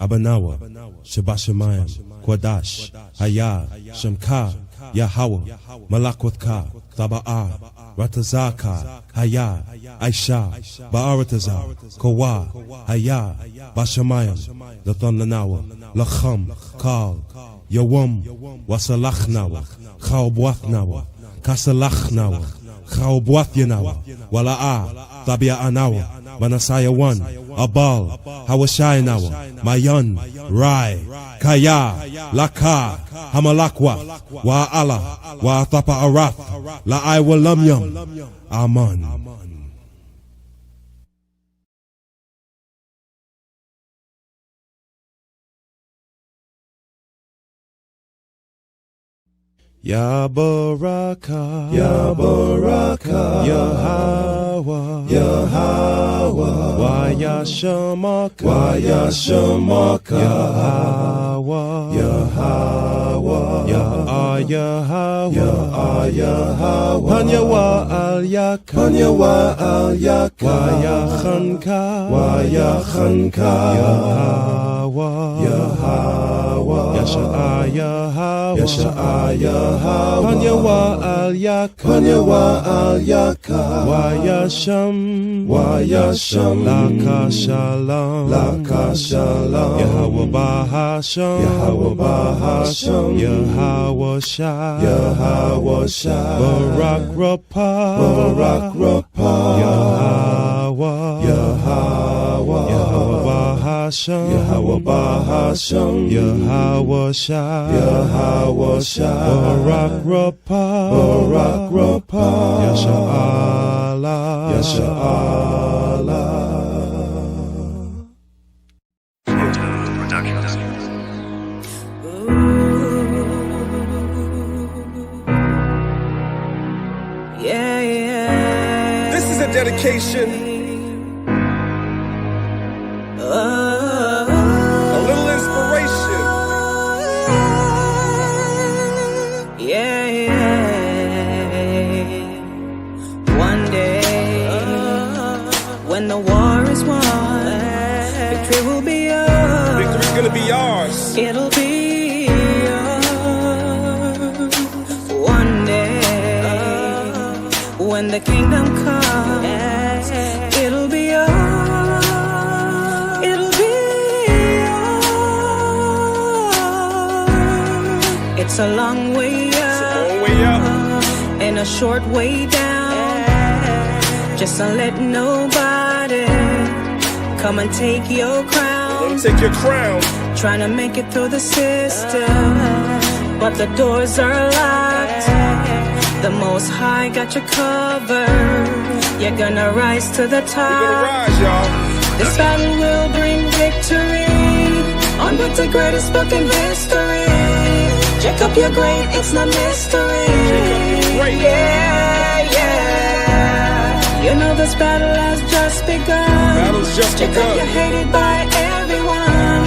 Abanawa, Shabashamayim, Kwadash, Hayah, Shemka, Yahweh, Malakwatha, Taba'a, Ratazaka, Hayah, Aisha, Ba'aratazar, Kawa, Hayah, Bashamayim, Lathananawa, Lacham, Kal, Yawam, Wasalachnawa, Chaubwathnawa, Kasalachnawa, Chaubwathyanawa, Wala'a, Tabia Anawa, Manasaya 1, Abal, Hawashayanawa, Mayan, Rai, Kaya, Laka, Hamalakwa, Wa'ala, Wa'atapa Arath, La'ai Walamyam, Aman. Ya Baraka, Ya Baraka, Yahweh, Yahweh, Waya Shamaka, Waya Shamaka, Yahweh, Yahweh, Yahweh, Yahweh, Panyawa Al Yaka, Panyawa Al Yaka, Waya Khanka, Waya Khanka, Yahweh, Yahweh, Yasha'a Yahweh, Yasha'a Yahweh, Panyawa Al Yaka, Panyawa Al Yaka, Wayasham, Wayasham, Laka Shalom, Laka Shalom, Yahweh Bahasham, Yahweh Bahasham, Yahweh Shah, Yahweh Shah, Barak Rapah, Barak Rapah, Yahweh, Yahweh, Yahweh Bahasham, Yahweh Bahasham, Yahweh Shah, Yahweh Shah, Barak Rapah, Barak Rapah, Yasha Allah, Yasha Allah. Yeah, yeah. This is a dedication. A little inspiration. Yeah, yeah. One day, when the war is won, victory will be yours. Victory's gonna be ours. It'll be yours. One day, when the kingdom comes, it'll be yours. It'll be yours. It's a long way up, Long way up. and a short way down. Just don't let nobody come and take your crown. Let 'em take your crown. Trying to make it through the system, but the doors are locked. The Most High got you covered. You're gonna rise to the We're gonna top. rise, y'all. This battle will bring victory on with the greatest book in history. Jacob, you're great, it's no mystery. Jacob, you're great. Yeah, yeah. You know this battle has just begun. Battle's just Jacob, begun. you're hated by everyone.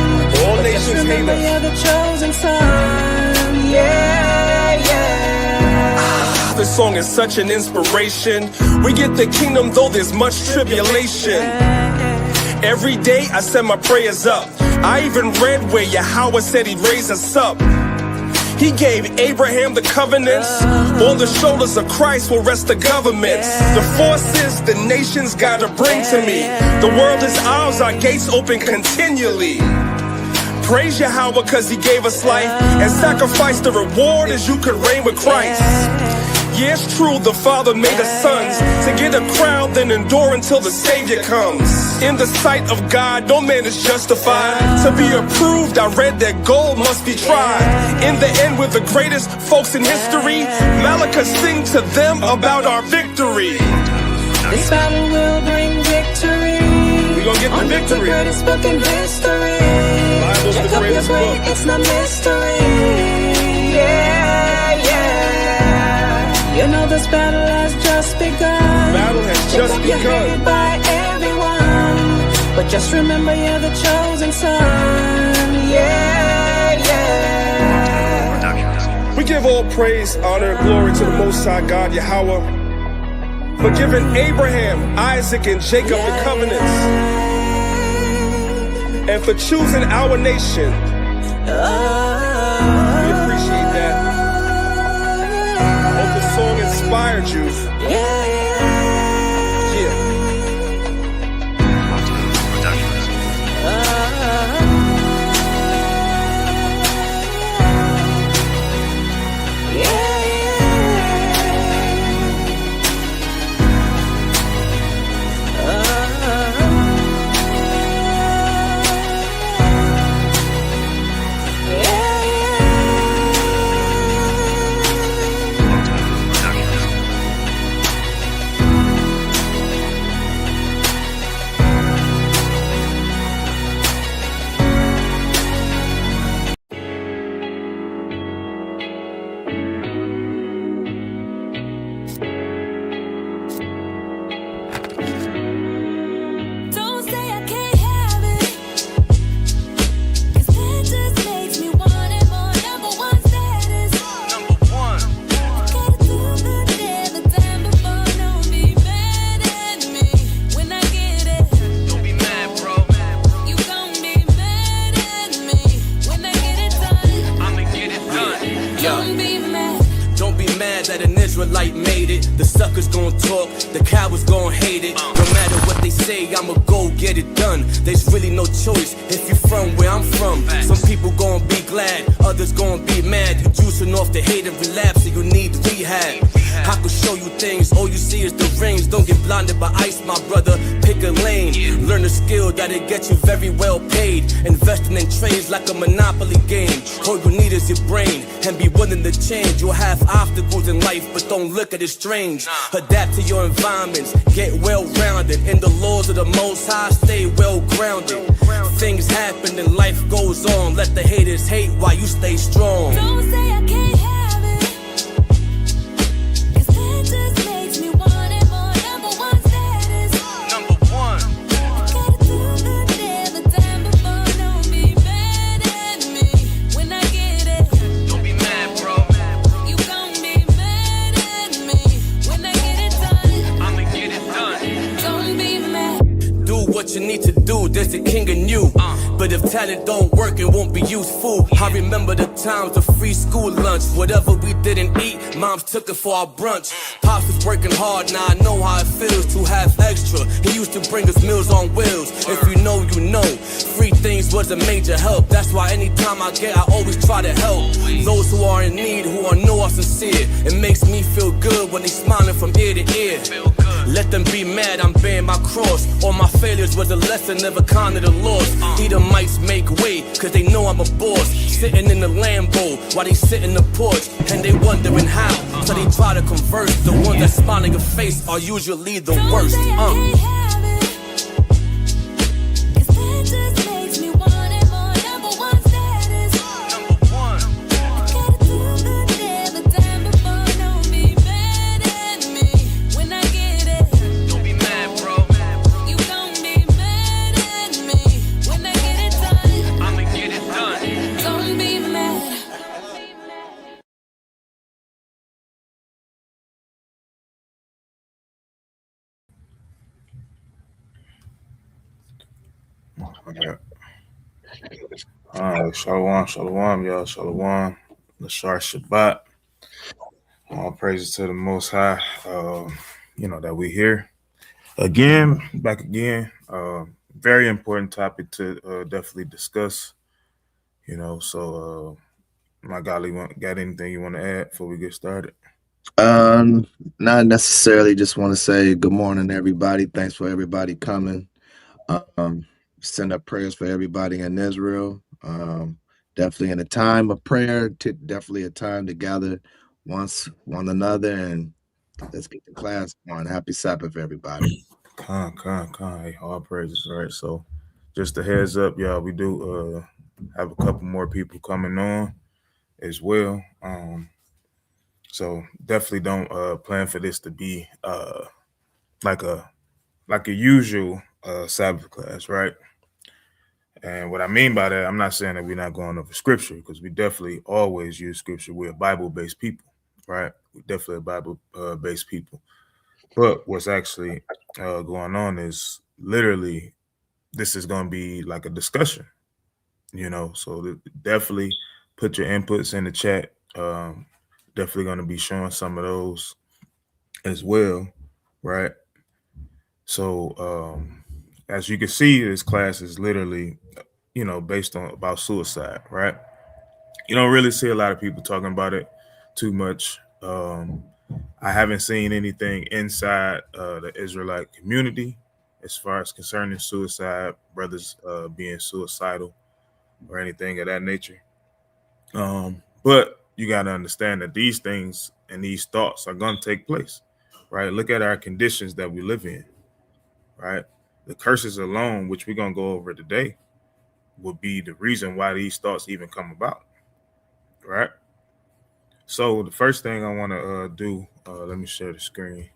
All But nations just hate remember us. you're the chosen son. Yeah, yeah. This song is such an inspiration. We get the kingdom though there's much tribulation. Every day I send my prayers up. I even read where Yahweh said he'd raise us up. He gave Abraham the covenants. On the shoulders of Christ will rest the governments. The forces the nations gotta bring to me. The world is ours, our gates open continually. Praise Yahweh cause he gave us life, and sacrifice the reward as you could reign with Christ. Yeah, it's true, the Father made us sons to get a crown, then endure until the Savior comes. In the sight of God, no man is justified. To be approved, I read that gold must be tried. In the end, we're the greatest folks in history. Malachi sing to them about our victory. This battle will bring victory. We gonna get the on with the victory. greatest book in history. Bible's the Jacob, you're greatest great, book. it's no mystery. Yeah, yeah. You know this battle has just begun. Battle has Jacob, just you're begun. hated by everyone, but just remember you're the chosen son. Yeah, yeah. We give all praise, honor, and glory to the Most High God, Yahweh, for giving Abraham, Isaac, and Jacob the covenants. and for choosing our nation. We appreciate that. Hope the song inspired you. Yeah. Don't say I can't have it, 'cause that just makes me want it more. Number one status. Number one. Gotta do the day, the time before. Don't be mad at me when I get it. Don't be mad, bro. You gon' be mad at me when I get it done. I'ma get it done. Don't be mad. Don't be mad that an Israelite made it. The suckers gon' talk, the cowards gon' hate it. No matter what they say, I'ma go get it done. There's really no choice if you from where I'm from. Some people gon' be glad, others gon' be mad. You juicing off the hate and relapse, so you need rehab. I could show you things, all you see is the rings. Don't get blinded by ice, my brother. Pick a lane, learn a skill that'll get you very well paid. Investing in trades like a monopoly game. All you need is your brain and be willing to change. You'll have obstacles in life, but don't look at it strange. Adapt to your environments, get well rounded. In the laws of the Most High, stay well grounded. Things happen and life goes on. Let the haters hate while you stay strong. Don't say I can't have it, 'cause that just makes me want it more. Number one status. Number one. Gotta do the day, the time before. Don't be mad at me when I get it. Don't be mad, bro. You gon' be mad at me when I get it done. I'ma get it done. Don't be mad. Do what you need to do, there's a king in you. But if talent don't work, it won't be useful. I remember the times of free school lunch. Whatever we didn't eat, moms took it for our brunch. Pops was working hard, now I know how it feels to have extra. He used to bring us meals on wheels. If you know, you know. Free things was a major help. That's why anytime I get, I always try to help. Those who are in need, who are know are sincere. It makes me feel good when they smiling from ear to ear. Let them be mad, I'm bearing my cross. All my failures was a lesson, never counted a loss. Edomites make way, cause they know I'm a boss. Sitting in the Lambo, while they sit in the porch. And they wondering how, so they try to converse. The ones that smile in your face are usually the Don't worst. say I can't have it, 'cause that just makes me want it more. Number one status. Number one. Gotta do the day, the time before. Don't be mad at me when I get it. Don't be mad, bro. You gon' be mad at me when I get it done. I'ma get it done. Don't be mad. Shalom, y'all. Shalom. Lashar Shabbat. All praises to the Most High. That we here again, back again. Very important topic to definitely discuss. My golly, got anything you want to add before we get started? Not necessarily. Just want to say good morning, everybody. Thanks for everybody coming. Send up prayers for everybody in Israel. Definitely in a time of prayer, definitely a time to gather one another, and let's get the class on. Happy Sabbath, everybody. Con. Hey, all praises, right? So just a heads up, y'all, we do have a couple more people coming on as well. So definitely don't plan for this to be like a usual Sabbath class, right? And what I mean by that, I'm not saying that we're not going over scripture, because we definitely always use scripture. We're a Bible-based people, right? We're definitely a Bible-based people. But what's actually going on is literally this is going to be like a discussion, so definitely put your inputs in the chat. Definitely going to be showing some of those as well, right? So as you can see, this class is literally, based on about suicide, right? You don't really see a lot of people talking about it too much. I haven't seen anything inside the Israelite community as far as concerning suicide, brothers being suicidal or anything of that nature. But you got to understand that these things and these thoughts are going to take place, right? Look at our conditions that we live in, right? The curses alone, which we're going to go over today, will be the reason why these thoughts even come about, right? So the first thing I want to do, let me share the screen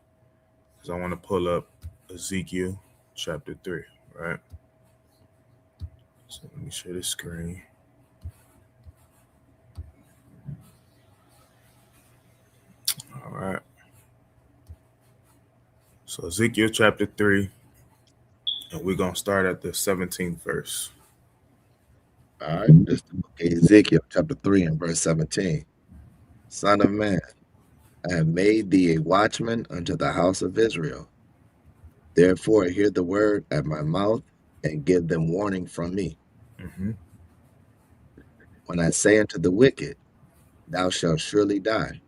because I want to pull up Ezekiel chapter 3, right? So let me share the screen. All right. So Ezekiel chapter 3, and we're going to start at the 17th verse. All right, this is the book of Ezekiel, chapter 3, and verse 17. Son of man, I have made thee a watchman unto the house of Israel. Therefore, hear the word at my mouth and give them warning from me. Mm-hmm. When I say unto the wicked, thou shalt surely die,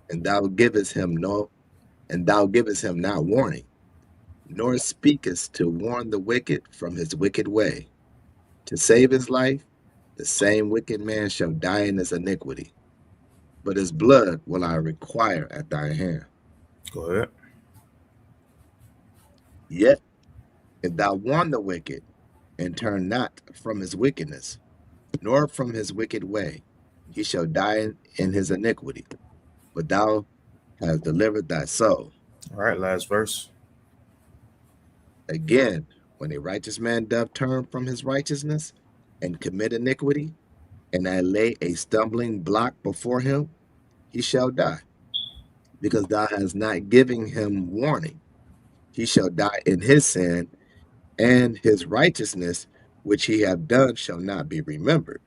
and thou givest him not warning, nor speakest to warn the wicked from his wicked way, to save his life, the same wicked man shall die in his iniquity, but his blood will I require at thy hand. Go ahead. Yet, if thou warn the wicked, and turn not from his wickedness, nor from his wicked way, he shall die in his iniquity, but thou hast delivered thy soul. All right, last verse. Again, when a righteous man doth turn from his righteousness and commit iniquity, and I lay a stumbling block before him, he shall die, because thou hast not given him warning. He shall die in his sin, and his righteousness which he hath done shall not be remembered,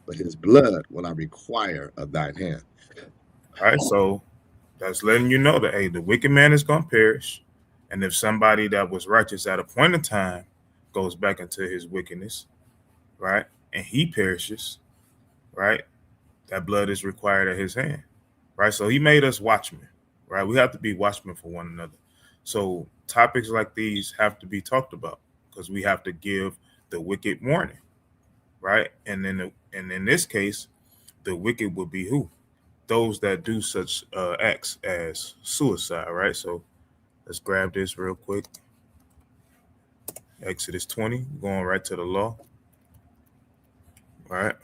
but his blood will I require of thine hand. All right, so that's letting you know that, hey, the wicked man is going to perish. And if somebody that was righteous at a point in time goes back into his wickedness, right, and he perishes, right, that blood is required at his hand, right? So he made us watchmen, right? We have to be watchmen for one another. So topics like these have to be talked about because we have to give the wicked warning, right? And in this case, the wicked would be who? Those that do such acts as suicide, right? So let's grab this real quick. Exodus 20, going right to the law. All right.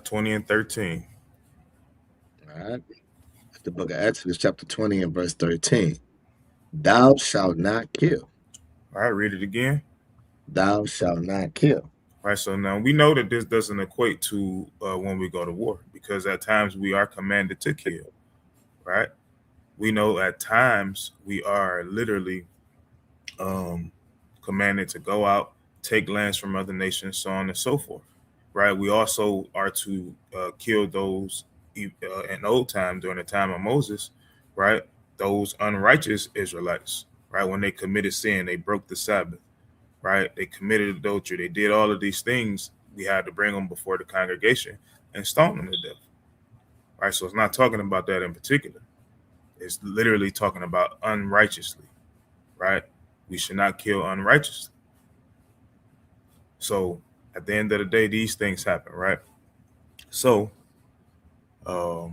20 and 13. All right. The book of Exodus, chapter 20 and verse 13. Thou shalt not kill. All right, read it again. Thou shalt not kill. All right, so now we know that this doesn't equate to when we go to war, because at times we are commanded to kill, right? We know at times we are literally commanded to go out, take lands from other nations, so on and so forth, right? We also are to kill those in old time, during the time of Moses, right? Those unrighteous Israelites, right? When they committed sin, they broke the Sabbath, right? They committed adultery. They did all of these things. We had to bring them before the congregation and stone them to death, right? So it's not talking about that in particular. It's literally talking about unrighteously, right? We should not kill unrighteously. So at the end of the day, these things happen, right? So I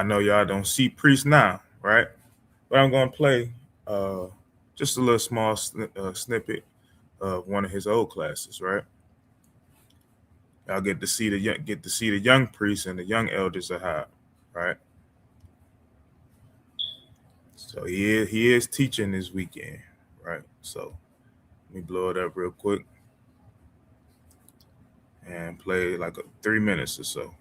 know y'all don't see priests now, right? But I'm going to play just a little small snippet of one of his old classes, right? Y'all get to see the young priests and the young elders of Ahab, right? So he is teaching this weekend, right? So let me blow it up real quick and play like 3 minutes or so.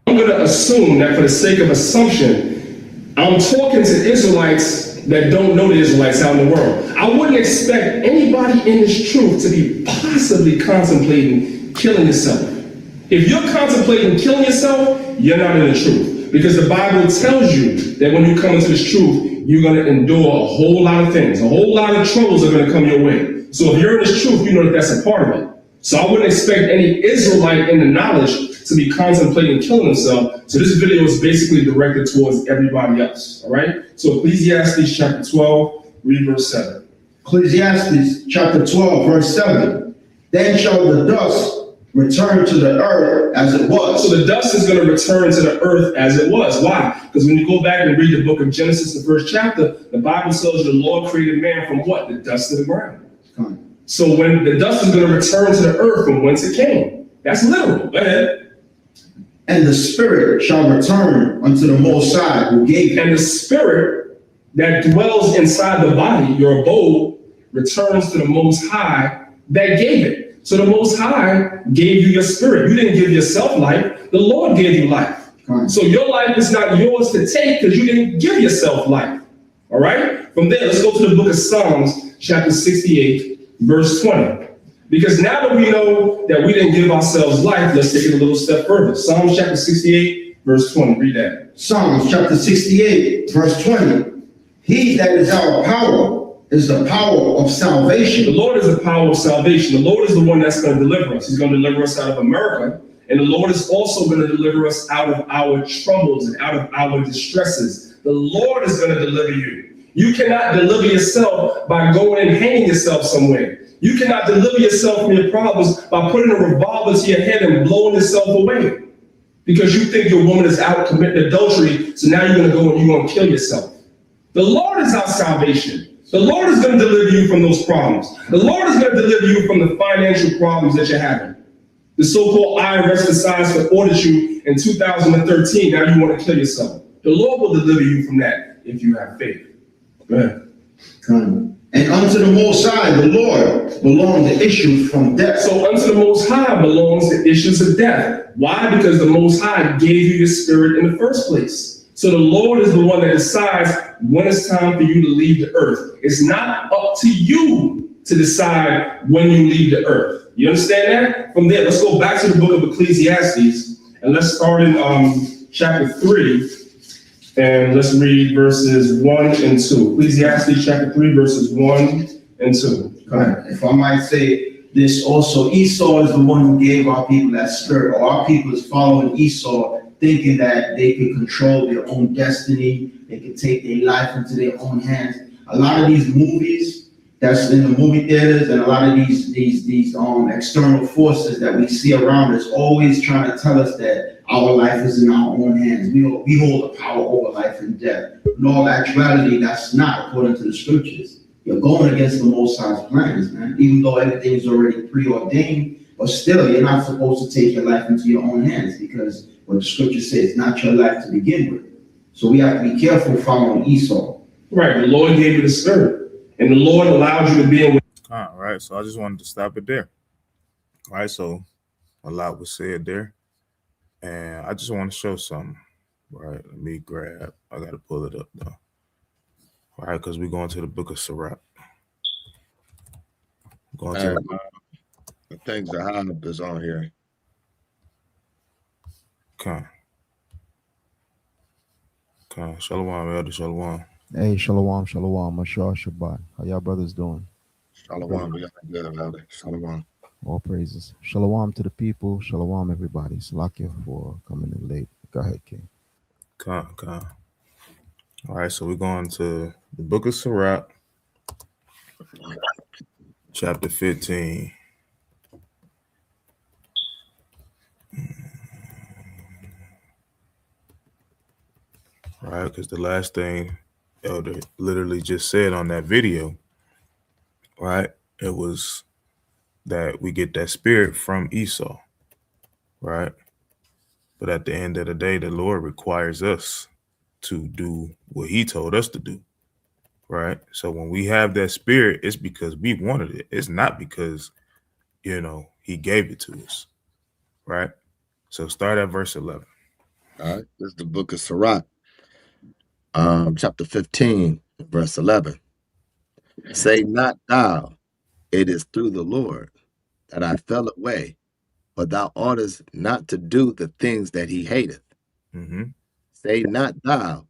I'm going to assume that for the sake of assumption, I'm talking to Israelites that don't know the Israelites out in the world. I wouldn't expect anybody in this truth to be possibly contemplating killing yourself. If you're contemplating killing yourself, you're not in the truth. Because the Bible tells you that when you come into this truth, you're going to endure a whole lot of things. A whole lot of troubles are going to come your way. So if you're in this truth, you know that that's a part of it. So I wouldn't expect any Israelite in the knowledge to be contemplating killing himself. So this video is basically directed towards everybody else. All right. So Ecclesiastes chapter 12, read verse 7. Ecclesiastes chapter 12, verse 7. Then shall the dust return to the earth as it was. So the dust is going to return to the earth as it was. Why? Because when you go back and read the book of Genesis, the first chapter, the Bible tells you the Lord created man from what? The dust of the ground. So when the dust is going to return to the earth from whence it came. That's literal. Go ahead. And the spirit shall return unto the Most High who gave it. And the spirit that dwells inside the body, your abode, returns to the Most High that gave it. So the Most High gave you your spirit. You didn't give yourself life. The Lord gave you life. So your life is not yours to take because you didn't give yourself life. All right? From there, let's go to the book of Psalms, chapter 68, verse 20. Because now that we know that we didn't give ourselves life, let's take it a little step further. Psalms chapter 68, verse 20. Read that. Psalms chapter 68, verse 20. He that is our power is the power of salvation. The Lord is the power of salvation. The Lord is the one that's going to deliver us. He's going to deliver us out of America. And the Lord is also going to deliver us out of our troubles and out of our distresses. The Lord is going to deliver you. You cannot deliver yourself by going and hanging yourself somewhere. You cannot deliver yourself from your problems by putting a revolver to your head and blowing yourself away. Because you think your woman is out committing adultery, so now you're going to go and you're going to kill yourself. The Lord is our salvation. The Lord is going to deliver you from those problems. The Lord is going to deliver you from the financial problems that you're having. The so-called IRS decides to audit you in 2013. Now you want to kill yourself. The Lord will deliver you from that if you have faith. Go ahead. And unto the Most High, the Lord, belong the issues from death. So unto the Most High belongs the issues of death. Why? Because the Most High gave you your spirit in the first place. So the Lord is the one that decides when it's time for you to leave the earth. It's not up to you to decide when you leave the earth. You understand that? From there, let's go back to the book of Ecclesiastes and let's start in chapter 3 and let's read verses 1 and 2. Ecclesiastes chapter 3, verses 1 and 2. Go ahead. If I might say this also, Esau is the one who gave our people that spirit, or our people is following Esau, thinking that they can control their own destiny, they can take their life into their own hands. A lot of these movies that's in the movie theaters and a lot of these external forces that we see around us always trying to tell us that our life is in our own hands. We hold the power over life and death. In all actuality, that's not according to the scriptures. You're going against the Most High's plans, man. Even though everything is already preordained, but still, you're not supposed to take your life into your own hands because what the scripture says, it's not your life to begin with. So we have to be careful following Esau. Right. The Lord gave you the spirit, and the Lord allowed you to be in. All right. So I just wanted to stop it there. All right. So a lot was said there, and I just want to show something. Right. Let me grab. I got to pull it up though. All right, because we're going to the book of Sirach. Going to I think Zahab is on here. Come. Shalom, Elder Shalom. Hey, shalom, shalom, Mashar Shabbat. How y'all brothers doing? Shalom, we got good, Elder. Shalom. All praises. Shalom to the people. Shalom, everybody. Salakia for coming in late. Go ahead, King. Come. All right, so we're going to the book of Sirach, chapter 15. Right, because the last thing Elder literally just said on that video, right, it was that we get that spirit from Esau, right? But at the end of the day, the Lord requires us to do what he told us to do, right? So when we have that spirit, it's because we wanted it. It's not because, he gave it to us, right? So start at verse 11. All right, this is the book of Sirach. chapter 15, verse 11. Say not thou, it is through the Lord that I fell away, but thou oughtest not to do the things that he hateth. Mm-hmm. Say not thou,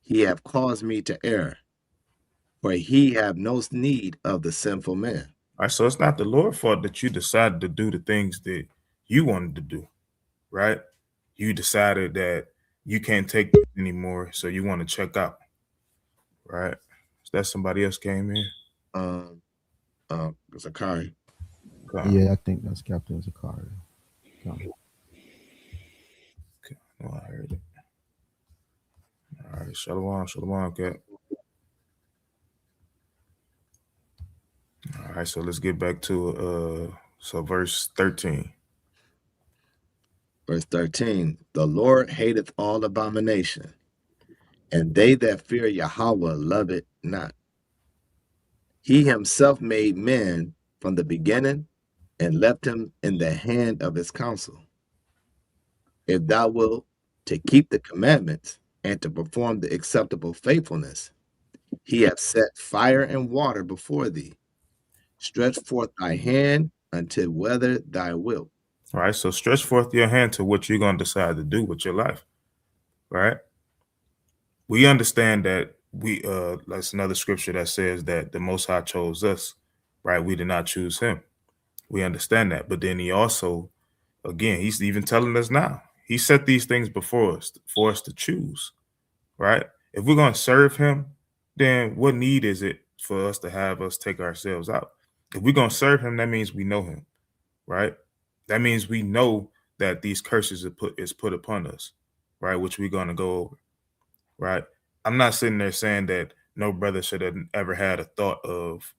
he have caused me to err, for he have no need of the sinful man. All right, so it's not the Lord's fault that you decided to do the things that you wanted to do, right? You decided that you can't take it anymore, so you want to check out, right? So that somebody else came in. Zakari. Yeah, I think that's Captain Zakari. Oh, I heard it. All right, shalom, Cap. All right, so let's get back to verse 13. Verse 13. The Lord hateth all abomination, and they that fear Yahweh love it not. He himself made man from the beginning and left him in the hand of his counsel. If thou wilt to keep the commandments and to perform the acceptable faithfulness, he hath set fire and water before thee. Stretch forth thy hand until whether thy wilt. All right, so stretch forth your hand to what you're going to decide to do with your life, right? We understand that that's another scripture that says that the Most High chose us, right? We did not choose him. We understand that. But then he also, again, he's even telling us now, he set these things before us for us to choose, right? If we're going to serve him, then what need is it for us to have us take ourselves out? If we're going to serve him, that means we know him, right? That means we know that these curses are put upon us, right? Which we're going to go over, right? I'm not sitting there saying that no brother should have ever had a thought of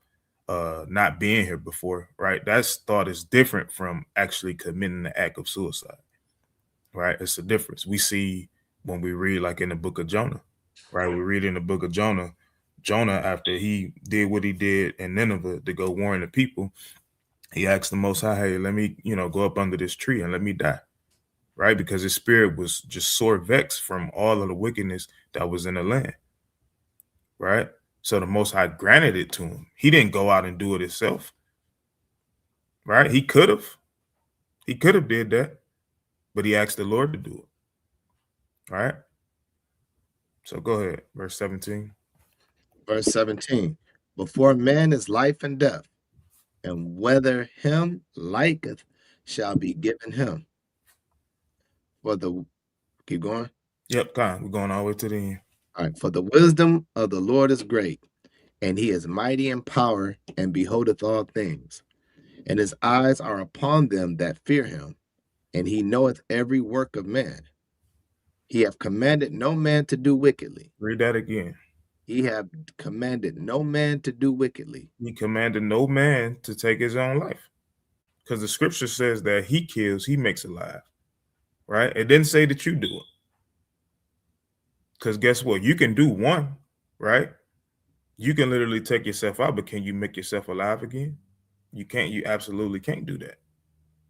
not being here before, right? That thought is different from actually committing the act of suicide, right? It's a difference. We see when we read like in the book of Jonah, right? We read in the book of Jonah, after he did what he did in Nineveh to go warn the people, he asked the Most High, hey, let me, go up under this tree and let me die, right? Because his spirit was just sore vexed from all of the wickedness that was in the land, right? So the Most High granted it to him. He didn't go out and do it himself, right? He could have did that, but he asked the Lord to do it, right? So go ahead, verse 17. Verse 17. Before man is life and death, and whether him liketh shall be given him. Keep going. Yep, we're going all the way to the end. All right. For the wisdom of the Lord is great, and he is mighty in power, and beholdeth all things. And his eyes are upon them that fear him, and he knoweth every work of man. He hath commanded no man to do wickedly. Read that again. He hath commanded no man to do wickedly. He commanded no man to take his own life. Because the scripture says that he kills, he makes alive, right? It didn't say that you do it. Because guess what? You can do one, right? You can literally take yourself out, but can you make yourself alive again? You can't. You absolutely can't do that,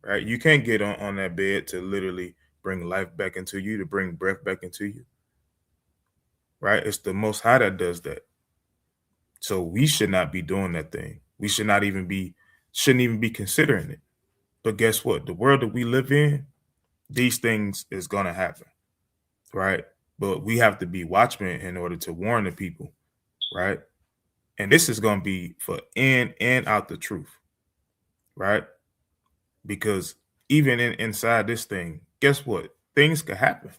right? You can't get on that bed to literally bring life back into you, to bring breath back into you, right? It's the Most High that does that. So we should not be doing that thing. We shouldn't even be considering it. But guess what? The world that we live in, these things is going to happen, right? But we have to be watchmen in order to warn the people, right? And this is going to be for in and out the truth, right? Because even inside this thing, guess what? Things could happen,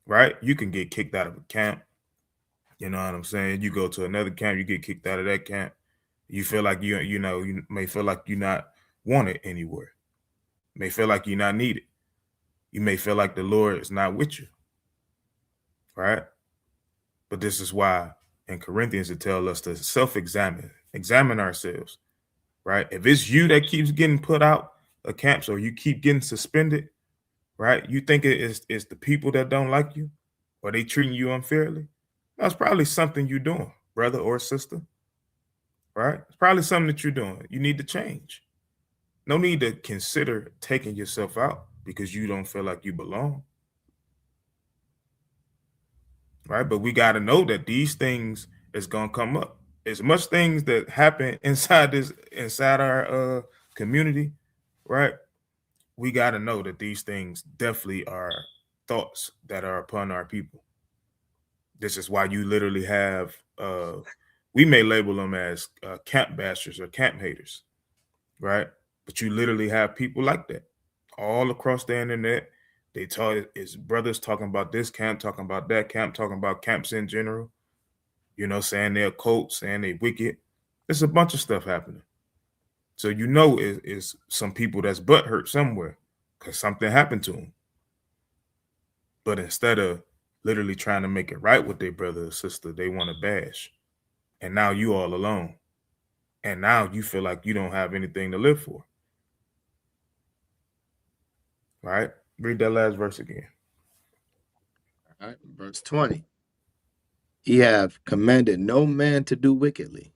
right? You can get kicked out of a camp. You know what I'm saying? You go to another camp, you get kicked out of that camp. You feel like you may feel like you're not wanted anywhere. You may feel like you're not needed. You may feel like the Lord is not with you, right? But this is why in Corinthians it tells us to examine ourselves, right? If it's you that keeps getting put out of camps or you keep getting suspended, right? You think it's the people that don't like you or they treating you unfairly? That's probably something you're doing, brother or sister, right? It's probably something that you're doing. You need to change. No need to consider taking yourself out because you don't feel like you belong. right? But we got to know that these things is gonna come up. As much things that happen inside our community, right? We got to know that these things definitely are thoughts that are upon our people. This is why you literally have we may label them as camp bashers or camp haters, right? But you literally have people like that all across the internet. They talk, it's brothers talking about this camp, talking about that camp, talking about camps in general, you know, saying they're cults, saying they wicked. There's a bunch of stuff happening. So you know it's some people that's butthurt somewhere because something happened to them. But instead of literally trying to make it right with their brother or sister, they want to bash. And now you all alone. And now you feel like you don't have anything to live for. Right? Read that last verse again. All right, verse 20. He have commanded no man to do wickedly,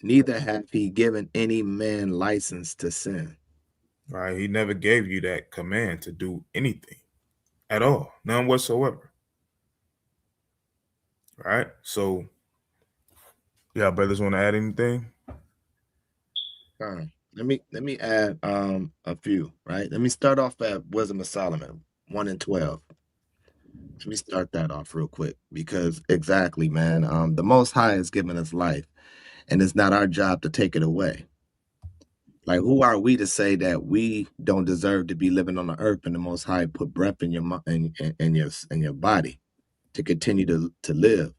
neither hath he given any man license to sin. Right? He never gave you that command to do anything at all, none whatsoever. Right? So, yeah, brothers want to add anything? Let me add a few, right? Let me start off at Wisdom of Solomon 1 and 12. Let me start that off real quick because exactly, man, the Most High has given us life, and it's not our job to take it away. Like, who are we to say that we don't deserve to be living on the earth and the Most High put breath in your body to continue to live?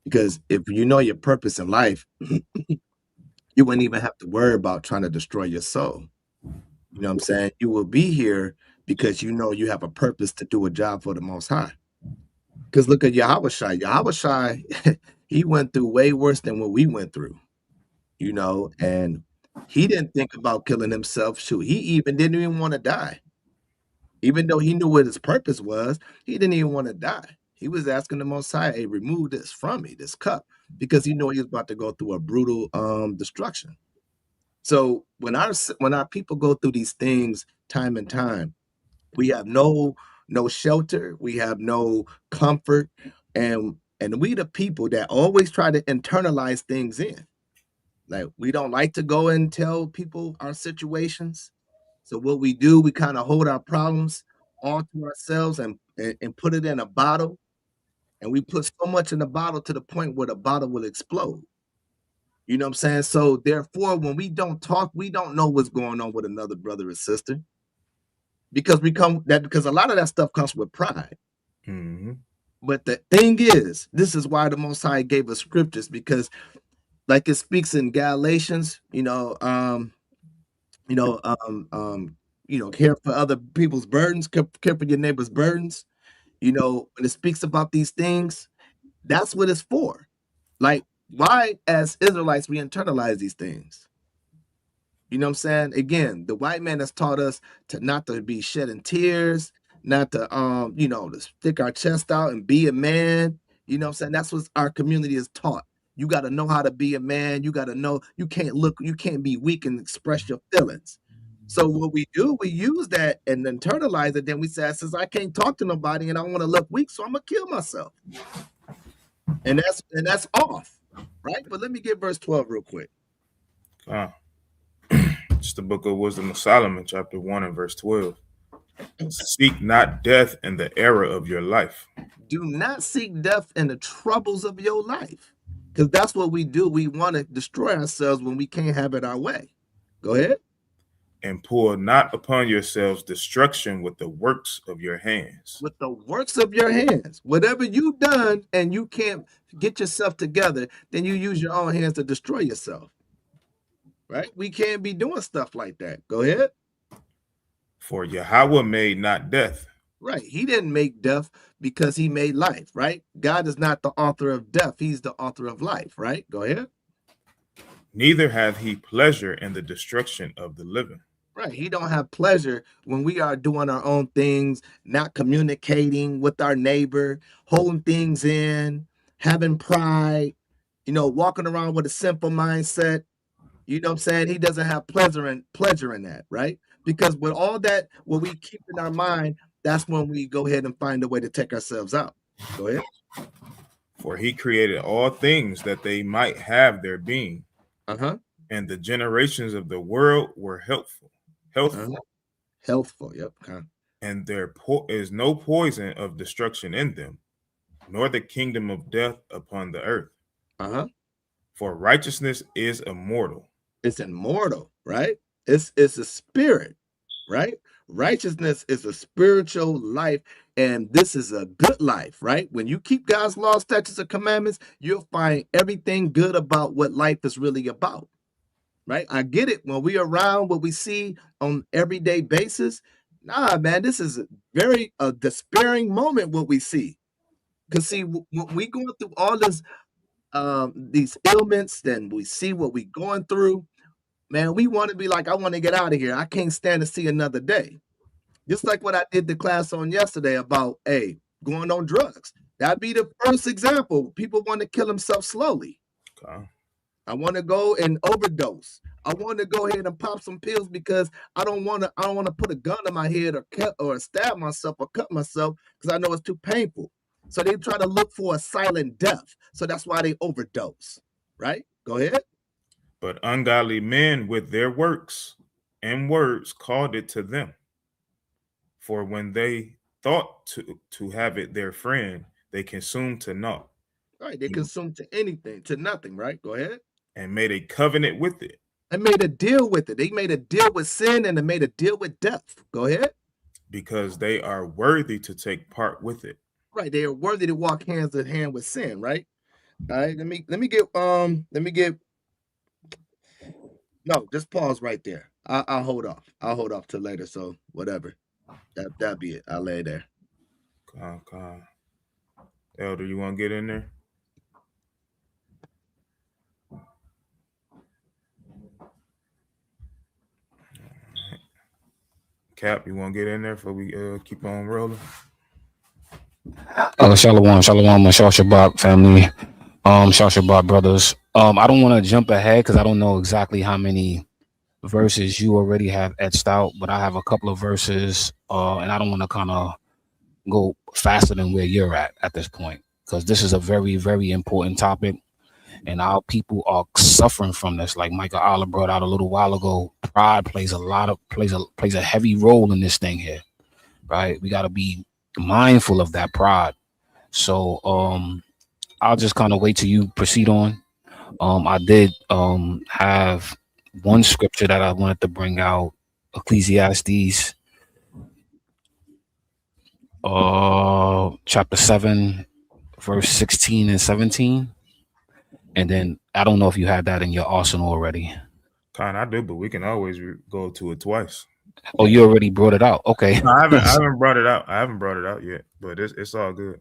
Because if you know your purpose in life, you wouldn't even have to worry about trying to destroy your soul. You know what I'm saying? You will be here because you know you have a purpose to do a job for the Most High. Because look at Yahushua. Yahushua, he went through way worse than what we went through, you know, and he didn't think about killing himself. Shoot, he even didn't even want to die. Even though he knew what his purpose was, he didn't even want to die. He was asking the Most High, hey, remove this from me, this cup, because he knew he was about to go through a brutal destruction. So when our people go through these things time and time, we have no shelter, we have no comfort, and we the people that always try to internalize things in. Like, we don't like to go and tell people our situations. So what we do, we kind of hold our problems all to ourselves and put it in a bottle. And we put so much in the bottle to the point where the bottle will explode. You know what I'm saying? So therefore, when we don't talk, we don't know what's going on with another brother or sister. Because a lot of that stuff comes with pride. Mm-hmm. But the thing is, this is why the Most High gave us scriptures, because like it speaks in Galatians, care for other people's burdens, care for your neighbor's burdens. You know, when it speaks about these things, that's what it's for. Like, why as Israelites we internalize these things? You know what I'm saying? Again, the white man has taught us not to be shedding tears, not to to stick our chest out and be a man. You know what I'm saying? That's what our community is taught. You got to know how to be a man. You got to know you can't be weak and express your feelings. So what we do, we use that and internalize it. Then we say, since I can't talk to nobody and I want to look weak, so I'm gonna kill myself. And that's off, right? But let me get verse 12 real quick. It's the book of Wisdom of Solomon, chapter 1 and verse 12. Seek not death in the era of your life. Do not seek death in the troubles of your life. Because that's what we do. We want to destroy ourselves when we can't have it our way. Go ahead. And pour not upon yourselves destruction with the works of your hands. With the works of your hands. Whatever you've done and you can't get yourself together, then you use your own hands to destroy yourself. Right? We can't be doing stuff like that. Go ahead. For Yahweh made not death. Right. He didn't make death because he made life, right? God is not the author of death. He's the author of life, right? Go ahead. Neither hath he pleasure in the destruction of the living. Right. He don't have pleasure when we are doing our own things, not communicating with our neighbor, holding things in, having pride, walking around with a simple mindset. You know what I'm saying? He doesn't have pleasure in that, right? Because with all that, what we keep in our mind, that's when we go ahead and find a way to take ourselves out. Go ahead. For he created all things that they might have their being, Uh-huh. and the generations of the world were healthful, Healthful. Yep. and there is no poison of destruction in them, nor the kingdom of death upon the earth. Uh-huh. For righteousness is immortal. It's immortal, right? It's a spirit, right? Righteousness is a spiritual life, and this is a good life, right? When you keep God's laws, statutes, and commandments, you'll find everything good about what life is really about, right? I get it. When we around what we see on everyday basis, nah, man, this is very despairing moment what we see. Because see, when we going through all this these ailments, then we see what we going through, man, we want to be like, I want to get out of here. I can't stand to see another day. Just like what I did the class on yesterday about, hey, going on drugs. That'd be the first example. People want to kill themselves slowly. Okay. I want to go and overdose. I want to go ahead and pop some pills because I don't want to put a gun in my head or stab myself or cut myself because I know it's too painful. So they try to look for a silent death. So that's why they overdose. Right? Go ahead. But ungodly men with their works and words called it to them. For when they thought to have it their friend, they consumed to naught. Right. They consumed to anything, to nothing, right? Go ahead. And made a covenant with it. And made a deal with it. They made a deal with sin and they made a deal with death. Go ahead. Because they are worthy to take part with it. Right. They are worthy to walk hands in hand with sin, right? All right. Let me get no, just pause right there. I'll hold off. I'll hold off till later. So whatever. That'll be it. I'll lay there. Come. Elder, you want to get in there? Cap, you want to get in there before we keep on rolling? Shalom, Shah Shabbat family. Shah Shabbat brothers. I don't want to jump ahead because I don't know exactly how many verses you already have etched out, but I have a couple of verses, and I don't want to kind of go faster than where you're at this point, because this is a very, very important topic, and our people are suffering from this. Like Michael Allah brought out a little while ago, pride plays a heavy role in this thing here, right? We got to be mindful of that pride. So I'll just kind of wait till you proceed on. I did have one scripture that I wanted to bring out, Ecclesiastes chapter 7 verse 16 and 17, and then I don't know if you had that in your arsenal already. I do, but we can always go to it twice. Oh, you already brought it out. Okay. No, I haven't brought it out. I haven't brought it out yet, but it's all good.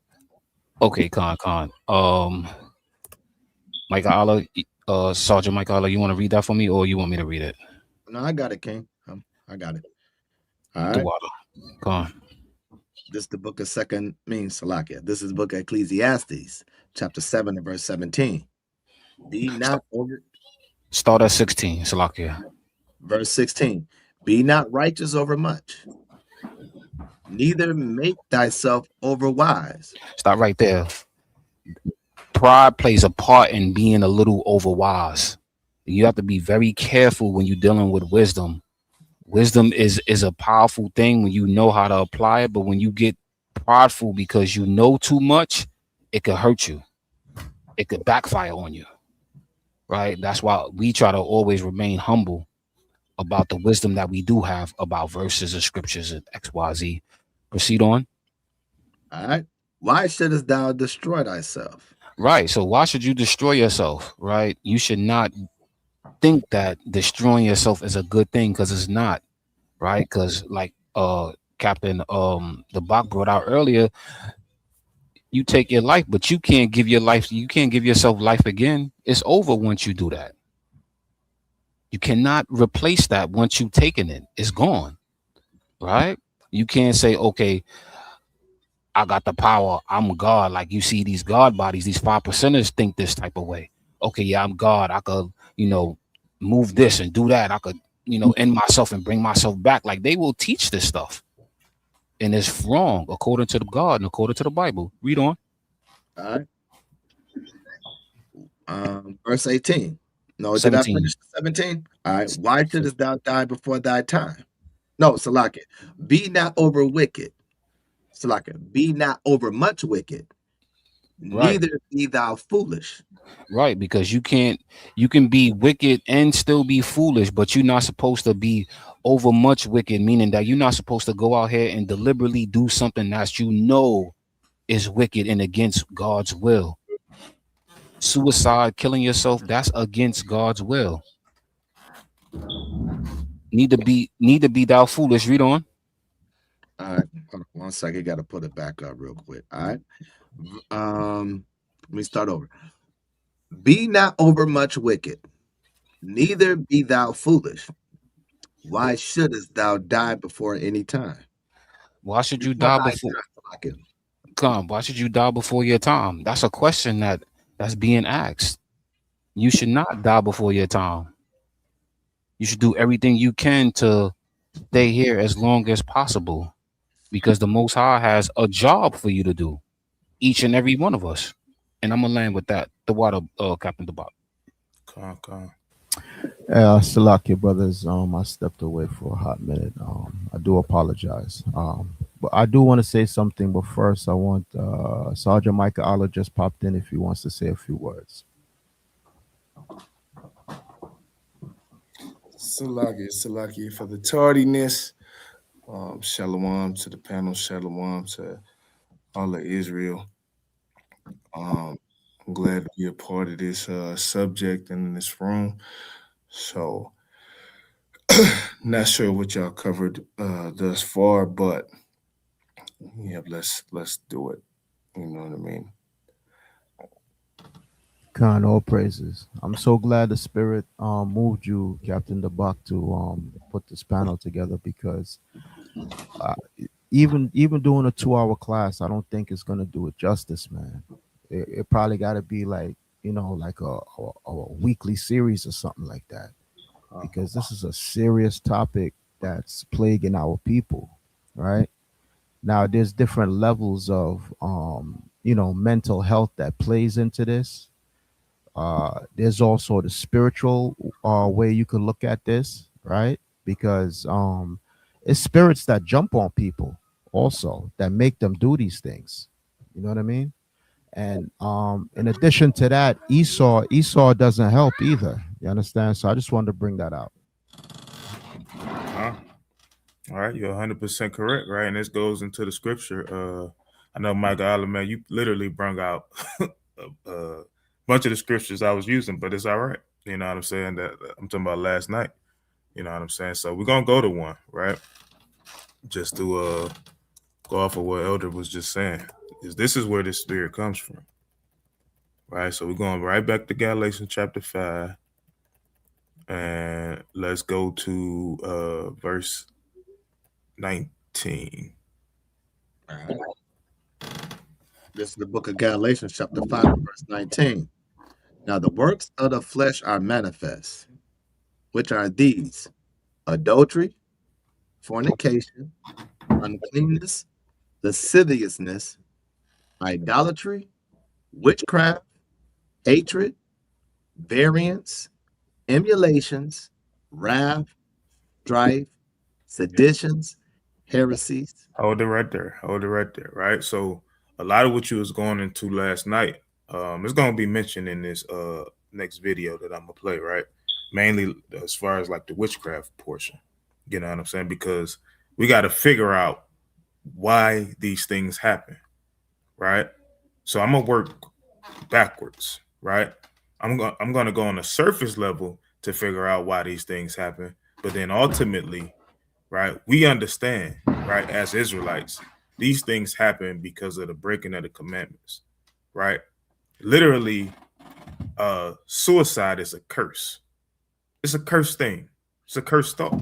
Okay, Khan. Michael Allah, Sergeant Michael Allah, you want to read that for me, or you want me to read it? No, I got it, King. I got it. All right. Khan. This is the book of Salakia. This is the book of Ecclesiastes, chapter 7 and verse 17. Be not over. Start at 16, Salakia. Verse 16. Be not righteous over much, neither make thyself over wise. Stop right there. Pride plays a part in being a little over wise. You have to be very careful when you're dealing with wisdom. Wisdom is a powerful thing when you know how to apply it, but when you get prideful because you know too much, it could hurt you. It could backfire on you, right? That's why we try to always remain humble about the wisdom that we do have about verses and scriptures and XYZ. Proceed on. All right. Why shouldest thou destroy thyself? Right. So why should you destroy yourself? Right. You should not think that destroying yourself is a good thing, because it's not. Right. Because like Captain the Bach brought out earlier, you take your life, but you can't give yourself life again. It's over once you do that. You cannot replace that once you've taken it. It's gone. Right. You can't say, okay, I got the power. I'm God. Like you see these God bodies, these 5%ers think this type of way. Okay, yeah, I'm God. I could, move this and do that. I could, end myself and bring myself back. Like they will teach this stuff. And it's wrong according to the God and according to the Bible. Read on. All right. Verse 18. No, did I 17. finish the 17? All right. Why shouldest thou die before thy time? No, Salakia. Be not over wicked. Salakia. Be not over much wicked. Right. Neither be thou foolish. Right, because you can be wicked and still be foolish, but you're not supposed to be over much wicked, meaning that you're not supposed to go out here and deliberately do something that you know is wicked and against God's will. Suicide, killing yourself, that's against God's will. Need to be thou foolish. Read on. All right. Hold on 1 second. Got to put it back up real quick. All right. Let me start over. Be not over much wicked, neither be thou foolish. Why shouldest thou die before any time? Why should you die before? Why should you die before your time? That's a question that's being asked. You should not die before your time. You should do everything you can to stay here as long as possible, because the Most High has a job for you to do, each and every one of us. And I'm gonna land with that. The water, Captain Dabak. Con. Salakia brothers, I stepped away for a hot minute. I do apologize. But I do want to say something. But first, I want Sergeant Micah Allah just popped in if he wants to say a few words. Salakia for the tardiness. Shalom to the panel. Shalom to all of Israel. I'm glad to be a part of this subject and in this room. So, not sure what y'all covered thus far, but yeah, let's do it. You know what I mean? Khan, all praises. I'm so glad the Spirit moved you, Captain Dabak, to put this panel together, because even doing a 2-hour class, I don't think it's gonna do it justice, man. It probably got to be like, like a weekly series or something like that, because this is a serious topic that's plaguing our people, right? Now, there's different levels of mental health that plays into this. There's also the spiritual way you can look at this, right? Because it's spirits that jump on people also, that make them do these things. You know what I mean? And in addition to that, Esau doesn't help either. You understand? So I just wanted to bring that out. All right, you're 100% correct, right? And this goes into the scripture. I know, Michael Allen, man, you literally brung out a bunch of the scriptures I was using, but it's all right. You know what I'm saying? That I'm talking about last night. You know what I'm saying? So we're gonna go to one, right? Just to go off of what Elder was just saying. This is where this spirit comes from. Right? So we're going right back to Galatians chapter 5. And let's go to verse 19. All right. This is the book of Galatians, chapter 5, verse 19. Now the works of the flesh are manifest, which are these: adultery, fornication, uncleanness, lasciviousness, idolatry, witchcraft, hatred, variance, emulations, wrath, strife, seditions, heresies. Hold it right there, right? So a lot of what you was going into last night is going to be mentioned in this next video that I'm going to play, right? Mainly as far as like the witchcraft portion, you know what I'm saying? Because we got to figure out why these things happen, right? So I'm going to work backwards, right? I'm going to go on a surface level to figure out why these things happen. But then ultimately, right, we understand, right, as Israelites, these things happen because of the breaking of the commandments, right? Literally, suicide is a curse. It's a cursed thing. It's a cursed thought,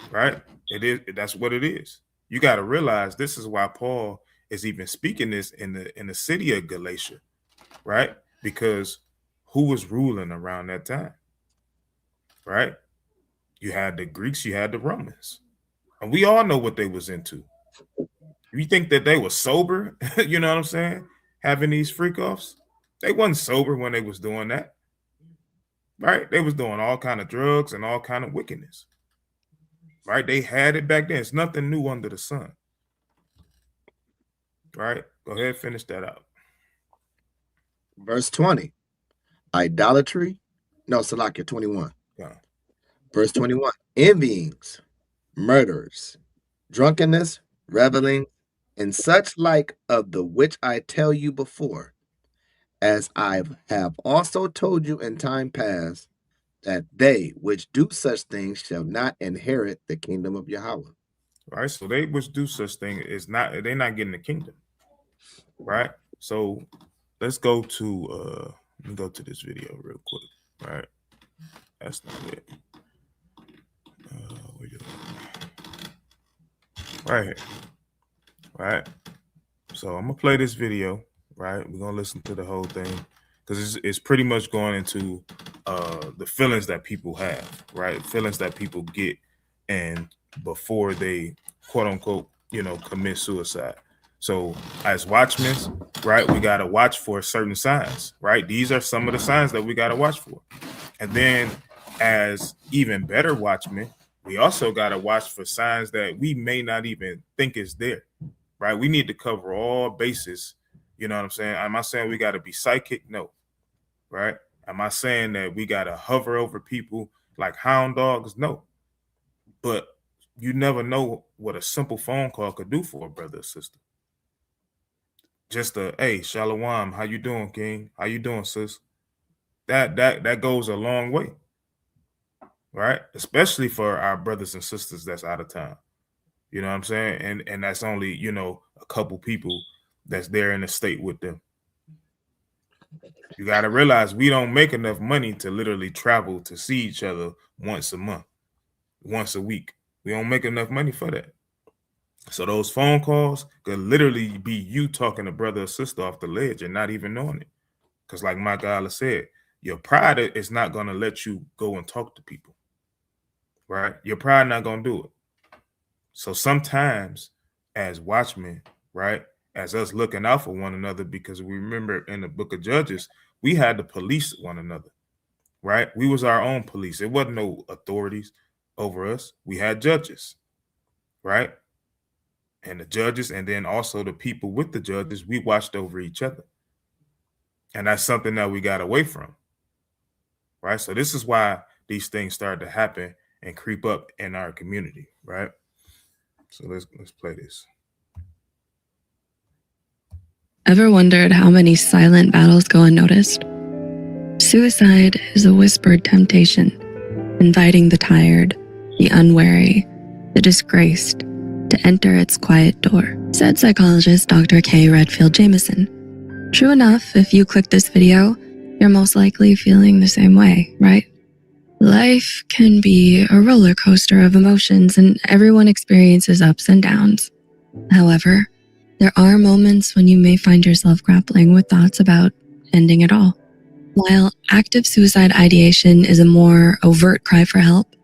right? It is. That's what it is. You got to realize this is why Paul is even speaking this in the city of Galatia, right? Because who was ruling around that time, right? You had the Greeks, you had the Romans, and we all know what they was into. You think that they were sober? You know what I'm saying? having these freak offs, they wasn't sober when they was doing that. Right? They was doing all kind of drugs and all kind of wickedness. Right? They had it back then. It's nothing new under the sun. Right? Go ahead, finish that out. Verse 20. Idolatry. No, Salakia 21. Yeah. Verse 21. Envyings, murders, drunkenness, reveling, and such like of the which I tell you before, as I have also told you in time past, that they which do such things shall not inherit the kingdom of Yahweh. Right? So they which do such thing is not, they're not getting the kingdom. Right? So let's go to let me go to this video real quick. Right? That's not it. Right here. Right? So I'm gonna play this video. Right? We're gonna listen to the whole thing because it's pretty much going into the feelings that people have, right? Feelings that people get, and before they quote unquote, commit suicide. So as watchmen, right, we gotta watch for certain signs, right? These are some of the signs that we gotta watch for. And then as even better watchmen, we also gotta watch for signs that we may not even think is there, right? We need to cover all bases. You know what I'm saying? Am I saying we gotta be psychic? No, right? Am I saying that we got to hover over people like hound dogs? No. But you never know what a simple phone call could do for a brother or sister. Just a, hey, Shalom, how you doing, King? How you doing, sis? That goes a long way, right? Especially for our brothers and sisters that's out of town. You know what I'm saying? And that's only, a couple people that's there in the state with them. You got to realize we don't make enough money to literally travel to see each other once a month, once a week. We don't make enough money for that. So those phone calls could literally be you talking to brother or sister off the ledge and not even knowing it. Because like Mike Allah said, your pride is not going to let you go and talk to people, right? Your pride not going to do it. So sometimes as watchmen, right, as us looking out for one another, because we remember in the book of Judges, we had to police one another, right? We was our own police. It wasn't no authorities over us. We had judges, right? And the judges, and then also the people with the judges, we watched over each other. And that's something that we got away from, right? So this is why these things started to happen and creep up in our community, right? So let's play this. Ever wondered how many silent battles go unnoticed? Suicide is a whispered temptation, inviting the tired, the unwary, the disgraced to enter its quiet door, said psychologist Dr. K. Redfield Jameson. True enough, if you click this video, you're most likely feeling the same way, right? Life can be a roller coaster of emotions, and everyone experiences ups and downs. However, there are moments when you may find yourself grappling with thoughts about ending it all. While active suicide ideation is a more overt cry for help,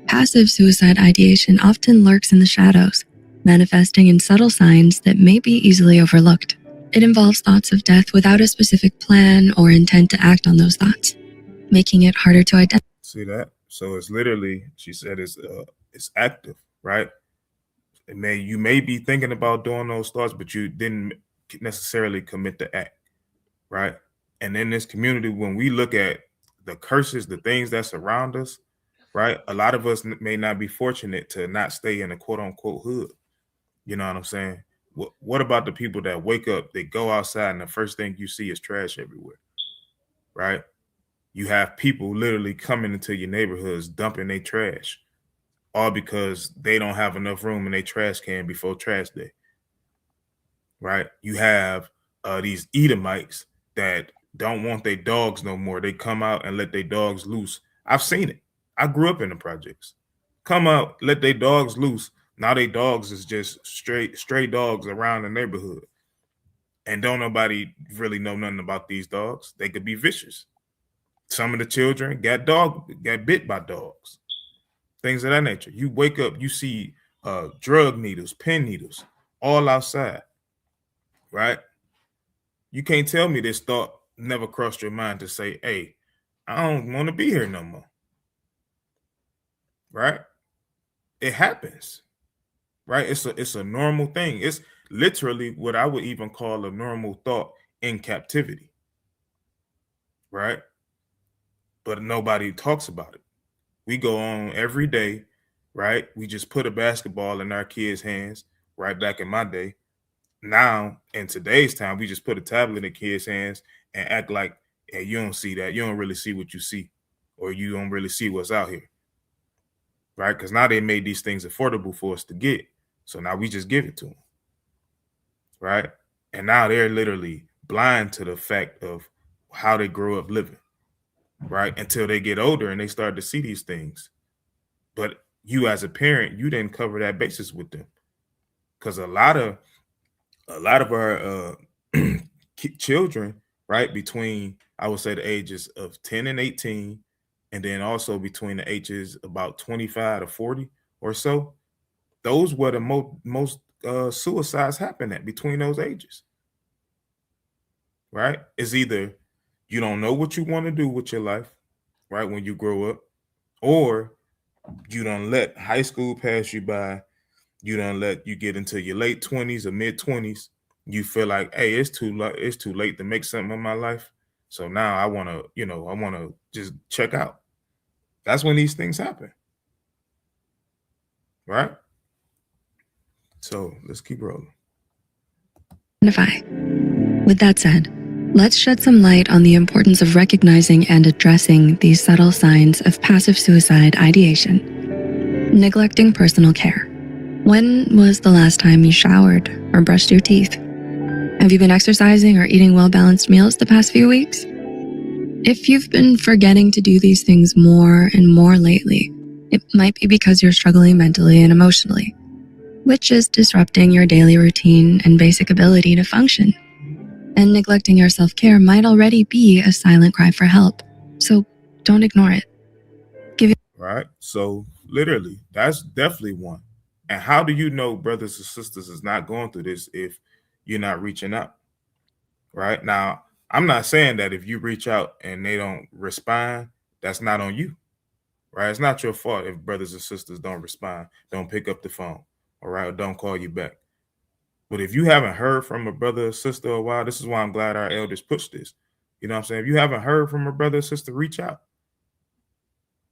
passive suicide ideation often lurks in the shadows, manifesting in subtle signs that may be easily overlooked. It involves thoughts of death without a specific plan or intent to act on those thoughts, making it harder to identify. See that? So it's literally, she said, it's active, right? You may be thinking about doing those thoughts, but you didn't necessarily commit the act, right? And in this community, when we look at the curses, the things that surround us, right? A lot of us may not be fortunate to not stay in a quote unquote hood. You know what I'm saying? What about the people that wake up, they go outside, and the first thing you see is trash everywhere, right? You have people literally coming into your neighborhoods, dumping their trash, all because they don't have enough room in their trash can before trash day, right? You have these Edomites that don't want their dogs no more. They come out and let their dogs loose. I've seen it. I grew up in the projects. Come out, let their dogs loose. Now their dogs is just stray dogs around the neighborhood. And don't nobody really know nothing about these dogs. They could be vicious. Some of the children got bit by dogs. Things of that nature. You wake up, you see drug needles, pin needles, all outside, right? You can't tell me this thought never crossed your mind to say, hey, I don't want to be here no more. Right? It happens. Right? It's a normal thing. It's literally what I would even call a normal thought in captivity. Right? But nobody talks about it. We go on every day, right? We just put a basketball in our kids' hands, right? Back in my day. Now, in today's time, we just put a tablet in kids' hands and act like, hey, you don't see that. You don't really see what you see, or you don't really see what's out here, right? Because now they made these things affordable for us to get. So now we just give it to them, right? And now they're literally blind to the fact of how they grow up living, right? Until they get older and they start to see these things. But you as a parent, you didn't cover that basis with them. Because a lot of our children, right, between, I would say, the ages of 10 and 18, and then also between the ages about 25 to 40 or so, those were the most suicides happen at between those ages, right? It's either you don't know what you want to do with your life, right, when you grow up, or you don't let high school pass you by. You don't let you get into your late 20s or mid 20s. You feel like, hey, it's too late to make something of my life. So now I want to just check out. That's when these things happen. Right? So let's keep rolling. With that said, let's shed some light on the importance of recognizing and addressing these subtle signs of passive suicide ideation. Neglecting personal care. When was the last time you showered or brushed your teeth? Have you been exercising or eating well-balanced meals the past few weeks? If you've been forgetting to do these things more and more lately, it might be because you're struggling mentally and emotionally, which is disrupting your daily routine and basic ability to function. And neglecting your self-care might already be a silent cry for help, so don't ignore it. Right? So literally, that's definitely one. And how do you know brothers and sisters is not going through this if you're not reaching out? Right? Now, I'm not saying that if you reach out and they don't respond, that's not on you. Right? It's not your fault if brothers and sisters don't respond, don't pick up the phone, all right, or don't call you back. But if you haven't heard from a brother or sister a while, this is why I'm glad our elders pushed this. You know what I'm saying? If you haven't heard from a brother or sister, reach out.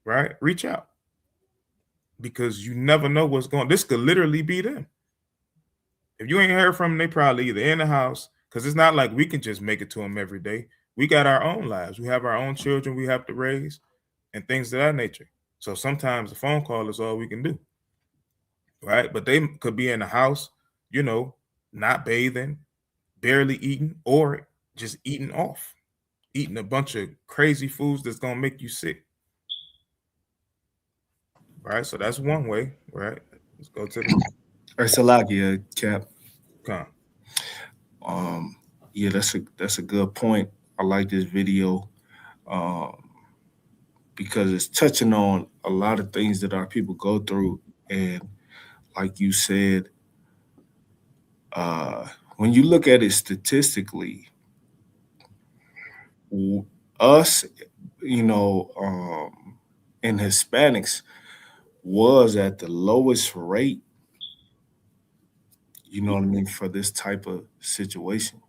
Right? Reach out. Because you never know what's going on. This could literally be them. If you ain't heard from them, they probably either in the house, because it's not like we can just make it to them every day. We got our own lives. We have our own children we have to raise and things of that nature. So sometimes a phone call is all we can do. Right? But they could be in the house, not bathing, barely eating, or just eating off, eating a bunch of crazy foods that's going to make you sick. Right, so that's one way, right? Let's go to the Salakia, Cap. Come. Yeah, that's a good point. I like this video because it's touching on a lot of things that our people go through, and like you said, when you look at it statistically, us, and Hispanics was at the lowest rate, you know what I mean, for this type of situation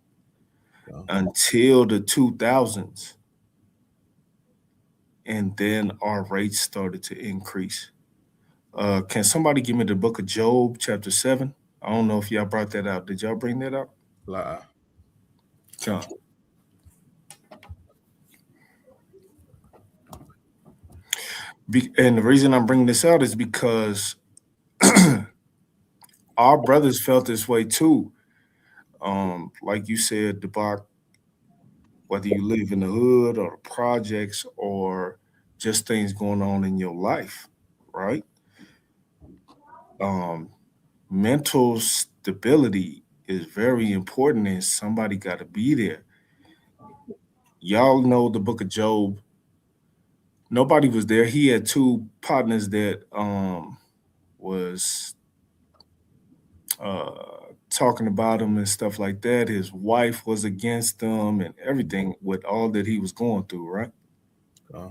until the 2000s. And then our rates started to increase. Can somebody give me the book of Job, chapter 7? I don't know if y'all brought that out. Did y'all bring that up? Come. And the reason I'm bringing this out is because our brothers felt this way too. Like you said, Debak, whether you live in the hood or the projects or just things going on in your life, right? Mental stability is very important, and somebody got to be there. Y'all know the book of Job. Nobody was there. He had two partners that was talking about him and stuff like that. His wife was against him and everything with all that he was going through, right? Uh,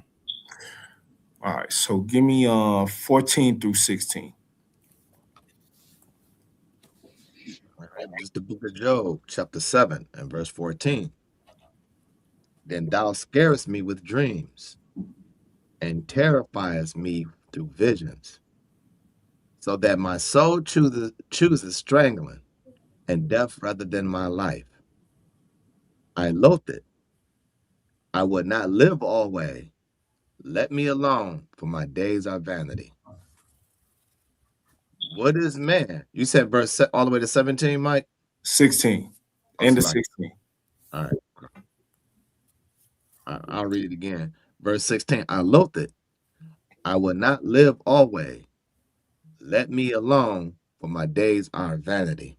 All right, so give me 14 through 16. All right, this is the book of Job, chapter 7 and verse 14. Then thou scarest me with dreams and terrifiest me through visions, so that my soul chooses strangling and death rather than my life. I loathe it. I would not live always. Let me alone, for my days are vanity. What is man? You said all the way to 17, Mike? 16. Oh, End of somebody- 16. All right. I'll read it again. Verse 16. I loathe it. I will not live always. Let me alone, for my days are vanity.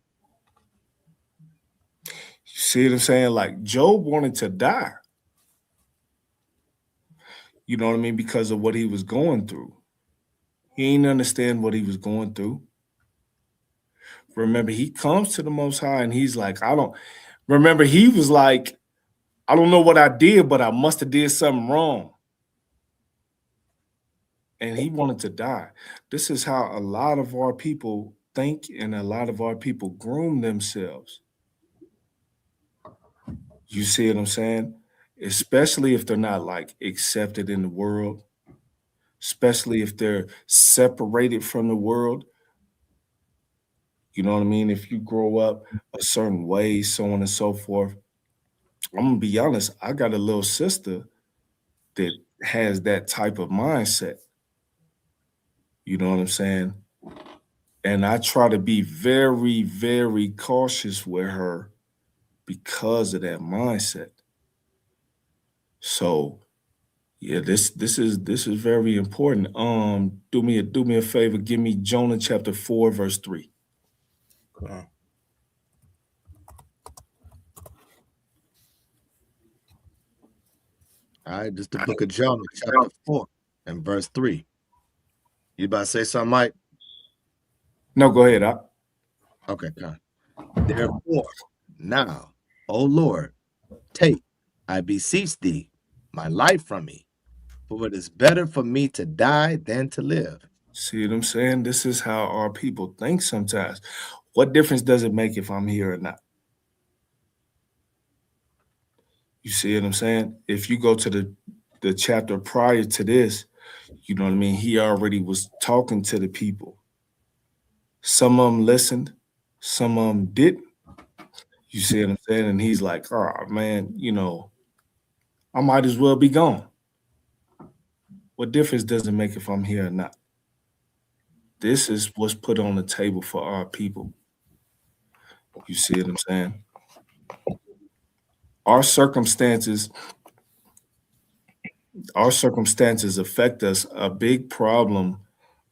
You see what I'm saying? Like Job wanted to die. You know what I mean? Because of what he was going through. He ain't understand what he was going through. Remember, he comes to the Most High and he's like, remember, he was like, I don't know what I did, but I must have did something wrong. And he wanted to die. This is how a lot of our people think and a lot of our people groom themselves. You see what I'm saying? Especially if they're not like accepted in the world, especially if they're separated from the world. You know what I mean? If you grow up a certain way, so on and so forth. I'm gonna be honest, I got a little sister that has that type of mindset. You know what I'm saying? And I try to be very, very cautious with her because of that mindset. So yeah, this is very important. Do me a favor, give me Jonah chapter 4, verse 3. All right, this is the book of Jonah, chapter 4 and verse 3. You about to say something, Mike? No, go ahead. Okay, God. Therefore, now, O Lord, take, I beseech thee, my life from me, for it is better for me to die than to live. See what I'm saying? This is how our people think sometimes. What difference does it make if I'm here or not? You see what I'm saying? If you go to the chapter prior to this, you know what I mean? He already was talking to the people. Some of them listened, some of them didn't. You see what I'm saying? And he's like, oh, man, you know, I might as well be gone. What difference does it make if I'm here or not? This is what's put on the table for our people. You see what I'm saying? Our circumstances affect us. A big problem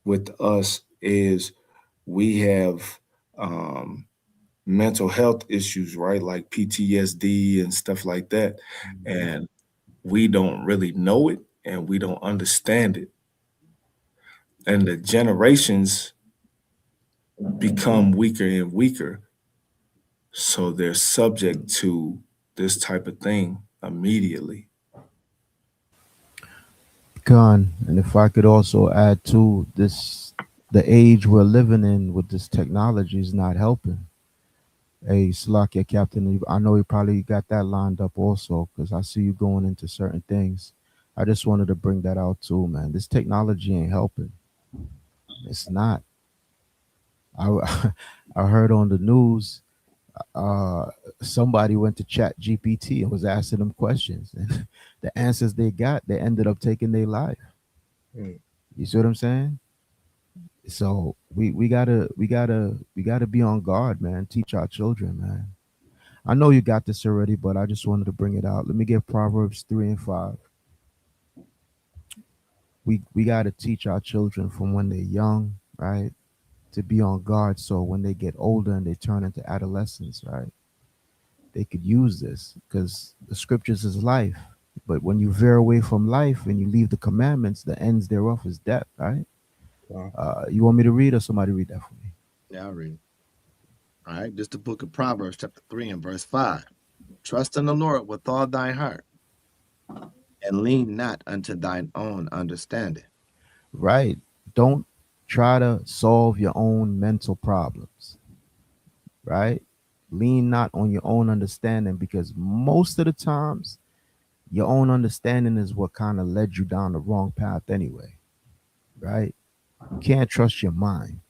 with us is we have mental health issues, right? Like PTSD and stuff like that. And we don't really know it and we don't understand it. And the generations become weaker and weaker. So they're subject to this type of thing immediately. Con, and if I could also add to this, the age we're living in with this technology is not helping. Hey, Slakia Captain, I know you probably got that lined up also because I see you going into certain things. I just wanted to bring that out too, man. This technology ain't helping. It's not. I I heard on the news, somebody went to Chat GPT and was asking them questions, and the answers they got, they ended up taking their life. You see what I'm saying? So we gotta be on guard, man. Teach our children, man. I know you got this already, but I just wanted to bring it out. Let me get Proverbs 3 and 5. We gotta teach our children from when they're young, right? To be on guard so when they get older and they turn into adolescents, right? They could use this because the scriptures is life. But when you veer away from life and you leave the commandments, the ends thereof is death, right? You want me to read or somebody read that for me? Yeah, I'll read. All right, this is the book of Proverbs, chapter 3 and verse 5. Trust in the Lord with all thine heart, and lean not unto thine own understanding. Right. Don't try to solve your own mental problems. Right. Lean not on your own understanding, because most of the times your own understanding is what kind of led you down the wrong path anyway. Right. You can't trust your mind.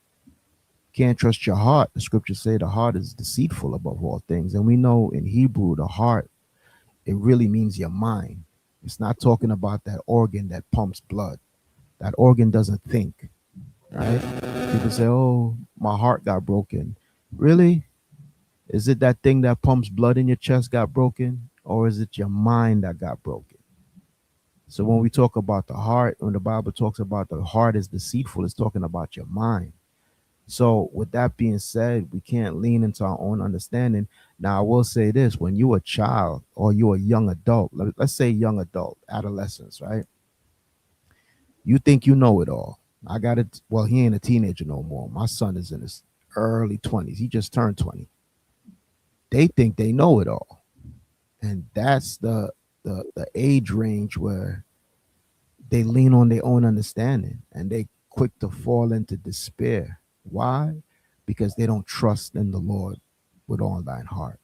Can't trust your heart. The scriptures say the heart is deceitful above all things. And we know in Hebrew, the heart, it really means your mind. It's not talking about that organ that pumps blood. That organ doesn't think, right? People say, oh, my heart got broken. Really? Is it that thing that pumps blood in your chest got broken? Or is it your mind that got broken? So when we talk about the heart, when the Bible talks about the heart is deceitful, it's talking about your mind. So with that being said, we can't lean into our own understanding. Now, I will say this: when you're a child or you're a young adult, let's say young adult, adolescence, right? You think you know it all. I got it. Well, he ain't a teenager no more. My son is in his early 20s. He just turned 20. They think they know it all. And that's the age range where they lean on their own understanding and they quick to fall into despair. Why? Because they don't trust in the Lord with all thine heart.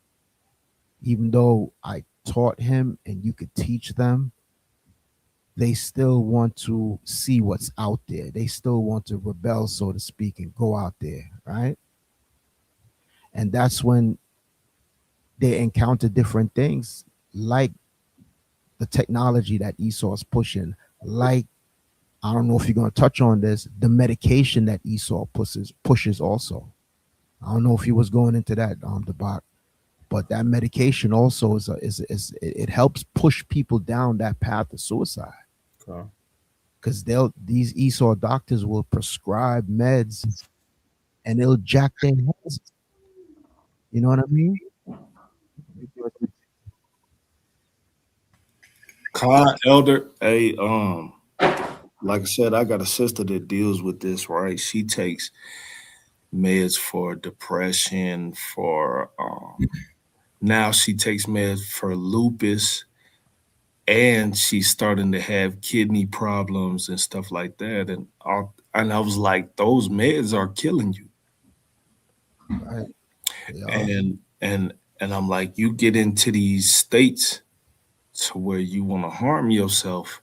Even though I taught him and you could teach them, they still want to see what's out there. They still want to rebel, so to speak, and go out there, right? And that's when they encounter different things, like the technology that Esau is pushing, like, I don't know if you're going to touch on this, the medication that Esau pushes also. I don't know if he was going into that, Debak, but that medication also it helps push people down that path of suicide. Because these Esau doctors will prescribe meds and they'll jack their heads. You know what I mean? Elder, hey, like I said, I got a sister that deals with this, right? She takes meds for depression, for now she takes meds for lupus, and she's starting to have kidney problems and stuff like that. And I was like, those meds are killing you. Right. And I'm like, you get into these states to where you want to harm yourself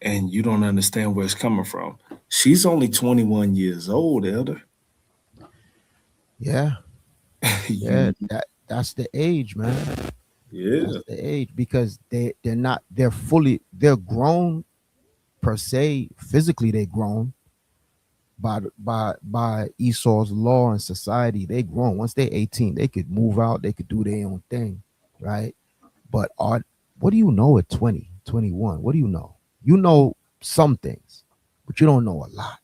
and you don't understand where it's coming from. She's only 21 years old, Elder. Yeah. Yeah, that's the age, man. Yeah. That's the age, because they're grown per se, physically they're grown by Esau's law and society. They grown. Once they're 18, they could move out, they could do their own thing, right? But what do you know at 20, 21? What do you know? You know some things, but you don't know a lot.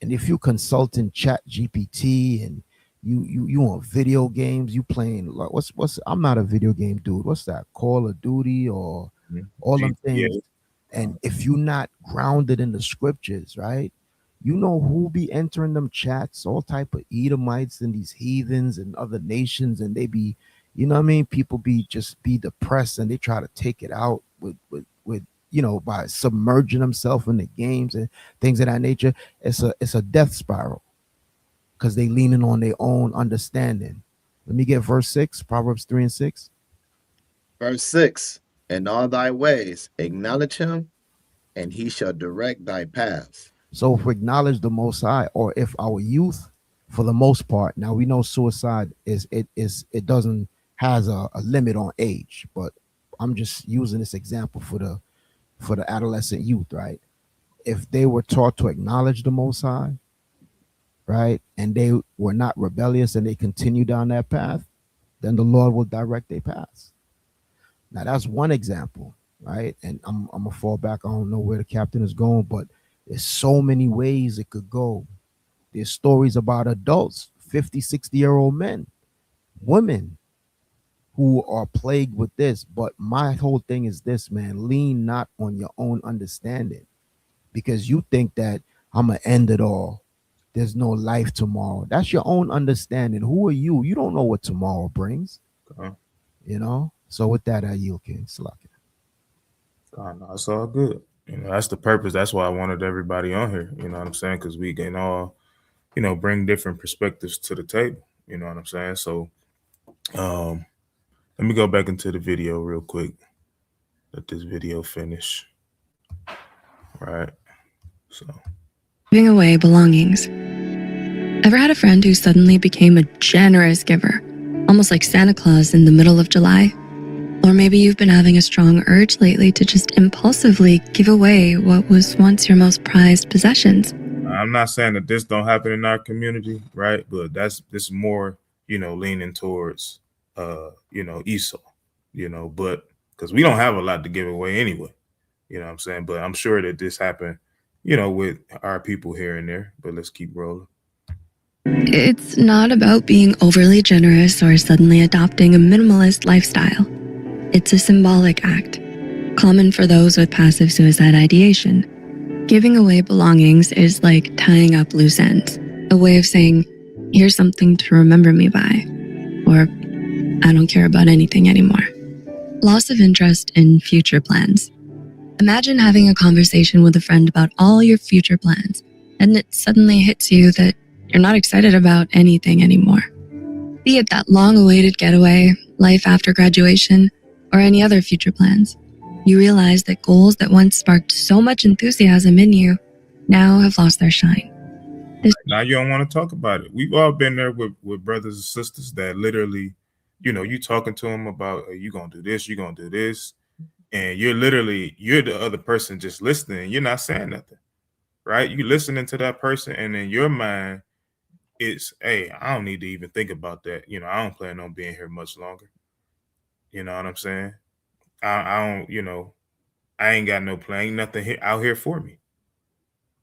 And if you consulting Chat GPT and you on video games, you playing like what's I'm not a video game dude. What's that? Call of Duty or all them things. And if you're not grounded in the scriptures, right? You know who be entering them chats, all type of Edomites and these heathens and other nations, and they be, you know what I mean? People be depressed and they try to take it out with by submerging themselves in the games and things of that nature. It's a death spiral because they leaning on their own understanding. Let me get verse 6, Proverbs 3 and 6. Verse 6, in all thy ways acknowledge him, and he shall direct thy paths. So if we acknowledge the Most High, or if our youth, for the most part, now we know suicide it doesn't has a limit on age, but I'm just using this example for the adolescent youth, right? If they were taught to acknowledge the Most High, right, and they were not rebellious and they continue down that path, then the Lord will direct their paths. Now that's one example, right? And I'm gonna fall back. I don't know where the captain is going, but there's so many ways it could go. There's stories about adults, 50, 60-year-old men, women who are plagued with this. But my whole thing is this, man: lean not on your own understanding, because you think that I'm gonna end it all. there's no life tomorrow. That's your own understanding. Who are you? You don't know what tomorrow brings. Uh-huh. You know. So with that, I yield, King. Salaki. No, it's all good. You know, that's the purpose. That's why I wanted everybody on here. You know what I'm saying? Because we can all, you know, bring different perspectives to the table. You know what I'm saying? So, let me go back into the video real quick. Let this video finish. Right. So. Giving away belongings. Ever had a friend who suddenly became a generous giver, almost like Santa Claus in the middle of July? Or maybe you've been having a strong urge lately to just impulsively give away what was once your most prized possessions. I'm not saying that this don't happen in our community, right? But this is more, you know, leaning towards, you know, Esau, you know, but because we don't have a lot to give away anyway, you know what I'm saying? But I'm sure that this happened, you know, with our people here and there, but let's keep rolling. It's not about being overly generous or suddenly adopting a minimalist lifestyle. It's a symbolic act, common for those with passive suicide ideation. Giving away belongings is like tying up loose ends, a way of saying, here's something to remember me by, or I don't care about anything anymore. Loss of interest in future plans. Imagine having a conversation with a friend about all your future plans, and it suddenly hits you that you're not excited about anything anymore. Be it that long-awaited getaway, life after graduation, or any other future plans. You realize that goals that once sparked so much enthusiasm in you now have lost their shine. Now you don't want to talk about it. We've all been there with brothers and sisters that literally, you know, you talking to them about, hey, you gonna do this, you gonna do this, and you're the other person just listening. You're not saying nothing, right? You listening to that person, and in your mind, it's, hey, I don't need to even think about that. You know, I don't plan on being here much longer. You know what I'm saying? I don't, you know, I ain't got no plan, nothing out here for me,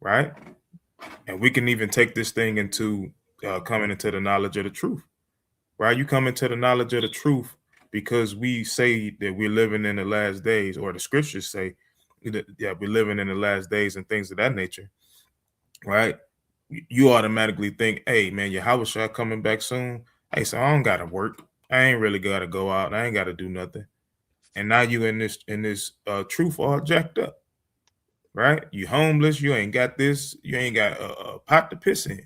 right? And we can even take this thing into coming into the knowledge of the truth, right? You come into the knowledge of the truth because we say that we're living in the last days, or the scriptures say that we're living in the last days and things of that nature, right? You automatically think, hey, man, Yahushua coming back soon. Hey, so I don't got to work. I ain't really got to go out. I ain't got to do nothing. And now you in this truth all jacked up, right? You homeless. You ain't got this. You ain't got a pot to piss in,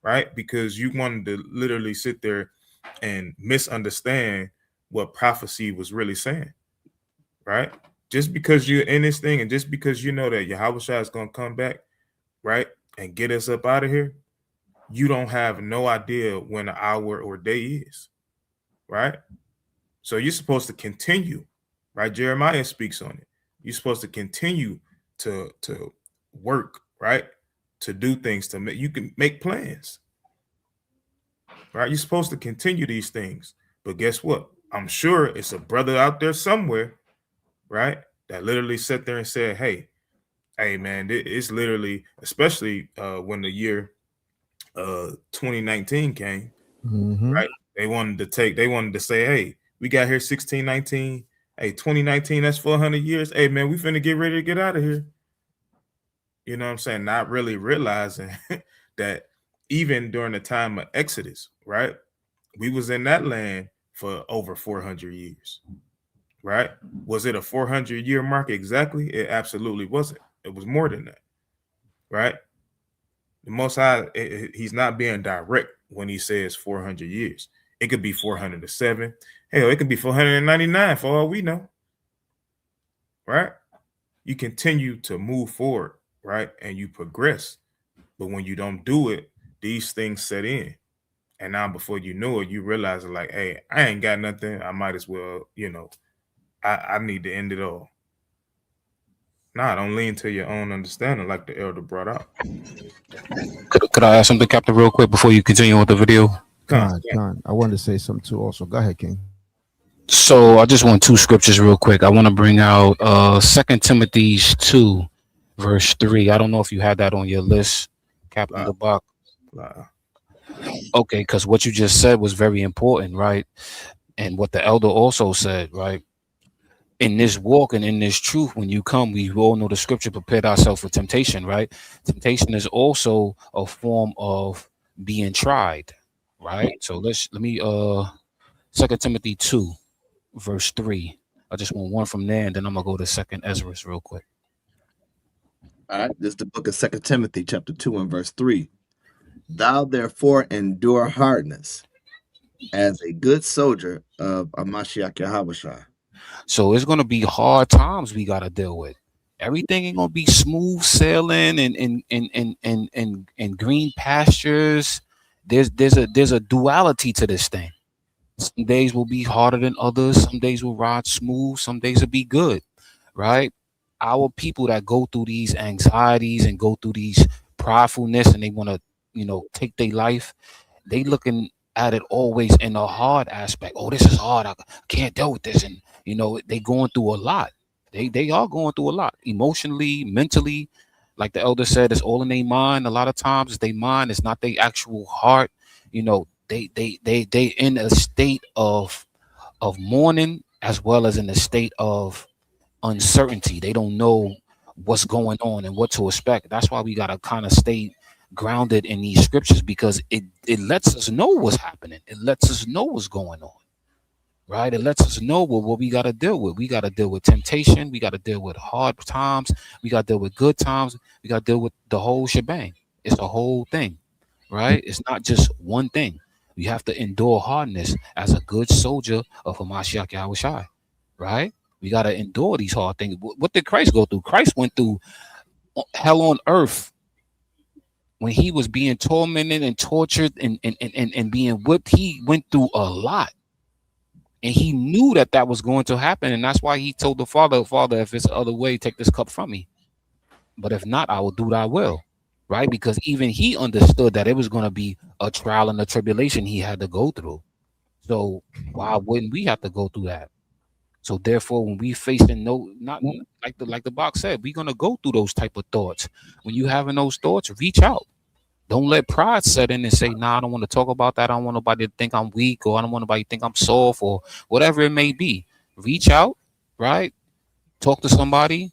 right? Because you wanted to literally sit there and misunderstand what prophecy was really saying, right? Just because you're in this thing and just because you know that Yahushua is going to come back, right, and get us up out of here, you don't have no idea when the hour or day is, right? So you're supposed to continue, right? Jeremiah speaks on it. You're supposed to continue to work, right? To do things, you can make plans, right? You're supposed to continue these things. But guess what? I'm sure it's a brother out there somewhere, right, that literally sat there and said, hey, man, it's literally, especially when the year 2019 came, right? They wanted to say, hey, we got here 1619. Hey, 2019, that's 400 years. Hey, man, we finna get ready to get out of here. You know what I'm saying? Not really realizing that even during the time of Exodus, right? We was in that land for over 400 years, right? Was it a 400-year mark exactly? It absolutely wasn't. It was more than that, right? The Most High, he's not being direct when he says 400 years. It could be 407. Hell, it could be 499 for all we know, right? You continue to move forward, right? And you progress. But when you don't do it, these things set in. And now before you know it, you realize like, hey, I ain't got nothing. I might as well, you know, I need to end it all. Nah, don't lean to your own understanding like the elder brought out. Could I ask something, Captain, real quick before you continue with the video? Con. I wanted to say something too also. Go ahead, King. So I just want two scriptures real quick. I want to bring out 2 Timothy 2, verse 3. I don't know if you had that on your list, Captain DeBach. Okay, because what you just said was very important, right? And what the elder also said, right? in this walk and in this truth, when you come, we all know the scripture, prepared ourselves for temptation, right? Temptation is also a form of being tried, right? So let me 2 Timothy 2 verse 3. I just want one from there, and then I'm gonna go to 2nd Ezra real quick. All right, this is the book of 2 Timothy, chapter 2, and verse 3. Thou therefore endure hardness as a good soldier of Amashiach Yahushua. So it's gonna be hard times we gotta deal with. Everything ain't gonna be smooth sailing and green pastures. There's a duality to this thing. Some days will be harder than others. Some days will ride smooth. Some days will be good, right? Our people that go through these anxieties and go through these pridefulness, and they want to, take their life. They looking at it always in a hard aspect. Oh, this is hard. I can't deal with this, and they going through a lot. They are going through a lot emotionally, mentally. Like the elder said, it's all in their mind. A lot of times, it's their mind. It's not their actual heart. They in a state of mourning as well as in a state of uncertainty. They don't know what's going on and what to expect. That's why we gotta kind of stay grounded in these scriptures, because it lets us know what's happening. It lets us know what's going on, right? It lets us know what we gotta deal with. We gotta deal with temptation. We gotta deal with hard times. We gotta deal with good times. We gotta deal with the whole shebang. It's a whole thing, right? It's not just one thing. We have to endure hardness as a good soldier of Hamashiach Yahushua, right? We got to endure these hard things. What did Christ go through? Christ went through hell on earth when he was being tormented and tortured and being whipped. He went through a lot, and he knew that was going to happen. And that's why he told the Father, if it's the other way, take this cup from me. But if not, I will do thy will. Right? Because even he understood that it was going to be a trial and a tribulation he had to go through. So why wouldn't we have to go through that? So therefore, when we facing not like the box said, we're going to go through those type of thoughts. When you having those thoughts, reach out. Don't let pride set in and say, nah, I don't want to talk about that. I don't want nobody to think I'm weak, or I don't want nobody to think I'm soft, or whatever it may be. Reach out, right? Talk to somebody.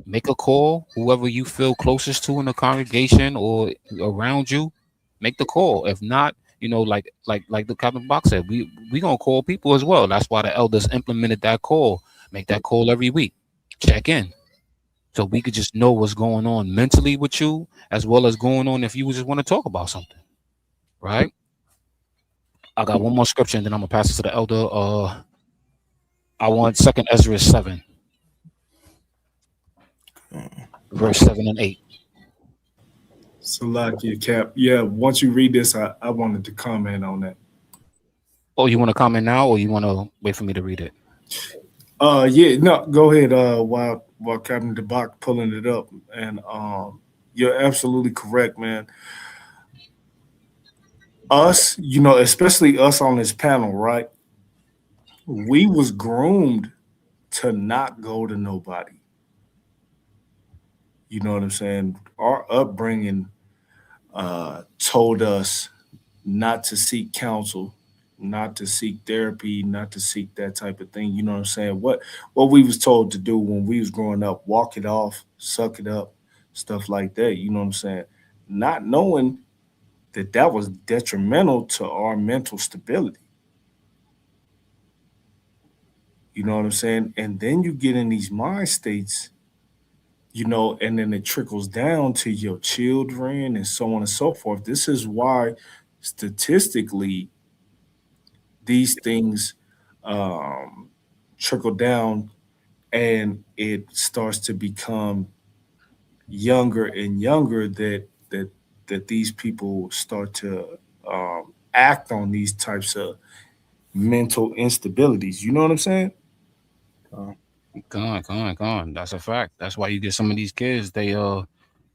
Make a call, whoever you feel closest to in the congregation or around you, make the call. If not, like the Captain Box said, we gonna call people as well. That's why the elders implemented that call. Make that call every week. Check in, so we could just know what's going on mentally with you, as well as going on if you just want to talk about something. Right? I got one more scripture, and then I'm gonna pass it to the elder. I want 2nd Ezra 7. Verse 7 and 8. Salakia, Cap. Yeah, once you read this, I wanted to comment on that. Oh, you want to comment now, or you want to wait for me to read it? Yeah, no, go ahead. While Captain DeBach pulling it up, and you're absolutely correct, man. Us, especially us on this panel, right? We was groomed to not go to nobody. You know what I'm saying? Our upbringing told us not to seek counsel, not to seek therapy, not to seek that type of thing. You know what I'm saying? What we was told to do when we was growing up, walk it off, suck it up, stuff like that. You know what I'm saying? Not knowing that was detrimental to our mental stability. You know what I'm saying? And then you get in these mind states, and then it trickles down to your children and so on and so forth. This is why statistically these things trickle down, and it starts to become younger and younger that these people start to act on these types of mental instabilities. You know what I'm saying? Gone. That's a fact. That's why you get some of these kids, they I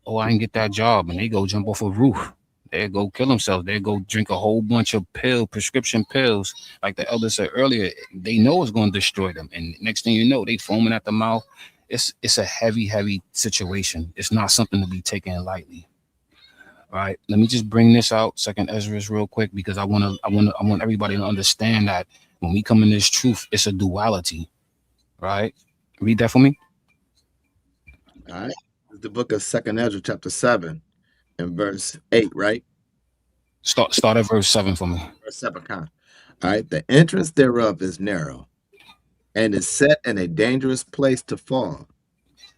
didn't get that job, and they go jump off a roof. They go kill themselves. They go drink a whole bunch of prescription pills. Like the elder said earlier, they know it's going to destroy them. And next thing you know, they foaming at the mouth. It's a heavy situation. It's not something to be taken lightly. All right. Let me just bring this out, 2nd Ezra real quick, because I want everybody to understand that when we come in this truth, it's a duality. right? Read that for me. All right. It's the book of 2nd Ezra, chapter 7, and verse 8, right? Start at verse 7 for me. Verse 7, All right. The entrance thereof is narrow, and is set in a dangerous place to fall,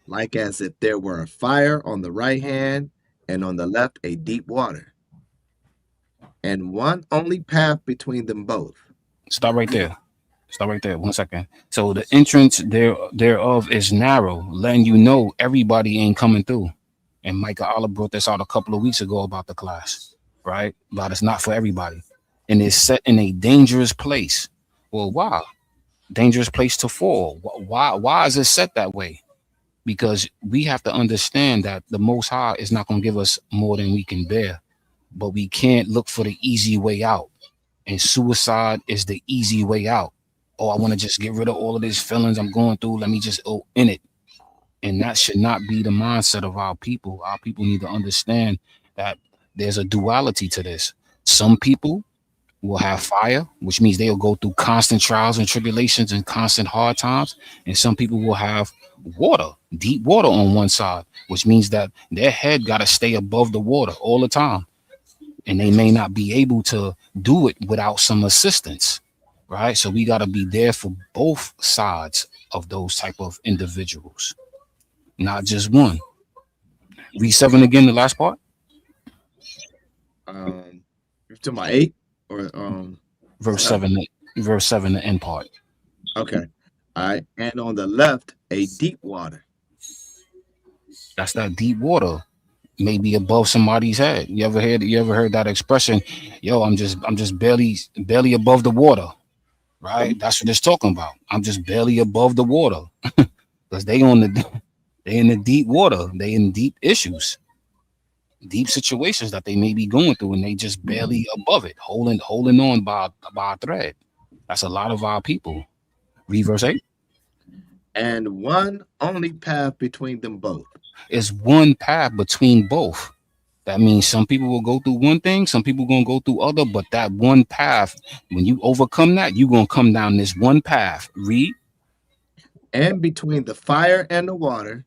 like as if there were a fire on the right hand, and on the left a deep water, and one only path between them both. Stop right there. Stop right there. 1 second. So the entrance thereof is narrow, letting you know everybody ain't coming through. And Micah Allah brought this out a couple of weeks ago about the class, right? But it's not for everybody. And it's set in a dangerous place. Well, why? Dangerous place to fall. Why is it set that way? Because we have to understand that the Most High is not going to give us more than we can bear. But we can't look for the easy way out. And suicide is the easy way out. Oh, I want to just get rid of all of these feelings I'm going through. Let me just in it. And that should not be the mindset of our people. Our people need to understand that there's a duality to this. Some people will have fire, which means they'll go through constant trials and tribulations and constant hard times. And some people will have water, deep water on one side, which means that their head got to stay above the water all the time. And they may not be able to do it without some assistance, right? So we got to be there for both sides of those type of individuals, not just one. Read 7 again, the last part. You're talking about 8 or verse 7, the end part. Okay. All right. And on the left, a deep water. That's that deep water. Maybe above somebody's head. You ever heard that expression? Yo, I'm just barely above the water, right? That's what it's talking about. I'm just barely above the water, because they in the deep water. They in deep issues, deep situations that they may be going through, and they just barely above it, holding on by a thread. That's a lot of our people. Read verse 8. And one only path between them both. Is one path between both. That means some people will go through one thing, some people gonna go through other, but that one path, when you overcome that, you're gonna come down this one path. Read. And between the fire and the water,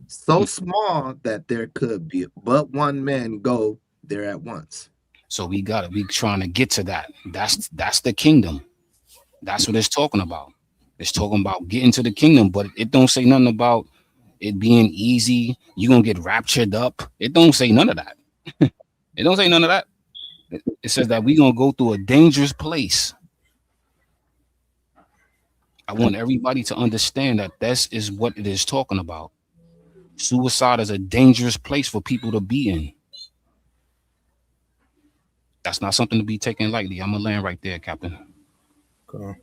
so small that there could be but one man go there at once. So we trying to get to that. That's the kingdom. That's what it's talking about. It's talking about getting to the kingdom, but it don't say nothing about it being easy. You're gonna get raptured up. It don't say none of that. It don't say none of that. It says that we're gonna go through a dangerous place. I want everybody to understand that this is what it is talking about. Suicide is a dangerous place for people to be in. That's not something to be taken lightly. I'm gonna land right there, Captain. Okay.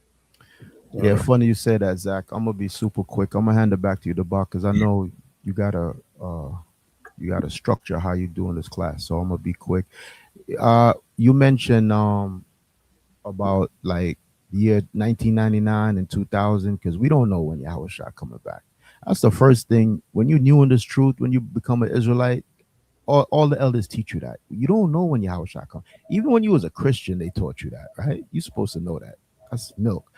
Yeah, funny you say that, Zach. I'm gonna be super quick. I'm gonna hand it back to you, Debak, because I know you gotta structure how you doing this class. So I'm gonna be quick. You mentioned about like year 1999 and 2000, because we don't know when Yahushua coming back. That's the first thing. When you're new in this truth, when you become an Israelite, all the elders teach you that. You don't know when Yahushua come. Even when you was a Christian, they taught you that, right? You're supposed to know that. That's milk.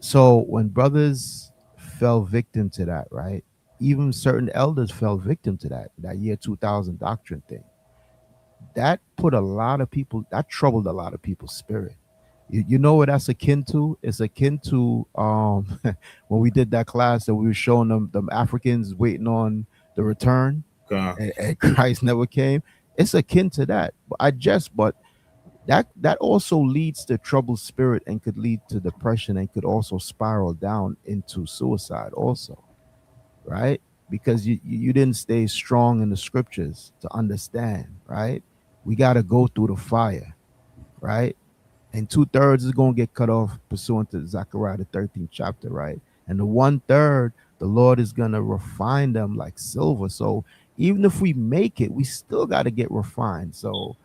So when brothers fell victim to that, right? Even certain elders fell victim to that year 2000 doctrine thing. That put a lot of people, that troubled a lot of people's spirit. You know what that's akin to? It's akin to when we did that class and we were showing them Africans waiting on the return, and Christ never came. It's akin to that. But that also leads to troubled spirit and could lead to depression and could also spiral down into suicide also, right? Because you didn't stay strong in the scriptures to understand, right? We got to go through the fire, right? And 2/3 is going to get cut off pursuant to Zechariah the 13th chapter, right? And the 1/3, the Lord is going to refine them like silver. So even if we make it, we still got to get refined. So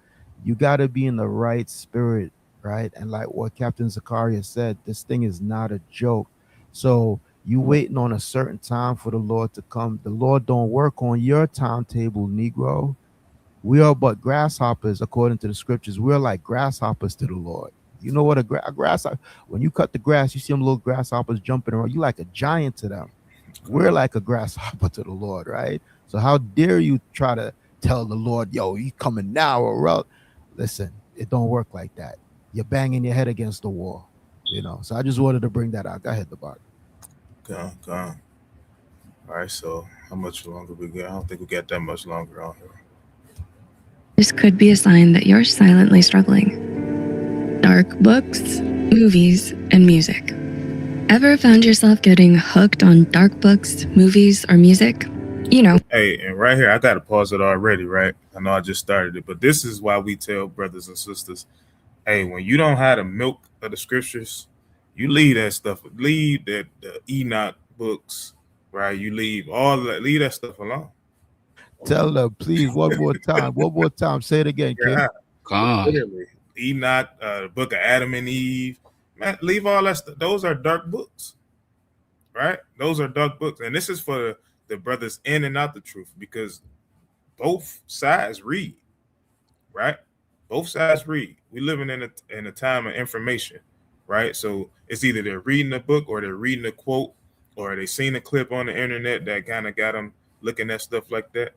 you got to be in the right spirit, right? And like what Captain Zakaria said, this thing is not a joke. So you waiting on a certain time for the Lord to come. The Lord don't work on your timetable, Negro. We are but grasshoppers, according to the scriptures. We're like grasshoppers to the Lord. You know what a grass, when you cut the grass, you see them little grasshoppers jumping around. You like a giant to them. We're like a grasshopper to the Lord, right? So how dare you try to tell the Lord, yo, you coming now or else? Listen, it don't work like that. You're banging your head against the wall, you know. So I just wanted to bring that out. Go ahead, the bar. Gone. All right, so how much longer we got? I don't think we got that much longer on here. This could be a sign that you're silently struggling. Dark books, movies, and music. Ever found yourself getting hooked on dark books, movies, or music? You know. Hey, and right here, I got to pause it already, right? I know I just started it, but this is why we tell brothers and sisters, hey, when you don't have the milk of the scriptures, you leave that stuff, leave the Enoch books, right? You leave all that, leave that stuff alone. Tell them, please, one more time. One more time. Say it again, kid. Literally. Enoch, the book of Adam and Eve. Man, leave all that stuff. Those are dark books, right? Those are dark books. And this is for the brothers in and out the truth, because both sides read, right? Both sides read. We living in a time of information, right? So it's either they're reading a book or they're reading a quote or they seen a clip on the internet that kind of got them looking at stuff like that.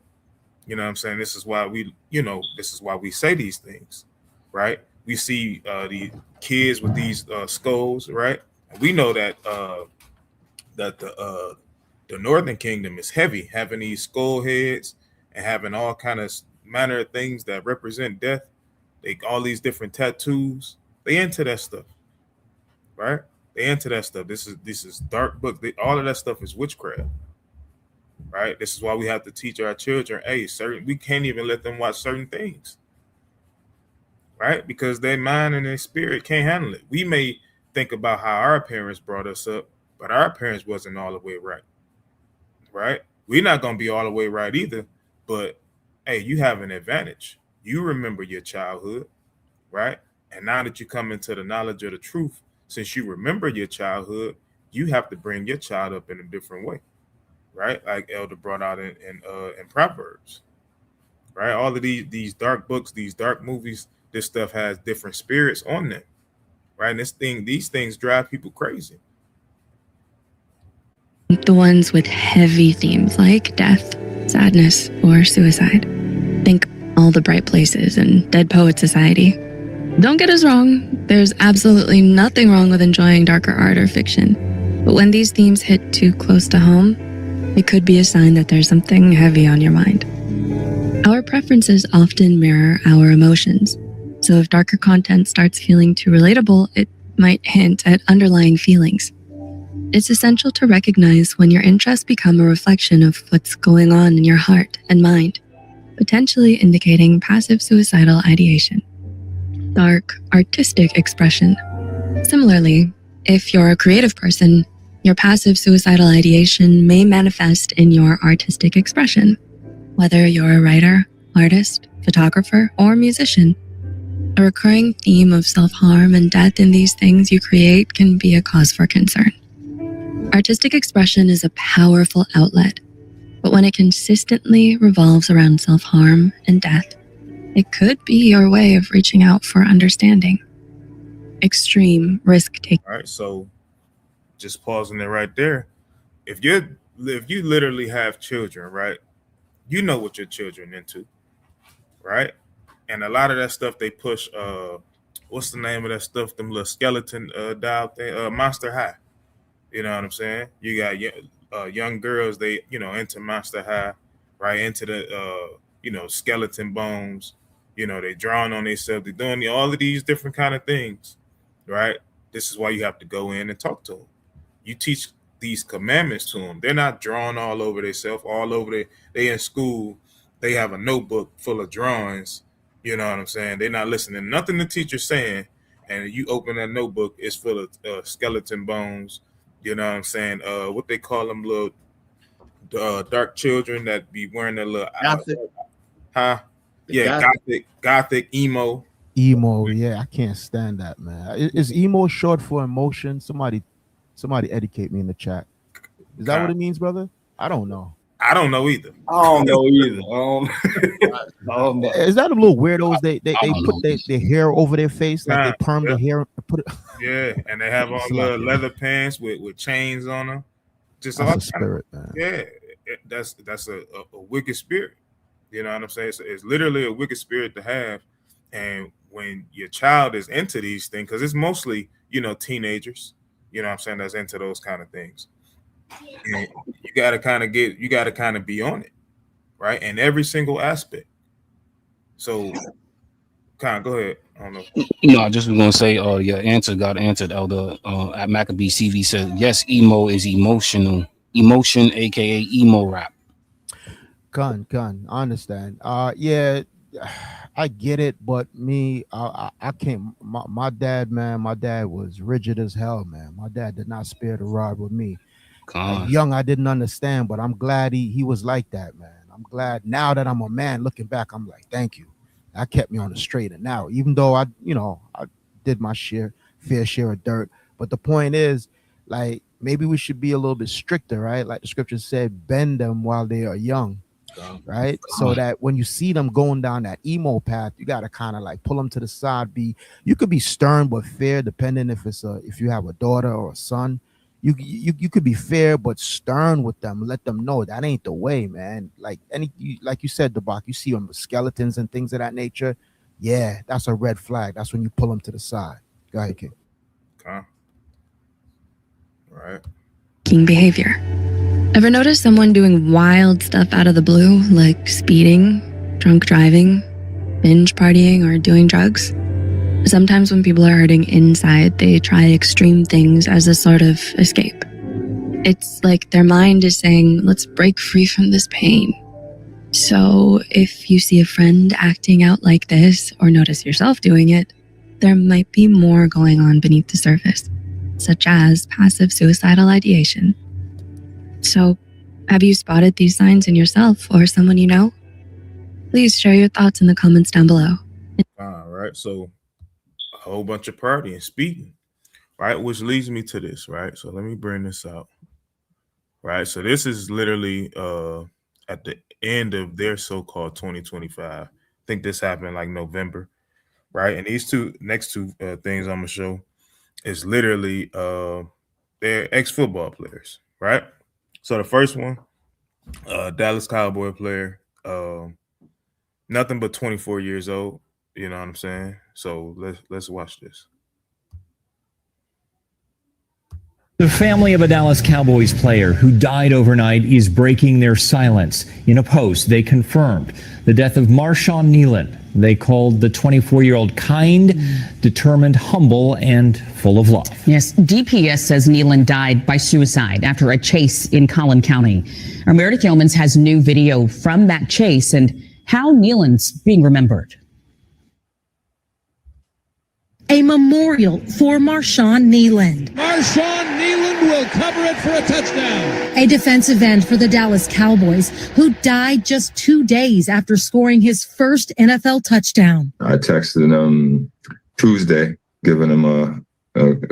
You know what I'm saying? This is why we say these things, right? We see the kids with these skulls, right? We know that the Northern Kingdom is heavy, having these skull heads and having all kind of manner of things that represent death. All these different tattoos. They into that stuff, right? They into that stuff. This is dark book. All of that stuff is witchcraft, right? This is why we have to teach our children, hey, we can't even let them watch certain things, right? Because their mind and their spirit can't handle it. We may think about how our parents brought us up, but our parents wasn't all the way right, right? We're not going to be all the way right either, but hey, you have an advantage. You remember your childhood, right? And now that you come into the knowledge of the truth, since you remember your childhood, you have to bring your child up in a different way, right? Like Elder brought out in Proverbs, right? All of these dark books, these dark movies, this stuff has different spirits on them, right? And these things drive people crazy. The ones with heavy themes like death, sadness, or suicide. Think All the Bright Places and Dead Poet Society. Don't get us wrong, there's absolutely nothing wrong with enjoying darker art or fiction. But when these themes hit too close to home, it could be a sign that there's something heavy on your mind. Our preferences often mirror our emotions. So if darker content starts feeling too relatable, it might hint at underlying feelings. It's essential to recognize when your interests become a reflection of what's going on in your heart and mind, potentially indicating passive suicidal ideation. Dark artistic expression. Similarly, if you're a creative person, your passive suicidal ideation may manifest in your artistic expression, whether you're a writer, artist, photographer, or musician. A recurring theme of self-harm and death in these things you create can be a cause for concern. Artistic expression is a powerful outlet, but when it consistently revolves around self-harm and death, it could be your way of reaching out for understanding. Extreme risk-taking. All right, so just pausing it right there. If you literally have children, right, you know what your children into, right? And a lot of that stuff they push, what's the name of that stuff, them little skeleton dial thing, Monster High. You know what I'm saying? You got young girls, they, into Monster High, right? Into the, skeleton bones. They drawing on themselves. They're doing all of these different kind of things, right? This is why you have to go in and talk to them. You teach these commandments to them. They're not drawing all over themselves, all over they in school. They have a notebook full of drawings. You know what I'm saying? They're not listening to nothing the teacher's saying. And you open that notebook, it's full of skeleton bones. You know what I'm saying? What they call them, little dark children that be wearing their little Gothic. Yeah, gothic, emo. Emo, yeah, I can't stand that, man. Is emo short for emotion? Somebody educate me in the chat. Is that what it means, brother? I don't know. I don't know either. I don't know either. I don't know. Is that the little weirdos? They put their hair over their face, like they perm their hair and put it. Yeah, and they have on little leather pants with chains on them. Just That's all a spirit, man. Yeah, that's a wicked spirit. You know what I'm saying? It's literally a wicked spirit to have. And when your child is into these things, because it's mostly, teenagers, you know what I'm saying, that's into those kind of things. And you gotta kind of be on it, right? In every single aspect. So go ahead. I don't know. No, I just was gonna say, your answer got answered, Elder. At Maccabee CV said, yes, emo is emotion, aka emo rap. Gun. I understand. Yeah, I get it, but me, I can't. My dad, man, my dad was rigid as hell, man. My dad did not spare the rod with me. Young, I didn't understand, but I'm glad he was like that, man. I'm glad now that I'm a man, looking back, I'm like, thank you. That kept me on the straight and narrow, even though I did my fair share of dirt. But the point is, like, maybe we should be a little bit stricter, right? Like the scripture said, bend them while they are young, right? So that when you see them going down that emo path, you got to kind of like pull them to the side. You could be stern but fair, depending if you have a daughter or a son. You could be fair but stern with them. Let them know that ain't the way, man. Like you said, Debak, you see them with skeletons and things of that nature. Yeah, that's a red flag. That's when you pull them to the side. Go ahead, King. Okay. Right. King behavior. Ever notice someone doing wild stuff out of the blue, like speeding, drunk driving, binge partying, or doing drugs? Sometimes when people are hurting inside, they try extreme things as a sort of escape. It's like their mind is saying, let's break free from this pain. So if you see a friend acting out like this, or notice yourself doing it, there might be more going on beneath the surface, such as passive suicidal ideation. So, have you spotted these signs in yourself or someone you know? Please share your thoughts in the comments down below. All right, so a whole bunch of partying, speeding, right? Which leads me to this, right? So let me bring this out, right? So this is literally at the end of their so-called 2025. I think this happened like November, right? And these next two things I'm gonna show is literally they're ex-football players, right? So the first one, Dallas Cowboy player, nothing but 24 years old. You know what I'm saying? So let's watch this. The family of a Dallas Cowboys player who died overnight is breaking their silence. In a post, they confirmed the death of Marshawn Kneeland. They called the 24-year-old kind, determined, humble, and full of love. Yes, DPS says Kneeland died by suicide after a chase in Collin County. Our Meredith Yeomans has new video from that chase and how Kneeland's being remembered. A memorial for Marshawn Kneeland. Marshawn Kneeland will cover it for a touchdown. A defensive end for the Dallas Cowboys who died just 2 days after scoring his first NFL touchdown. I texted him Tuesday, giving him a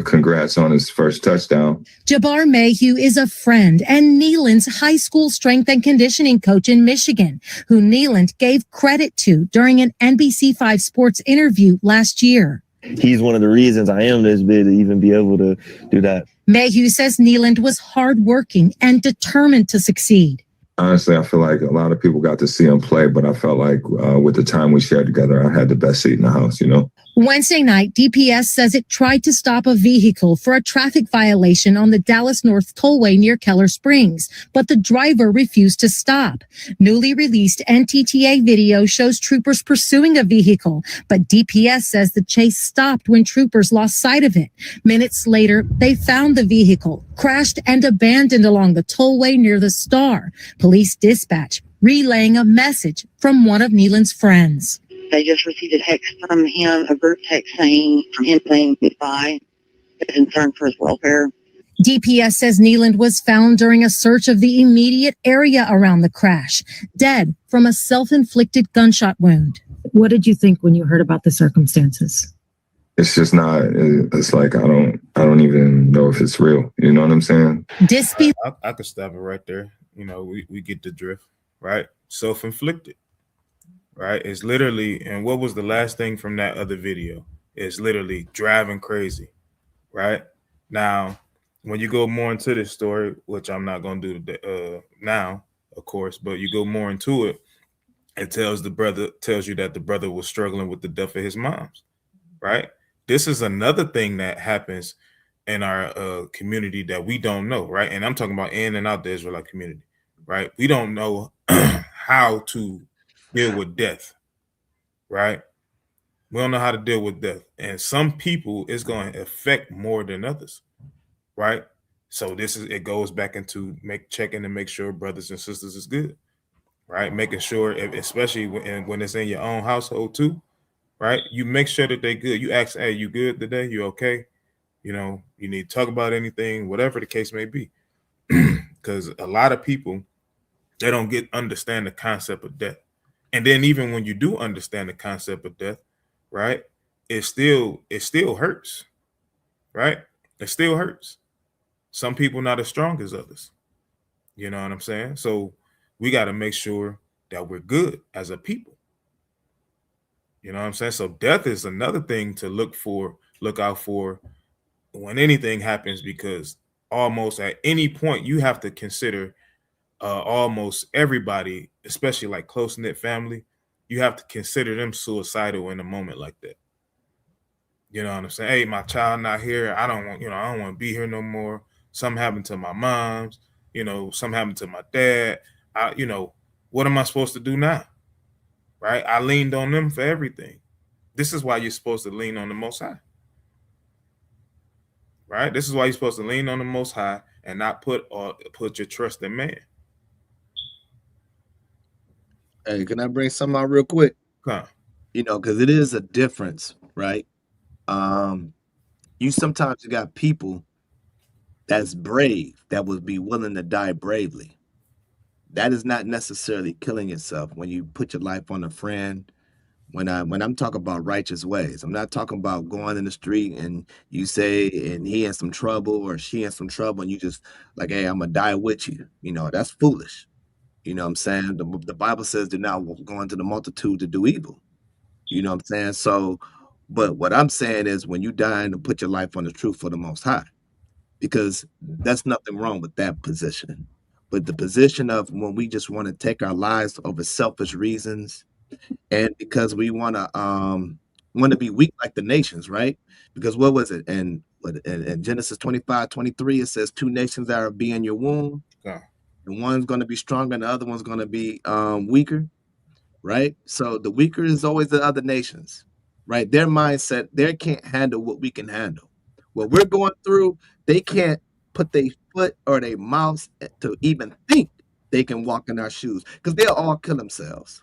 congrats on his first touchdown. Jabbar Mayhew is a friend and Kneeland's high school strength and conditioning coach in Michigan, who Kneeland gave credit to during an NBC5 Sports interview last year. He's one of the reasons I am this big to even be able to do that. Mayhew says Kneeland was hardworking and determined to succeed. Honestly, I feel like a lot of people got to see him play, but I felt like with the time we shared together, I had the best seat in the house, you know? Wednesday night, DPS says it tried to stop a vehicle for a traffic violation on the Dallas North Tollway near Keller Springs, but the driver refused to stop. Newly released NTTA video shows troopers pursuing a vehicle, but DPS says the chase stopped when troopers lost sight of it. Minutes later, they found the vehicle, crashed and abandoned along the tollway near the Star. Police dispatch relaying a message from one of Kneeland's friends. They just received a text from him, a group text saying goodbye, concern for his welfare. DPS says Kneeland was found during a search of the immediate area around the crash, dead from a self-inflicted gunshot wound. What did you think when you heard about the circumstances? It's just not, it's like, I don't even know if it's real. You know what I'm saying? Disbelief. I could stop it right there. You know, we get the drift, right? Self-inflicted, right? It's literally, and what was the last thing from that other video? It's literally driving crazy, right? Now, when you go more into this story, which I'm not going to do now, of course, but you go more into it, it tells you that the brother was struggling with the death of his moms, right? This is another thing that happens in our community that we don't know, right? And I'm talking about in and out the Israelite community, right? We don't know how to deal with death, right? We don't know how to deal with death. And some people it's going to affect more than others, right? So it goes back into checking to make sure brothers and sisters is good, right? Making sure, especially when it's in your own household too, right? You make sure that they're good. You ask, hey, you good today? You okay? You know, you need to talk about anything, whatever the case may be. Because a lot of people, they don't understand the concept of death. And then even when you do understand the concept of death, right, it still hurts, right? It still hurts. Some people not as strong as others. You know what I'm saying? So we got to make sure that we're good as a people. You know what I'm saying? So death is another thing to look out for when anything happens, because almost at any point you have to consider almost everybody, especially like close-knit family, you have to consider them suicidal in a moment like that. You know what I'm saying? Hey, my child not here. I don't want to be here no more. Something happened to my mom's, something happened to my dad. What am I supposed to do now? Right? I leaned on them for everything. This is why you're supposed to lean on the Most High. Right? This is why you're supposed to lean on the Most High and not put your trust in man. Hey, can I bring something out real quick? Huh. Because it is a difference, right? You sometimes got people that's brave, that would be willing to die bravely. That is not necessarily killing yourself when you put your life on a friend. When I'm talking about righteous ways, I'm not talking about going in the street and you say, and he in some trouble or she in some trouble, and you just like, hey, I'm gonna die with you. That's foolish. You know what I'm saying? The Bible says, do not go into the multitude to do evil. You know what I'm saying? So, but what I'm saying is when you die and put your life on the truth for the Most High, because there's nothing wrong with that position. But the position of when we just want to take our lives over selfish reasons, and because we want to be weak like the nations, right? Because what was it? And in Genesis 25:23, it says 2 nations that are be in your womb. Yeah. And one's going to be stronger and the other one's going to be weaker, right? So the weaker is always the other nations, right? Their mindset, they can't handle what we can handle. What we're going through, they can't put their foot or their mouth to even think they can walk in our shoes, because they'll all kill themselves.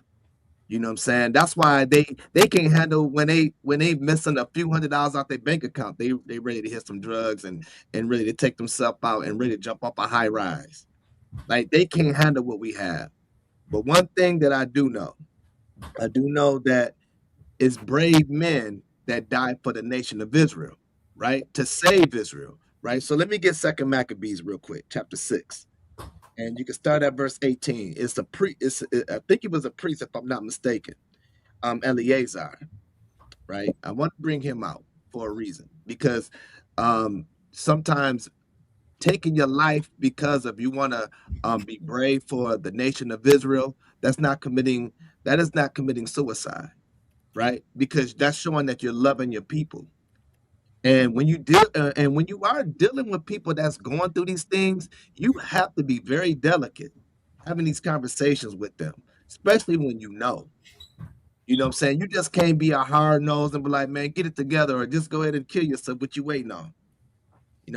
You know what I'm saying? That's why they can't handle when they missing a few $100s out their bank account. They ready to hit some drugs and ready to take themselves out and ready to jump off a high rise. Like, they can't handle what we have. But one thing that I do know that it's brave men that died for the nation of Israel, right? To save Israel, right? So let me get 2 Maccabees real quick, chapter 6. And you can start at verse 18. I think he was a priest, if I'm not mistaken. Eleazar, right? I want to bring him out for a reason, because sometimes taking your life because of you want to be brave for the nation of Israel, that is not committing suicide, right? Because that's showing that you're loving your people. And when you are dealing with people that's going through these things, you have to be very delicate having these conversations with them, especially when you know what I'm saying? You just can't be a hard nose and be like, man, get it together, or just go ahead and kill yourself. What you waiting on?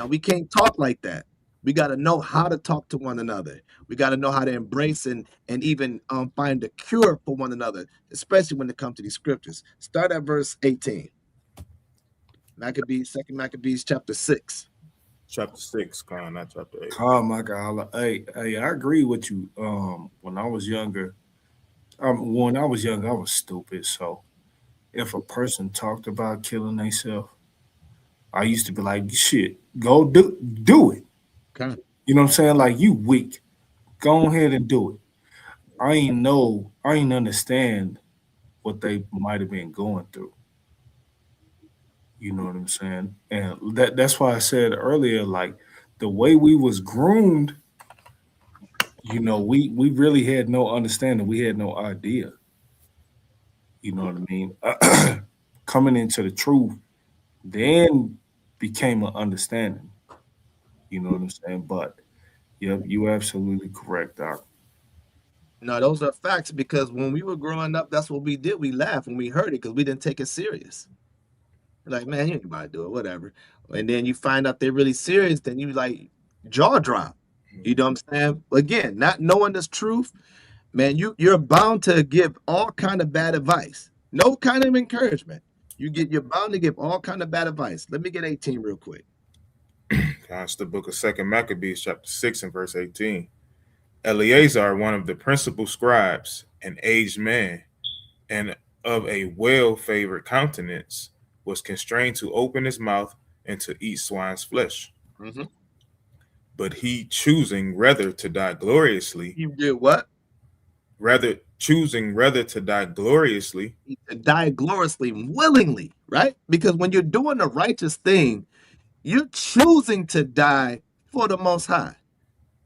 We can't talk like that. We got to know how to talk to one another. We got to know how to embrace and even find a cure for one another, especially when it comes to these scriptures. Start at verse 18. Maccabees, 2 Maccabees, chapter 6. Chapter 6, not chapter 8. Oh my God. Hey, I agree with you. When I was younger, I was stupid. So if a person talked about killing themselves, I used to be like, shit, go do it. Okay. You know what I'm saying? Like, you weak. Go ahead and do it. I ain't understand what they might have been going through. You know what I'm saying? And that's why I said earlier, like the way we was groomed, you know, we really had no understanding. We had no idea. You know what I mean? Coming into the truth, then became an understanding. You know what I'm saying? But yep, you're absolutely correct, Doc. No, those are facts because when we were growing up, that's what we did. We laughed when we heard it because we didn't take it serious. Like, man, you ain't about to do it, whatever. And then you find out they're really serious, then you like jaw drop. You know what I'm saying? Again, not knowing this truth, man, you're bound to give all kind of bad advice. No kind of encouragement. You're bound to give all kind of bad advice. Let me get 18 real quick. That's the book of 2 Maccabees, chapter 6 and verse 18. Eleazar, one of the principal scribes, an aged man, and of a well-favored countenance, was constrained to open his mouth and to eat swine's flesh. Mm-hmm. But he, choosing rather to die gloriously. You did what? Choosing rather to die gloriously. To die gloriously, willingly, right? Because when you're doing the righteous thing, you're choosing to die for the Most High,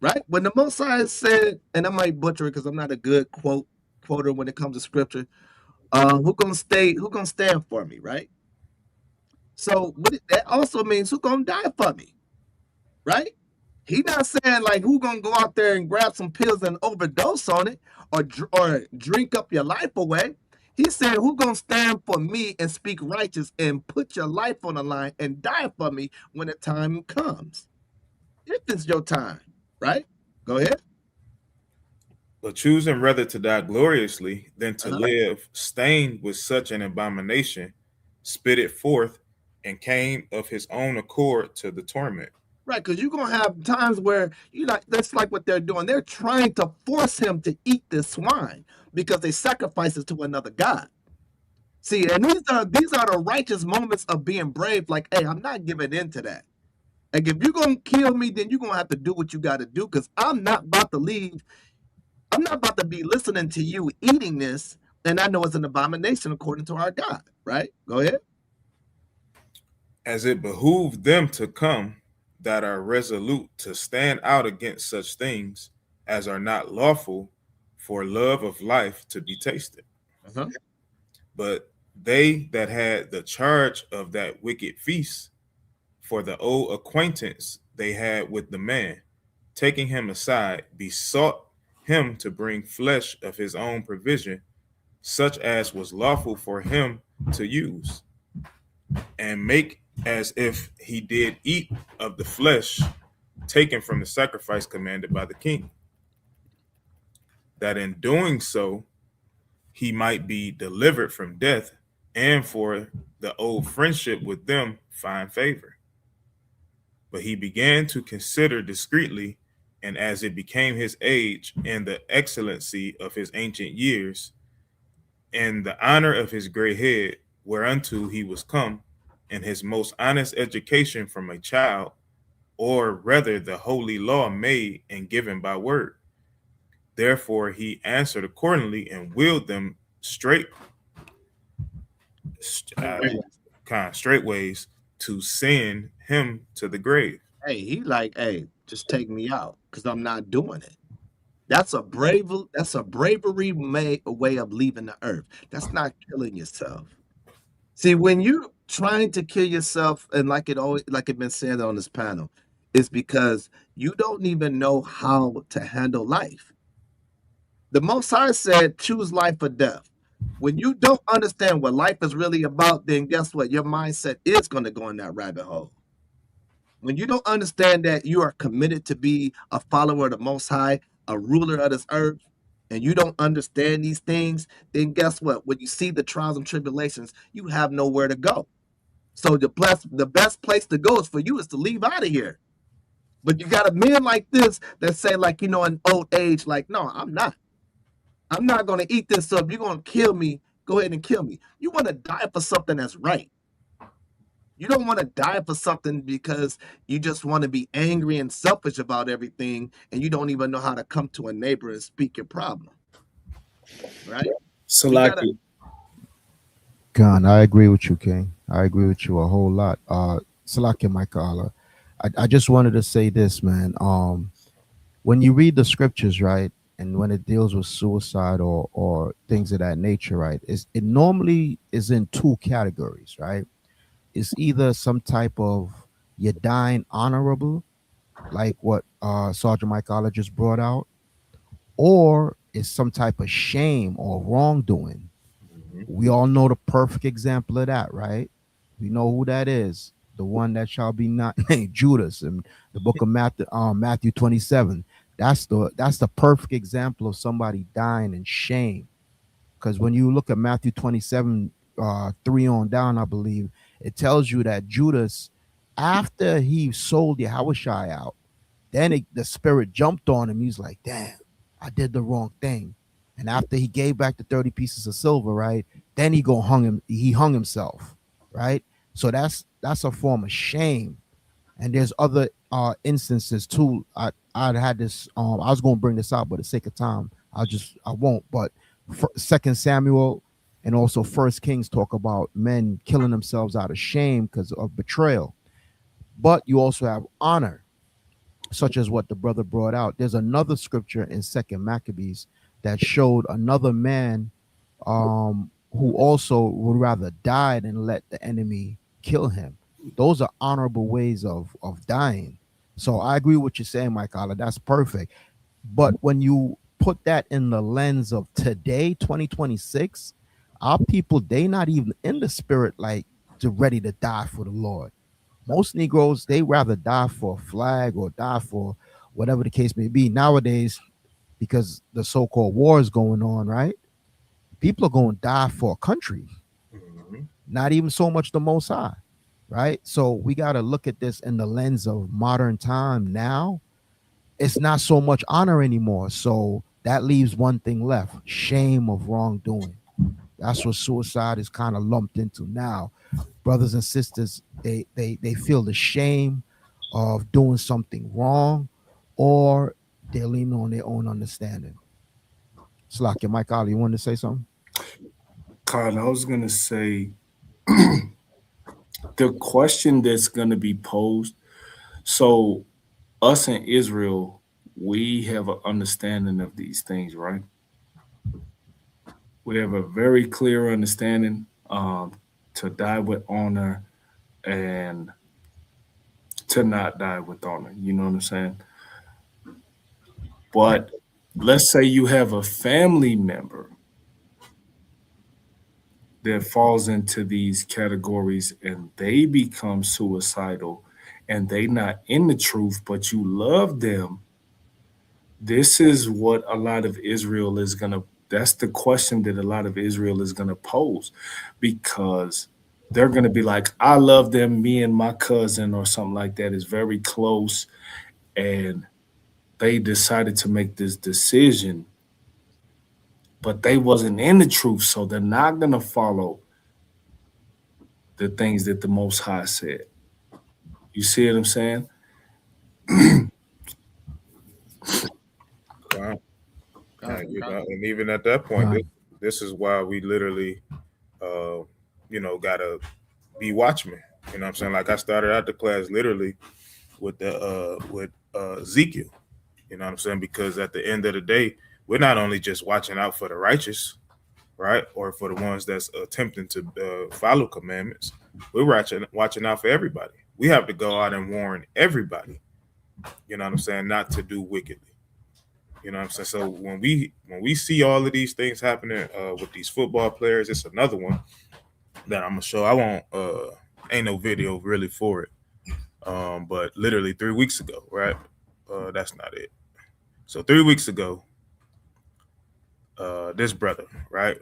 right? When the Most High said, and I might butcher it because I'm not a good quoter when it comes to scripture, who gonna stand for me, right? So that also means who gonna die for me, right? He not saying like who gonna go out there and grab some pills and overdose on it or drink up your life away. He said who gonna stand for me and speak righteous and put your life on the line and die for me when the time comes. If it's your time, right? Go ahead. But choosing rather to die gloriously than to live stained with such an abomination, spit it forth and came of his own accord to the torment. Right, because you're going to have times where, that's like what they're doing. They're trying to force him to eat this swine because they sacrifice it to another god. See, and these are the righteous moments of being brave. Like, hey, I'm not giving in to that. Like, if you're going to kill me, then you're going to have to do what you got to do because I'm not about to leave. I'm not about to be listening to you eating this, and I know it's an abomination according to our God, right? Go ahead. As it behooved them to come that are resolute to stand out against such things as are not lawful for love of life to be tasted. But they that had the charge of that wicked feast, for the old acquaintance they had with the man, taking him aside, besought him to bring flesh of his own provision, such as was lawful for him to use, and make as if he did eat of the flesh taken from the sacrifice commanded by the king, that in doing so he might be delivered from death, and for the old friendship with them find favor. But he began to consider discreetly, and as it became his age and the excellency of his ancient years, and the honor of his gray head, whereunto he was come, and his most honest education from a child, or rather the holy law made and given by word. Therefore he answered accordingly and willed them straightways to send him to the grave. Hey, he like, hey, just take me out because I'm not doing it. That's a bravery way of leaving the earth. That's not killing yourself. See, when you're trying to kill yourself, and like it been said on this panel, it's because you don't even know how to handle life. The Most High said, choose life or death. When you don't understand what life is really about, then guess what? Your mindset is going to go in that rabbit hole. When you don't understand that you are committed to be a follower of the Most High, a ruler of this earth, and you don't understand these things, then guess what? When you see the trials and tribulations, you have nowhere to go. So the best place to go is for you is to leave out of here. But you got a man like this that say, like, in old age, like, no, I'm not going to eat this. So if you're going to kill me, go ahead and kill me. You want to die for something that's right. You don't want to die for something because you just want to be angry and selfish about everything, and you don't even know how to come to a neighbor and speak your problem. Right? Salaki. Gun, I agree with you, King. I agree with you a whole lot. Salakia Michaela. I just wanted to say this, man. When you read the scriptures, right, and when it deals with suicide or things of that nature, right, it normally is in two categories, right? It's either some type of you're dying honorable, like what Sergeant Michaela just brought out, or it's some type of shame or wrongdoing. We all know the perfect example of that, right? We know who that is. The one that shall be not named Judas in the book of Matthew 27. That's the perfect example of somebody dying in shame. Because when you look at Matthew 27, 3 on down, I believe, it tells you that Judas, after he sold Yahushua out, then the spirit jumped on him. He's like, damn, I did the wrong thing. And after he gave back the 30 pieces of silver, right, then he hung himself, right? So that's a form of shame. And there's other instances too. I had this. I was going to bring this out, but for the sake of time, I won't. But 2 Samuel and also 1 Kings talk about men killing themselves out of shame because of betrayal. But you also have honor, such as what the brother brought out. There's another scripture in 2 Maccabees that showed another man who also would rather die than let the enemy kill him. Those are honorable ways of dying. So I agree with what you're saying, Michaela. That's perfect. But when you put that in the lens of today, 2026, our people, they not even in the spirit like to ready to die for the Lord. Most Negroes, they rather die for a flag or die for whatever the case may be. Nowadays, because the so-called war is going on, right? People are going to die for a country. Not even so much the Most High, right? So we got to look at this in the lens of modern time now. It's not so much honor anymore. So that leaves one thing left: shame of wrongdoing. That's what suicide is kind of lumped into now. Brothers and sisters, they feel the shame of doing something wrong, or they're leaning on their own understanding. Slakia, Mike Ali, you wanted to say something? Carl, I was going to say the question that's going to be posed. So us in Israel, we have an understanding of these things, right? We have a very clear understanding to die with honor and to not die with honor. You know what I'm saying? But let's say you have a family member that falls into these categories and they become suicidal and they not in the truth, but you love them. This is what a lot of Israel is going to, that's the question that a lot of Israel is going to pose, because they're going to be like, I love them, me and my cousin or something like that is very close. And they decided to make this decision, but they wasn't in the truth. So they're not going to follow the things that the Most High said. You see what I'm saying? Wow. And even at that point, this is why we literally, gotta be watchmen. You know what I'm saying? Like I started out the class literally with Ezekiel. You know what I'm saying? Because at the end of the day, we're not only just watching out for the righteous, right, or for the ones that's attempting to follow commandments. We're watching out for everybody. We have to go out and warn everybody. You know what I'm saying? Not to do wickedly. You know what I'm saying? So when we see all of these things happening with these football players, it's another one that I'm gonna show. I won't. Ain't no video really for it. But literally 3 weeks ago, right? That's not it. So 3 weeks ago, this brother, right,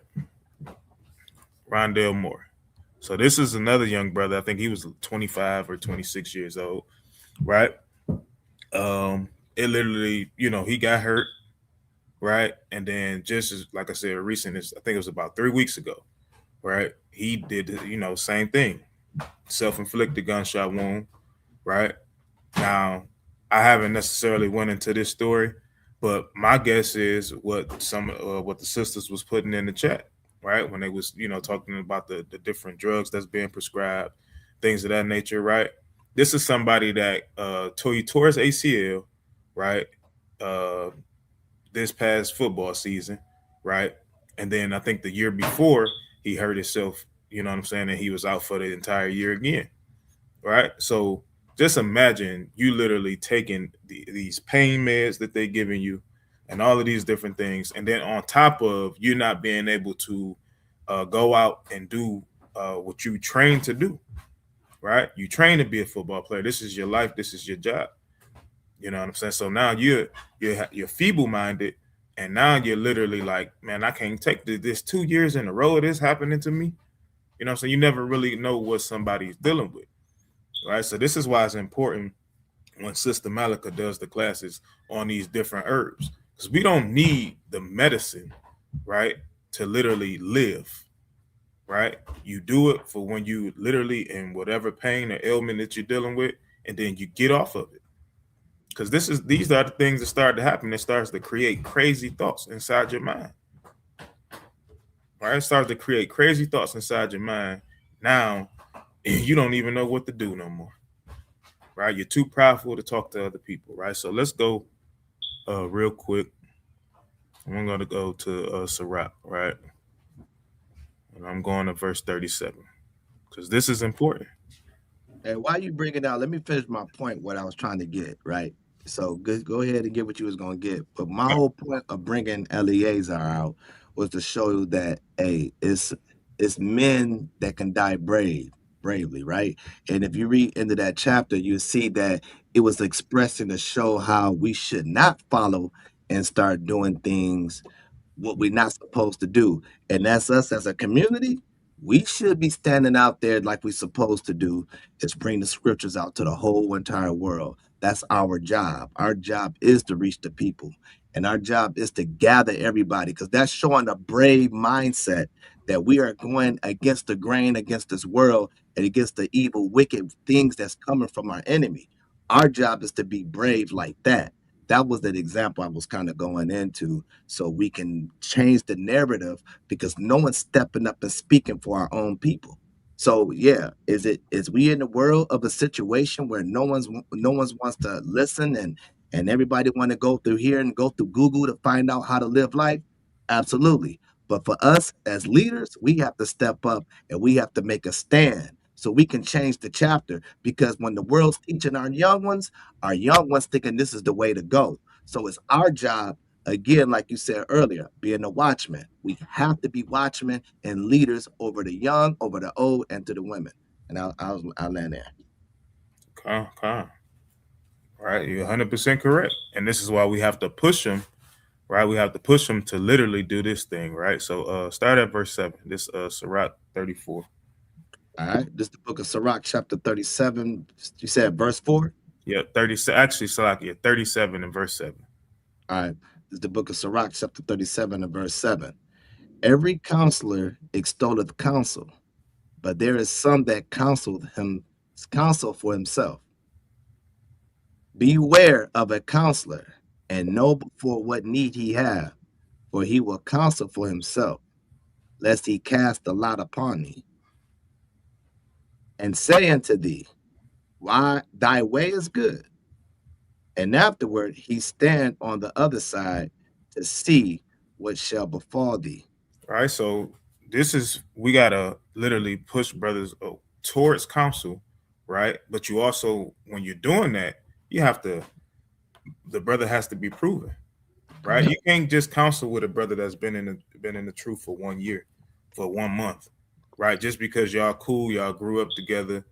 Rondell Moore. So this is another young brother. I think he was 25 or 26 years old, right? It literally, he got hurt, right? And then just as, like I said, I think it was about 3 weeks ago, right? He did, same thing, self-inflicted gunshot wound, right? Now, I haven't necessarily went into this story, but my guess is what the sisters was putting in the chat, right? When they was, talking about the different drugs that's being prescribed, things of that nature, right? This is somebody that tore his ACL, right? This past football season, right? And then I think the year before he hurt himself, you know what I'm saying? And he was out for the entire year again, right? So just imagine you literally taking these pain meds that they're giving you and all of these different things. And then on top of you not being able to go out and do what you train to do, right? You train to be a football player. This is your life. This is your job. You know what I'm saying? So now you're feeble-minded, and now you're literally like, man, I can't take this 2 years in a row of this happening to me. You know what I'm saying? You never really know what somebody's dealing with, right? So this is why it's important when Sister Malika does the classes on these different herbs, because we don't need the medicine, right, to literally live, right? You do it for when you literally in whatever pain or ailment that you're dealing with, and then you get off of it. Because these are the things that start to happen. It starts to create crazy thoughts inside your mind. Right? It starts to create crazy thoughts inside your mind. Now, you don't even know what to do no more. Right? You're too prideful to talk to other people. Right? So let's go real quick. I'm going to go to Sirach, right? And I'm going to verse 37 because this is important. And while you bring it out, let me finish my point, what I was trying to get, right? So go ahead and get what you was going to get. But my whole point of bringing Eleazar out was to show you that, hey, it's men that can die bravely, right? And if you read into that chapter, you see that it was expressing to show how we should not follow and start doing things what we're not supposed to do. And that's us as a community. We should be standing out there like we're supposed to do, is bring the scriptures out to the whole entire world. That's our job. Our job is to reach the people. And our job is to gather everybody, because that's showing a brave mindset that we are going against the grain, against this world, and against the evil, wicked things that's coming from our enemy. Our job is to be brave like that. That was the example I was kind of going into, so we can change the narrative, because no one's stepping up and speaking for our own people. So yeah, is we in the world of a situation where no one's wants to listen, and everybody want to go through here and go through Google to find out how to live life? Absolutely. But for us as leaders, we have to step up and we have to make a stand so we can change the chapter, because when the world's teaching our young ones thinking this is the way to go. So it's our job, again, like you said earlier, being a watchman. We have to be watchmen and leaders over the young, over the old, and to the women. And I'll land there. Okay. Right, you're 100% correct. And this is why we have to push them, right? We have to push them to literally do this thing, right? So start at verse 7. This Sirach 34. All right, this is the book of Sirach, chapter 37. You said verse 4? Yeah, 30. Actually, Sirach, 37 and verse 7. All right, this is the book of Sirach, chapter 37 and verse 7. Every counselor extolleth counsel, but there is some that counsel for himself. Beware of a counselor, and know before what need he have, for he will counsel for himself, lest he cast the lot upon thee. And say unto thee, why thy way is good. And afterward he stand on the other side to see what shall befall thee. All right, so we gotta literally push brothers towards counsel, right? But you also, when you're doing that, the brother has to be proven, right? You can't just counsel with a brother that's been in the truth for 1 year, for 1 month. Right, just because y'all cool, y'all grew up together,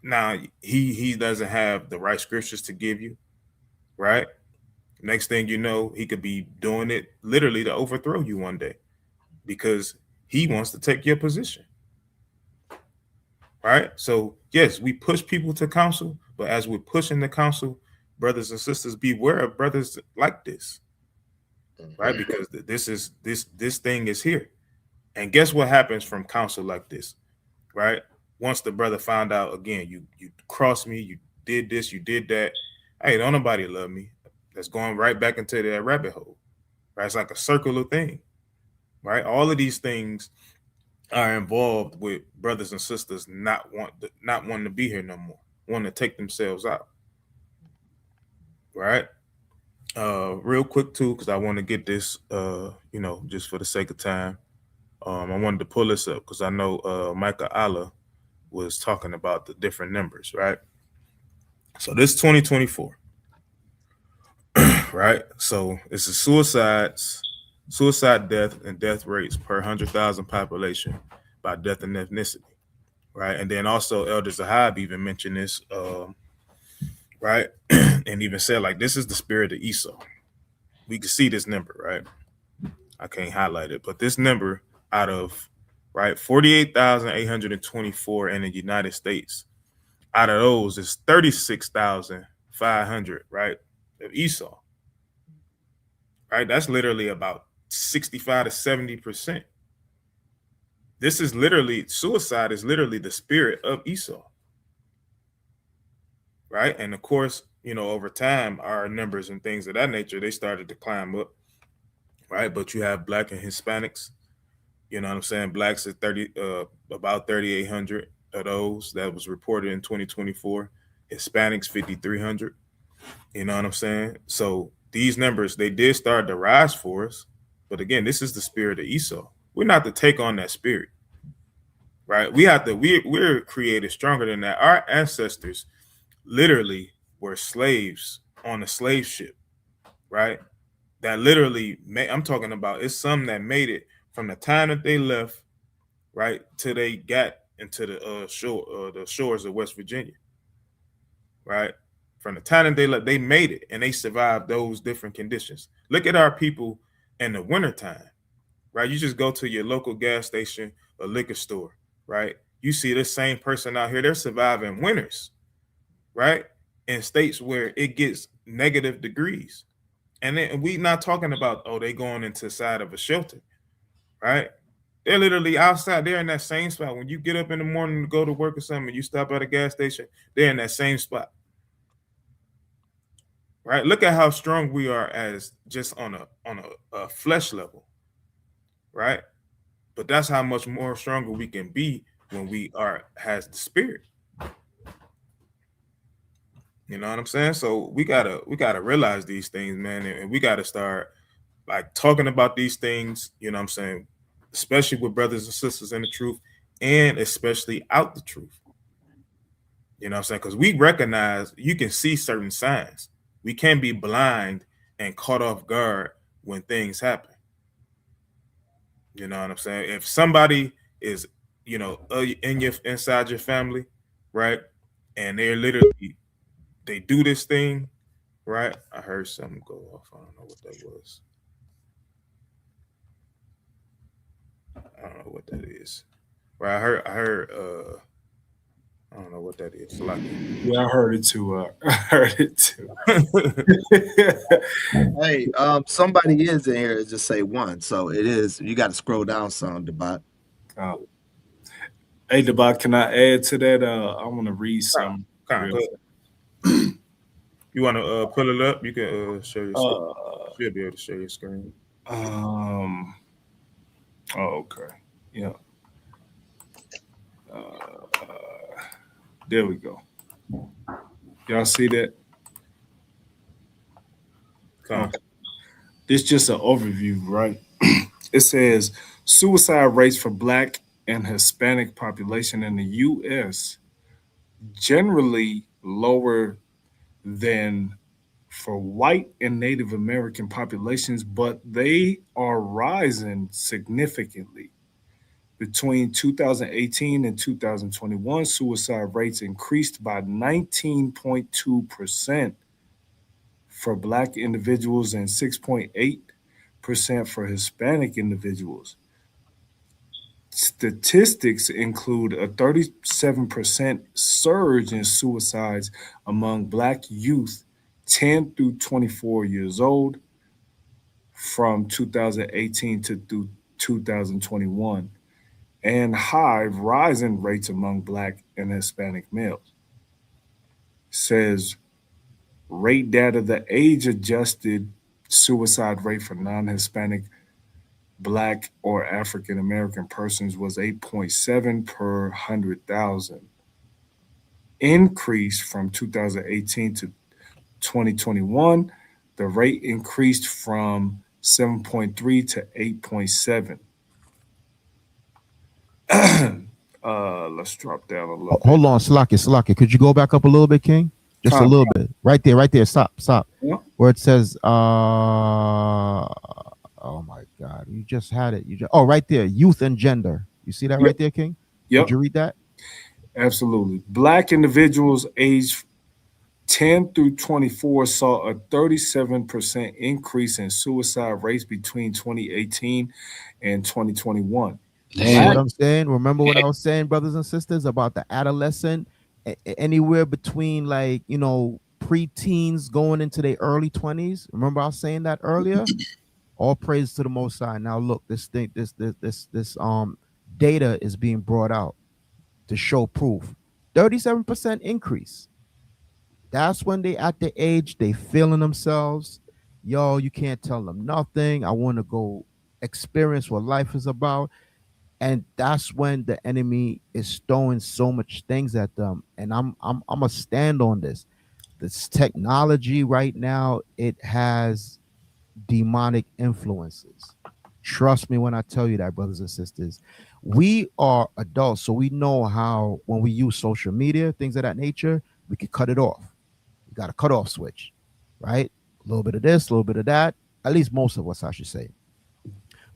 now he doesn't have the right scriptures to give you, right? Next thing you know, he could be doing it literally to overthrow you one day, because he wants to take your position, right? So yes, we push people to counsel, but as we're pushing the counsel, brothers and sisters, beware of brothers like this, right? Because this thing is here. And guess what happens from counsel like this, right? once the brother found out, again, you crossed me, you did this, you did that. Hey, don't nobody love me. That's going right back into that rabbit hole. Right? It's like a circular thing. Right? All of these things are involved with brothers and sisters not wanting to be here no more, wanting to take themselves out. Right? Real quick too, because I want to get this, just for the sake of time. I wanted to pull this up because I know Micah Allah was talking about the different numbers, right? So this 2024, right? So it's the suicide death and death rates per 100,000 population by death and ethnicity, right? And then also Elder Zahab even mentioned this, right? And even said, like, this is the spirit of Esau. We can see this number, right? I can't highlight it, but this number out of, right, 48,824 in the United States, out of those is 36,500, right, of Esau, right? That's literally about 65 to 70%. This is literally, suicide is literally the spirit of Esau, right? And of course, over time, our numbers and things of that nature, they started to climb up, right? But you have Black and Hispanics, you know what I'm saying? Blacks is about 3,800 of those that was reported in 2024. Hispanics, 5,300. You know what I'm saying? So these numbers, they did start to rise for us. But again, this is the spirit of Esau. We're not to take on that spirit, right? We're created stronger than that. Our ancestors literally were slaves on a slave ship, right? That literally, I'm talking about, it's some that made it from the time that they left, right, till they got into the shores of West Virginia, right? From the time that they left, they made it and they survived those different conditions. Look at our people in the wintertime, right? You just go to your local gas station or liquor store, right? You see this same person out here, they're surviving winters, right? In states where it gets negative degrees. And then we not talking about, they going into side of a shelter, right? They're literally outside. They're in that same spot. When you get up in the morning to go to work or something, you stop at a gas station, they're in that same spot, right? Look at how strong we are as just on a flesh level, right? But that's how much more stronger we can be when we has the spirit. You know what I'm saying? So we gotta realize these things, man, and we gotta start like talking about these things, you know what I'm saying, especially with brothers and sisters in the truth, and especially out the truth. You know what I'm saying? Because we recognize, you can see certain signs. We can't be blind and caught off guard when things happen. You know what I'm saying? If somebody is, inside your family, right, and they're literally, they do this thing, right? I heard something go off. I don't know what that was. I don't know what that is. Right? I heard I don't know what that is. Yeah, I heard it too. Hey, somebody is in here. Just say one. So it is. You got to scroll down some, Debat. Hey, Debat, can I add to that? I want to read some. You want to pull it up? You can show your screen. You'll be able to share your screen. Okay. Yeah. There we go. Y'all see that? Okay. This is just an overview, right? It says suicide rates for Black and Hispanic population in the U.S. generally lower than for white and Native American populations, but they are rising significantly. Between 2018 and 2021, suicide rates increased by 19.2% for Black individuals and 6.8% for Hispanic individuals. Statistics include a 37% surge in suicides among Black youth 10 through 24 years old from 2018 to 2021. and high rising rates among Black and Hispanic males. Says rate data, the age adjusted suicide rate for non Hispanic, Black, or African American persons was 8.7 per 100,000, increase from 2018 to 2021. The rate increased from 7.3 to 8.7. Let's drop down a little. Hold on, Slaki. Could you go back up a little bit, King? Just a little bit. Right there. Stop. Yeah. Where it says, oh my God, you just had it. Right there, youth and gender. You see that right there, King? Yep. Did you read that? Absolutely. Black individuals aged 10 through 24 saw a 37% increase in suicide rates between 2018 and 2021. See what I'm saying? Remember what I was saying, brothers and sisters, about the adolescent, anywhere between preteens going into their early 20s. Remember I was saying that earlier? All praise to the Most High. Now look, this data is being brought out to show proof. 37% increase. That's when they at the age they feeling themselves. Yo, you can't tell them nothing. I want to go experience what life is about. And that's when the enemy is throwing so much things at them. And I'm gonna stand on this. This technology right now, it has demonic influences. Trust me when I tell you that, brothers and sisters. We are adults, so we know how when we use social media, things of that nature, we can cut it off. You got a cutoff switch, right? A little bit of this, a little bit of that. At least most of us, I should say.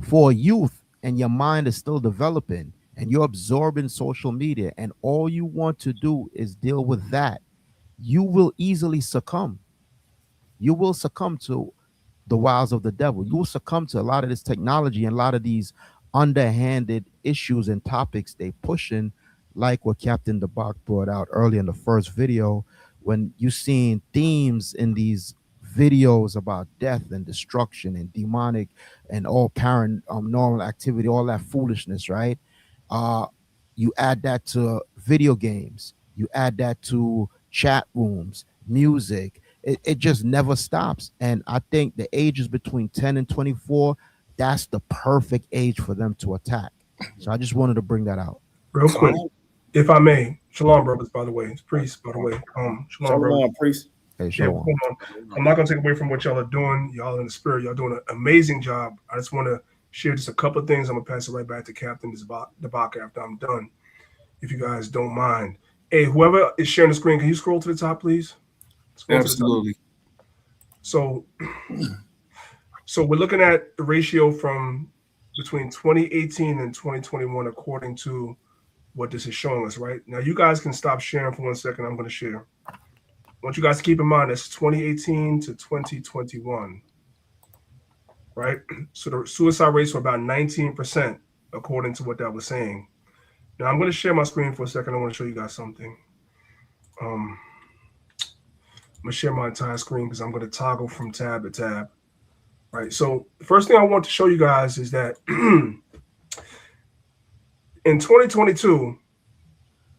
For youth, and your mind is still developing, and you're absorbing social media, and all you want to do is deal with that, you will easily succumb. You will succumb to the wiles of the devil. You will succumb to a lot of this technology and a lot of these underhanded issues and topics they pushing, like what Captain Dabak brought out earlier in the first video, when you seeing themes in these videos about death and destruction and demonic and all paranormal activity, all that foolishness, right? You add that to video games, you add that to chat rooms, music, it just never stops. And I think the ages between 10 and 24, that's the perfect age for them to attack. So I just wanted to bring that out. Real quick, if I may. Shalom, brothers, by the way. It's Priest, by the way. Shalom, brothers. Priest. Hey, yeah, hold on. I'm not going to take away from what y'all are doing. Y'all in the spirit. Y'all doing an amazing job. I just want to share just a couple of things. I'm going to pass it right back to Captain Dabak after I'm done, if you guys don't mind. Hey, whoever is sharing the screen, can you scroll to the top, please? Absolutely. So we're looking at the ratio from between 2018 and 2021, according to what this is showing us, right? Now, you guys can stop sharing for 1 second. I'm going to share. I want you guys to keep in mind that's 2018 to 2021, right? So the suicide rates were about 19%, according to what that was saying. Now, I'm going to share my screen for a second. I want to show you guys something. I'm going to share my entire screen because I'm going to toggle from tab to tab. Right. So the first thing I want to show you guys is that in 2022,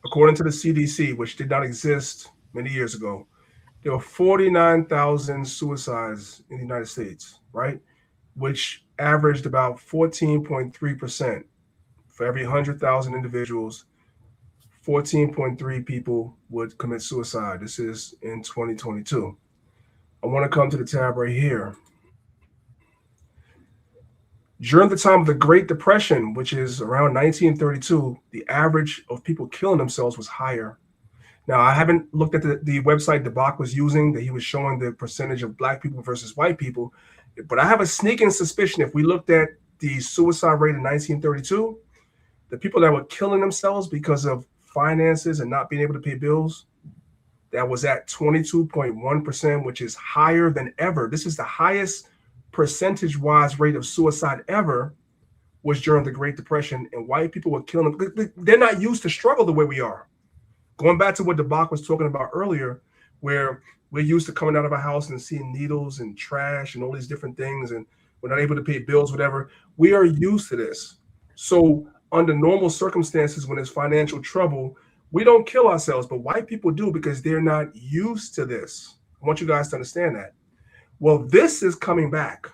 according to the CDC, which did not exist many years ago, there were 49,000 suicides in the United States, right? Which averaged about 14.3%. For every 100,000 individuals, 14.3 people would commit suicide. This is in 2022. I want to come to the tab right here. During the time of the Great Depression, which is around 1932, the average of people killing themselves was higher. Now, I haven't looked at the website Dabak was using, that he was showing the percentage of Black people versus white people, but I have a sneaking suspicion if we looked at the suicide rate in 1932, the people that were killing themselves because of finances and not being able to pay bills, that was at 22.1%, which is higher than ever. This is the highest percentage-wise rate of suicide ever, was during the Great Depression, and white people were killing them. They're not used to struggle the way we are. Going back to what Dabak was talking about earlier, where we're used to coming out of a house and seeing needles and trash and all these different things, and we're not able to pay bills, whatever. We are used to this. So under normal circumstances, when there's financial trouble, we don't kill ourselves, but white people do because they're not used to this. I want you guys to understand that. Well, this is coming back.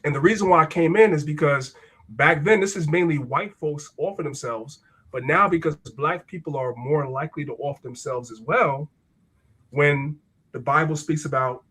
And the reason why I came in is because back then, this is mainly white folks offer themselves. But now, because black people are more likely to offer themselves as well, when the Bible speaks about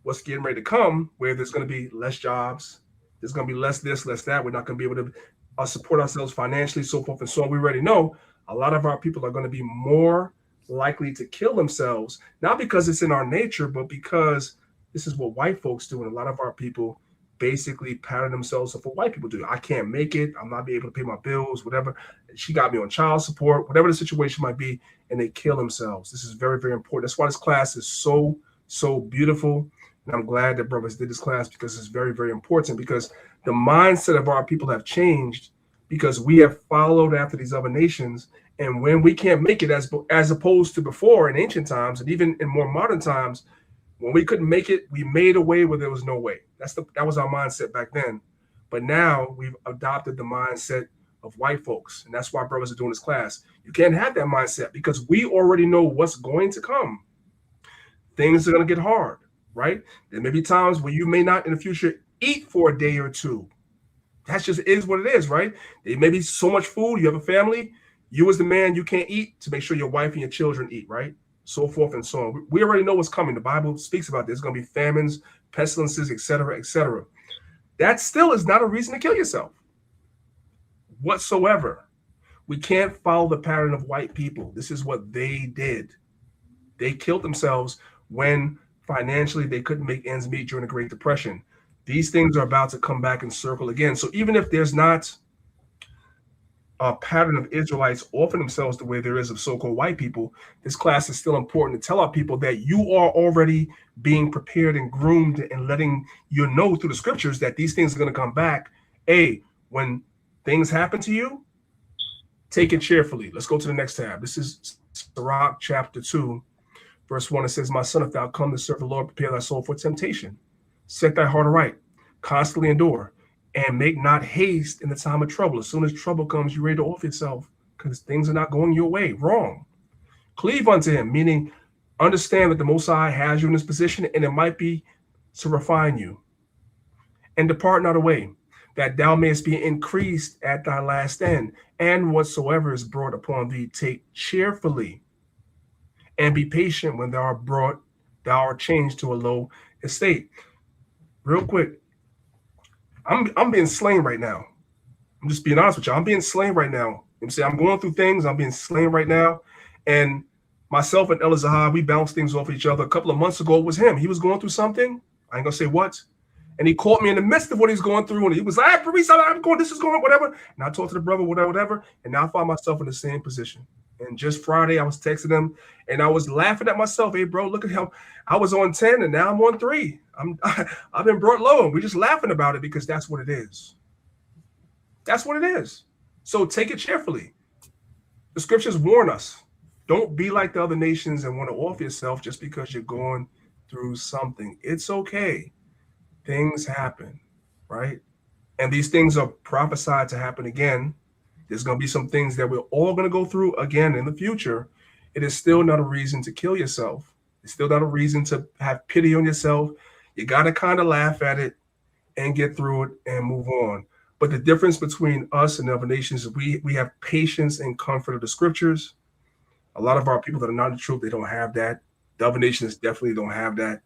what's getting ready to come, where there's going to be less jobs, there's going to be less this, less that, we're not going to be able to support ourselves financially, so forth and so on. We already know a lot of our people are going to be more likely to kill themselves, not because it's in our nature, but because this is what white folks do. And a lot of our people basically pattern themselves up for white people do. I can't make it. I'm not being able to pay my bills, whatever. She got me on child support, whatever the situation might be, and they kill themselves. This is very, very important. That's why this class is so, so beautiful. And I'm glad that brothers did this class because it's very, very important, because the mindset of our people have changed because we have followed after these other nations. And when we can't make it, as opposed to before in ancient times and even in more modern times, when we couldn't make it, we made a way where there was no way. That was our mindset back then. But now we've adopted the mindset of white folks. And that's why brothers are doing this class. You can't have that mindset because we already know what's going to come. Things are going to get hard, right? There may be times when you may not in the future eat for a day or two. That's just is what it is, right? There may be so much food. You have a family. You as the man, you can't eat to make sure your wife and your children eat, right? So forth and so on. We already know what's coming. The Bible speaks about this. There's going to be famines, pestilences, etc., etc. That still is not a reason to kill yourself whatsoever. We can't follow the pattern of white people. This is what they did. They killed themselves when financially they couldn't make ends meet during the Great Depression. These things are about to come back and circle again. So even if there's not a pattern of Israelites offering themselves the way there is of so-called white people, this class is still important to tell our people that you are already being prepared and groomed and letting you know through the scriptures that these things are going to come back. When things happen to you, take it cheerfully. Let's go to the next tab. This is Sirach chapter 2, verse 1. It says, "My son, if thou come to serve the Lord, prepare thy soul for temptation. Set thy heart aright, constantly endure, and make not haste in the time of trouble." As soon as trouble comes, you're ready to off yourself because things are not going your way. Wrong. Cleave unto him, meaning understand that the Most High has you in this position, and it might be to refine you. And depart not away, that thou mayest be increased at thy last end. And whatsoever is brought upon thee, take cheerfully, and be patient when thou art changed to a low estate. Real quick, I'm being slain right now. I'm just being honest with you. I'm being slain right now. I'm going through things. I'm being slain right now. And myself and Elazar Zaha, we bounce things off each other. A couple of months ago, it was him. He was going through something. I ain't gonna say what. And he caught me in the midst of what he's going through. And he was like, "Paris, I'm going, this is going, whatever." And I talked to the brother, whatever. And now I find myself in the same position. And just Friday, I was texting him and I was laughing at myself. "Hey, bro, look at him. I was on 10 and now I'm on 3. I've been brought low." And we're just laughing about it because that's what it is. That's what it is. So take it cheerfully. The scriptures warn us. Don't be like the other nations and want to off yourself just because you're going through something. It's okay. Things happen, right? And these things are prophesied to happen again. There's going to be some things that we're all going to go through again in the future. It is still not a reason to kill yourself. It's still not a reason to have pity on yourself. You got to kind of laugh at it and get through it and move on. But the difference between us and other nations is we have patience and comfort of the scriptures. A lot of our people that are not in the truth, they don't have that. The other nations definitely don't have that.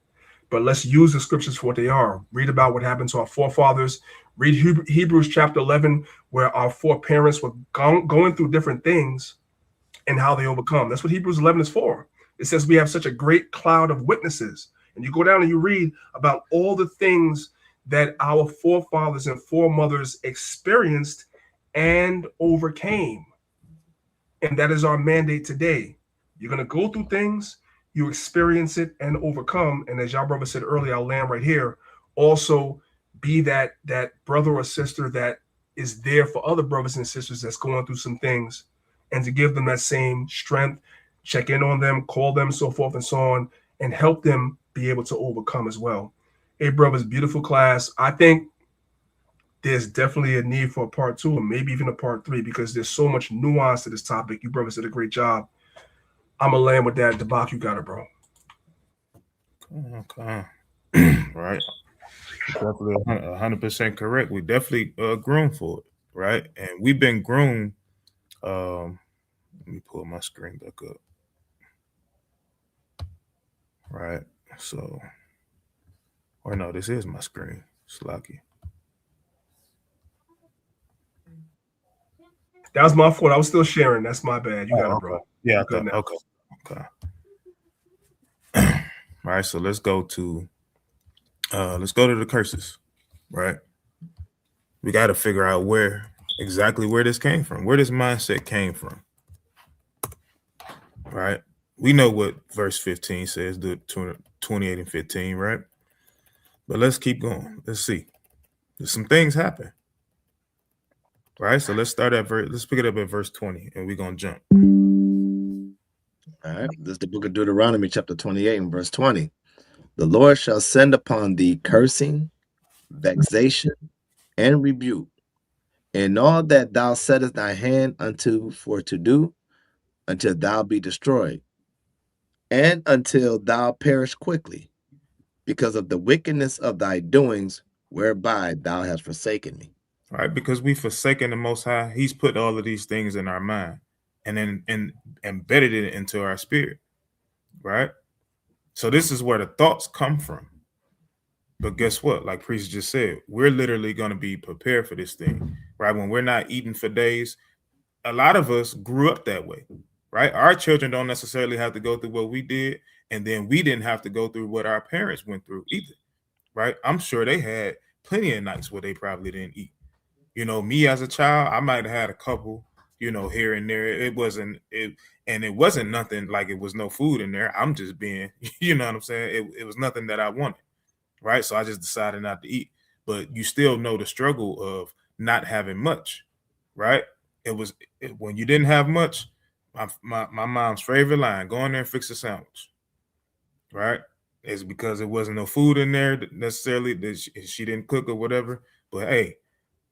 But let's use the scriptures for what they are. Read about what happened to our forefathers. Read Hebrews chapter 11, where our foreparents were going through different things and how they overcome. That's what Hebrews 11 is for. It says we have such a great cloud of witnesses. And you go down and you read about all the things that our forefathers and foremothers experienced and overcame. And that is our mandate today. You're going to go through things, you experience it and overcome. And as y'all brother said earlier, I'll land right here. Also be that brother or sister that is there for other brothers and sisters that's going through some things, and to give them that same strength, check in on them, call them, so forth and so on, and help them be able to overcome as well. Hey, brothers, beautiful class. I think there's definitely a need for a part 2 or maybe even a part 3 because there's so much nuance to this topic. You brothers did a great job. I'm gonna land with that. Debak, you got it, bro. Okay. Right. Definitely 100% correct. We definitely groomed for it, right? And we've been groomed. Let me pull my screen back up. Right. So, or no, this is my screen. Slacky. That was my fault. I was still sharing. That's my bad. You got it, bro. Yeah. You're good now. Okay. All right. So let's go to the curses. Right. We got to figure out exactly where this came from, where this mindset came from. Right. We know what verse 15 says, do 28 and 15, right? But let's keep going. Let's see. Some things happen. Right. So let's pick it up at verse 20 and we're gonna jump. All right. This is the book of Deuteronomy, chapter 28 and verse 20. The Lord shall send upon thee cursing, vexation, and rebuke, in all that thou settest thy hand unto for to do, until thou be destroyed, and until thou perish quickly, because of the wickedness of thy doings, whereby thou hast forsaken me. Right, because we forsaken the Most High, He's put all of these things in our mind and then embedded it into our spirit. Right. So this is where the thoughts come from. But guess what? Like Priest just said, we're literally going to be prepared for this thing. Right. When we're not eating for days, a lot of us grew up that way. Right. Our children don't necessarily have to go through what we did. And then we didn't have to go through what our parents went through either. Right. I'm sure they had plenty of nights where they probably didn't eat. You know, me as a child, I might have had a couple, here and there. It wasn't nothing like it was no food in there. I'm just being, you know what I'm saying? It was nothing that I wanted. Right. So I just decided not to eat. But you still know the struggle of not having much. Right. When you didn't have much, my mom's favorite line, go in there and fix a sandwich. Right. It's because it wasn't no food in there necessarily that she didn't cook or whatever. But hey,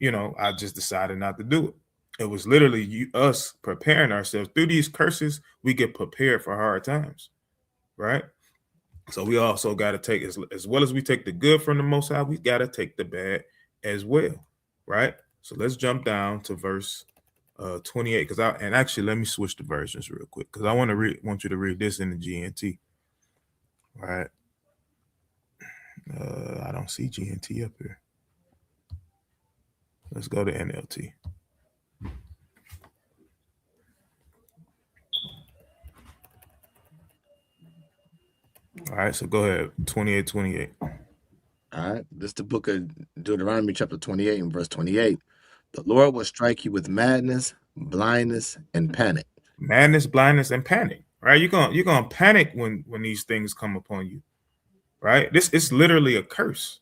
I just decided not to do it. It was literally us preparing ourselves through these curses. We get prepared for hard times, right? So we also got to take, as well as we take the good from the Most High, we got to take the bad as well, right? So let's jump down to verse 28. And actually, let me switch the versions real quick because I want you to read this in the GNT, right? I don't see GNT up here. Let's go to NLT. All right, so go ahead. 28. All right, this is the book of Deuteronomy, chapter 28 and verse 28. The Lord will strike you with madness, blindness, and panic. Madness, blindness, and panic. Right? You're gonna panic when these things come upon you. Right? This is literally a curse.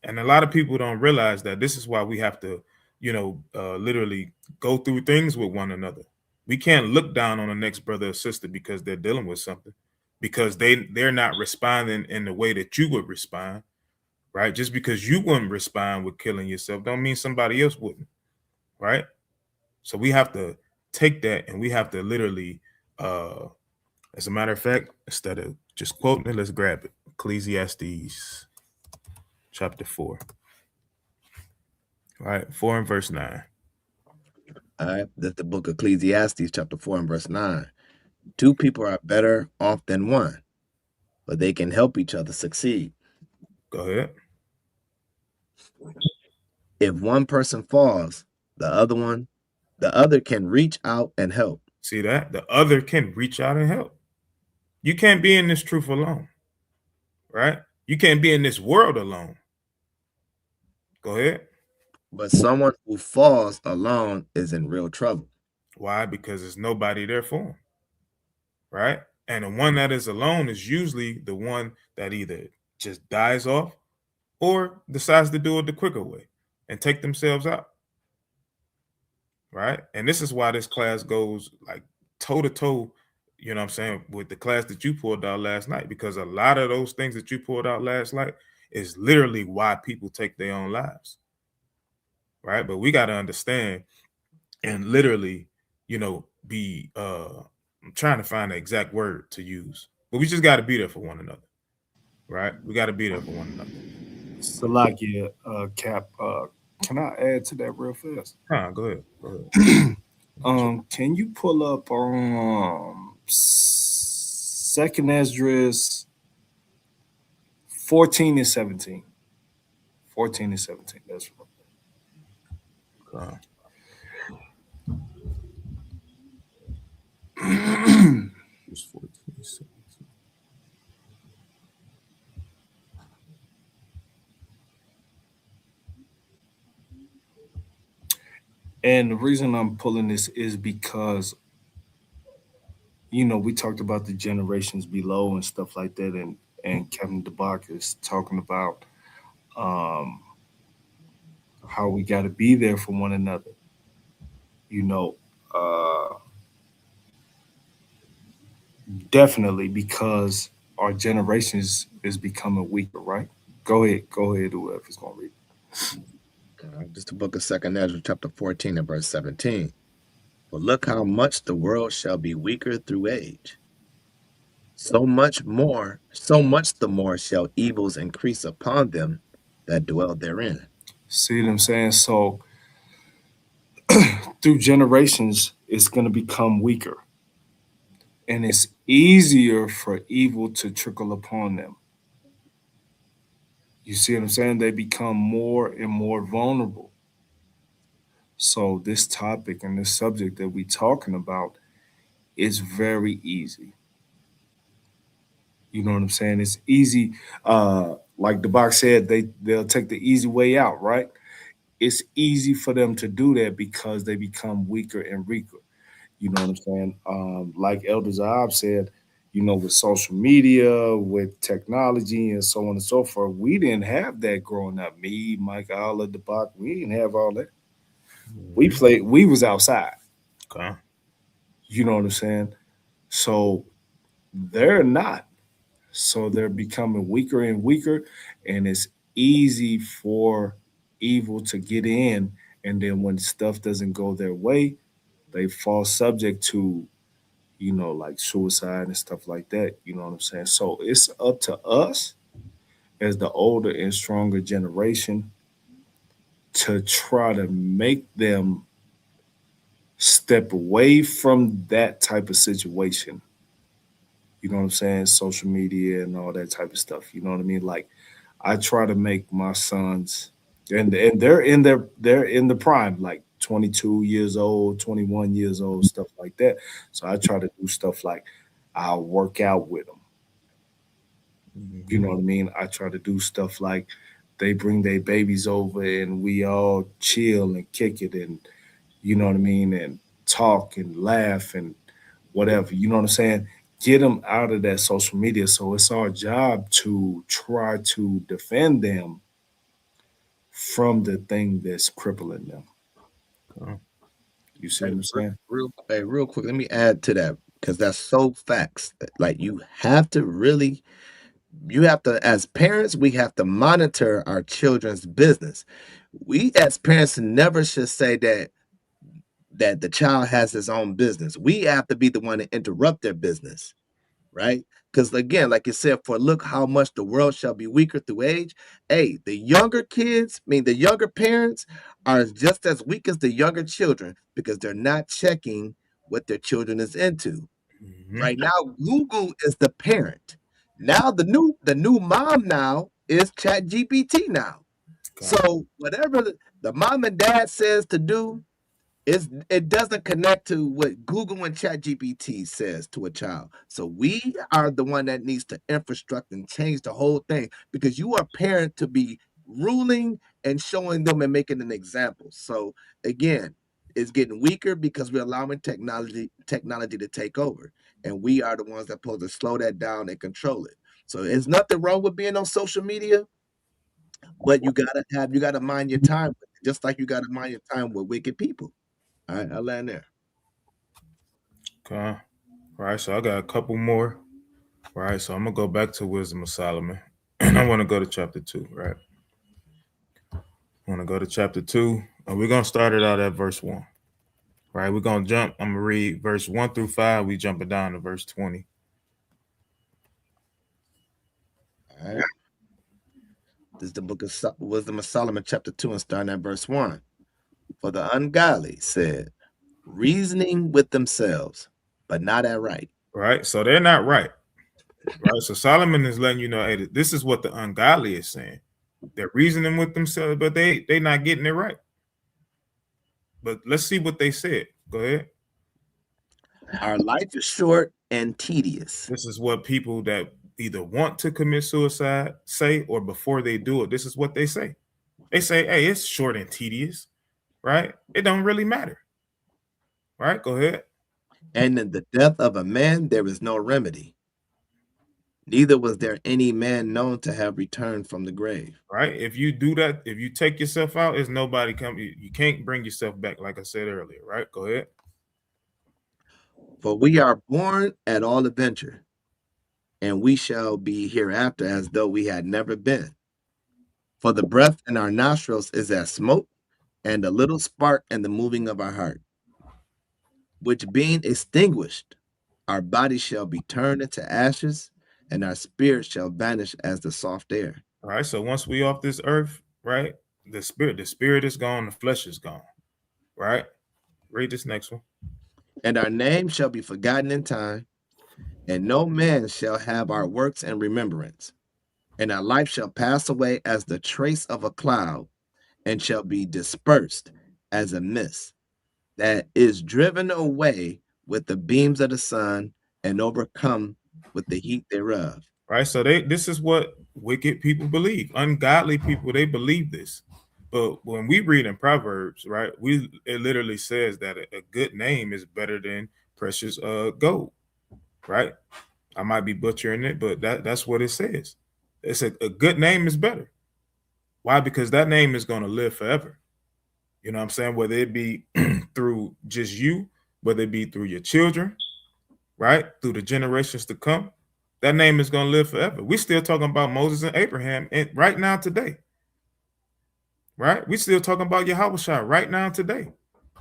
And a lot of people don't realize that this is why we have to, literally go through things with one another. We can't look down on the next brother or sister because they're dealing with something, because they're not responding in the way that you would respond, right? Just because you wouldn't respond with killing yourself don't mean somebody else wouldn't, right? So we have to take that and we have to literally, as a matter of fact, instead of just quoting it, let's grab it. Ecclesiastes chapter 4. All right, 4 and verse 9. All right, that's the book of Ecclesiastes, chapter 4 and verse 9. Two people are better off than one, but they can help each other succeed. Go ahead. If one person falls, the other can reach out and help. See that? The other can reach out and help. You can't be in this truth alone, right? You can't be in this world alone. Go ahead. But someone who falls alone is in real trouble. Why? Because there's nobody there for him, right? And the one that is alone is usually the one that either just dies off or decides to do it the quicker way and take themselves out, right? And this is why this class goes like toe to toe, with the class that you pulled out last night, because a lot of those things that you pulled out last night, is literally why people take their own lives. Right? But we got to understand and literally, be I'm trying to find the exact word to use, but we just got to be there for one another. Right? We got to be there for one another. Salakia, Cap, can I add to that real fast? Go ahead. Can you pull up 2nd Esdras 14 and 17? 14 and 17. That's right. It's 14, 17. And the reason I'm pulling this is because, we talked about the generations below and stuff like that, and Kevin DeBach is talking about how we got to be there for one another. Definitely, because our generation is becoming weaker, right? Go ahead, whoever's going to read. Just the book of 2nd Ezra, chapter 14 and verse 17. But look how much the world shall be weaker through age. So much the more shall evils increase upon them that dwell therein. See what I'm saying? So through generations, it's going to become weaker. And it's easier for evil to trickle upon them. You see what I'm saying? They become more and more vulnerable. So this topic and this subject that we're talking about is very easy. You know what I'm saying? It's easy. Like the box said, they'll take the easy way out, right? It's easy for them to do that because they become weaker and weaker. You know what I'm saying? Like Elder Zahab said, with social media, with technology, and so on and so forth, we didn't have that growing up. Me, Mike, Allah, DeBach, we didn't have all that. We was outside. Okay. You know what I'm saying? So they're not. So they're becoming weaker and weaker, and it's easy for evil to get in. And then when stuff doesn't go their way, they fall subject to, like suicide and stuff like that. You know what I'm saying? So it's up to us as the older and stronger generation to try to make them step away from that type of situation. You know what I'm saying? Social media and all that type of stuff. You know what I mean? Like I try to make my sons, and they're in the prime, like 22 years old, 21 years old, stuff like that. So I try to do stuff like I'll work out with them. You know what I mean? I try to do stuff like they bring their babies over and we all chill and kick it and, you know what I mean, and talk and laugh and whatever. You know what I'm saying? Get them out of that social media. So it's our job to try to defend them from the thing that's crippling them. You see what I'm saying? Real quick, let me add to that because that's so facts. Like you have to, as parents, we have to monitor our children's business. We as parents never should say that the child has his own business. We have to be the one to interrupt their business, right? Because again, like you said, for look how much the world shall be weaker through age. Hey, the younger parents are just as weak as the younger children because they're not checking what their children is into. Right now, Google is the parent. Now the new mom now is ChatGPT now. So whatever the mom and dad says to do, it doesn't connect to what Google and ChatGPT says to a child. So we are the one that needs to infrastructure and change the whole thing because you are a parent to be ruling and showing them and making an example. So again, it's getting weaker because we're allowing technology to take over. And we are the ones that are supposed to slow that down and control it. So there's nothing wrong with being on social media, but you gotta mind your time, just like you gotta mind your time with wicked people. All right, I'll land there. Okay. All right, so I got a couple more. All right, so I'm gonna go back to Wisdom of Solomon, And I want to go to chapter 2, right? I want to go to chapter 2, and we're going to start it out at verse 1. Right? We're going to jump. I'm going to read verse 1 through 5. We jumping down to verse 20. All right. This is the book of Wisdom of Solomon, chapter 2, and starting at verse 1. For the ungodly said, reasoning with themselves, but not at right. Right? So they're not right. Right? So Solomon is letting you know, hey, this is what the ungodly is saying. They're reasoning with themselves, but they're not getting it right. But let's see what they said. Go ahead. Our life is short and tedious. This is what people that either want to commit suicide say, or before they do it, this is what they say. They say, hey, it's short and tedious, right? It don't really matter. Right? Go ahead. And in the death of a man, there is no remedy. Neither was there any man known to have returned from the grave. Right? If you do that, if you take yourself out, there's nobody come. You can't bring yourself back, like I said earlier, right? Go ahead. For we are born at all adventure, and we shall be hereafter as though we had never been. For the breath in our nostrils is as smoke, and a little spark in the moving of our heart, which being extinguished, our body shall be turned into ashes, and our spirit shall vanish as the soft air. All right. So once we off this earth, right? The spirit is gone, the flesh is gone. Right? Read this next one. And our name shall be forgotten in time, and no man shall have our works in remembrance. And our life shall pass away as the trace of a cloud, and shall be dispersed as a mist that is driven away with the beams of the sun and overcome with the heat thereof. Right. So this is what wicked people believe. Ungodly people, they believe this. But when we read in Proverbs, right, it literally says that a good name is better than precious gold. Right? I might be butchering it, but that's what it says. It's a good name is better. Why? Because that name is going to live forever. You know what I'm saying? Whether it be through just you, whether it be through your children, right? Through the generations to come, that name is going to live forever. We're still talking about Moses and Abraham right now today. Right? We're still talking about Yahushua right now today.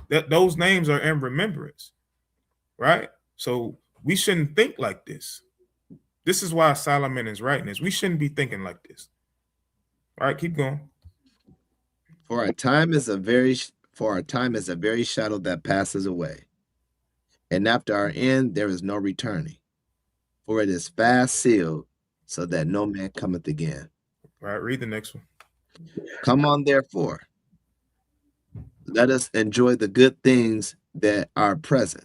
Those names are in remembrance. Right? So we shouldn't think like this. This is why Solomon is writing this. We shouldn't be thinking like this. All right, keep going. For our time is a very shadow that passes away, and after our end there is no returning. For it is fast sealed, so that no man cometh again. All right, read the next one. Come on, therefore, let us enjoy the good things that are present,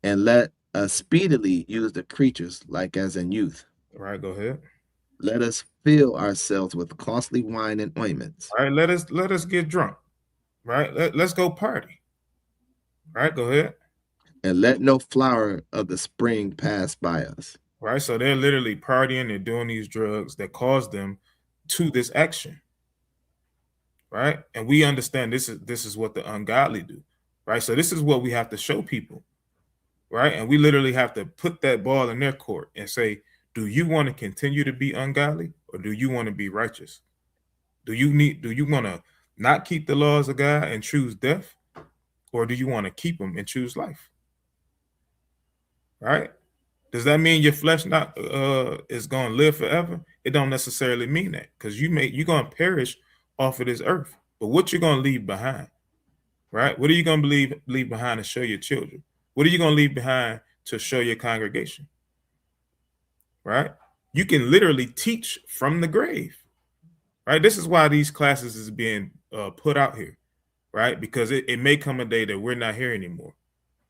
and let us speedily use the creatures like as in youth. All right, go ahead. Let us fill ourselves with costly wine and ointments. All right, let us get drunk. Right? Let's go party. All right, go ahead. And let no flower of the spring pass by us. Right? So they're literally partying, they're doing these drugs that cause them to this action. Right? And we understand this is what the ungodly do. Right? So this is what we have to show people. Right? And we literally have to put that ball in their court and say, do you want to continue to be ungodly, or do you want to be righteous? Do you want to not keep the laws of God and choose death, or do you want to keep them and choose life? Right? Does that mean your flesh not is going to live forever? It don't necessarily mean that, because you're going to perish off of this earth. But what you're going to leave behind, right? What are you going to leave behind to show your children? What are you going to leave behind to show your congregation? Right? You can literally teach from the grave. Right? This is why these classes is being put out here. Right? Because it may come a day that we're not here anymore.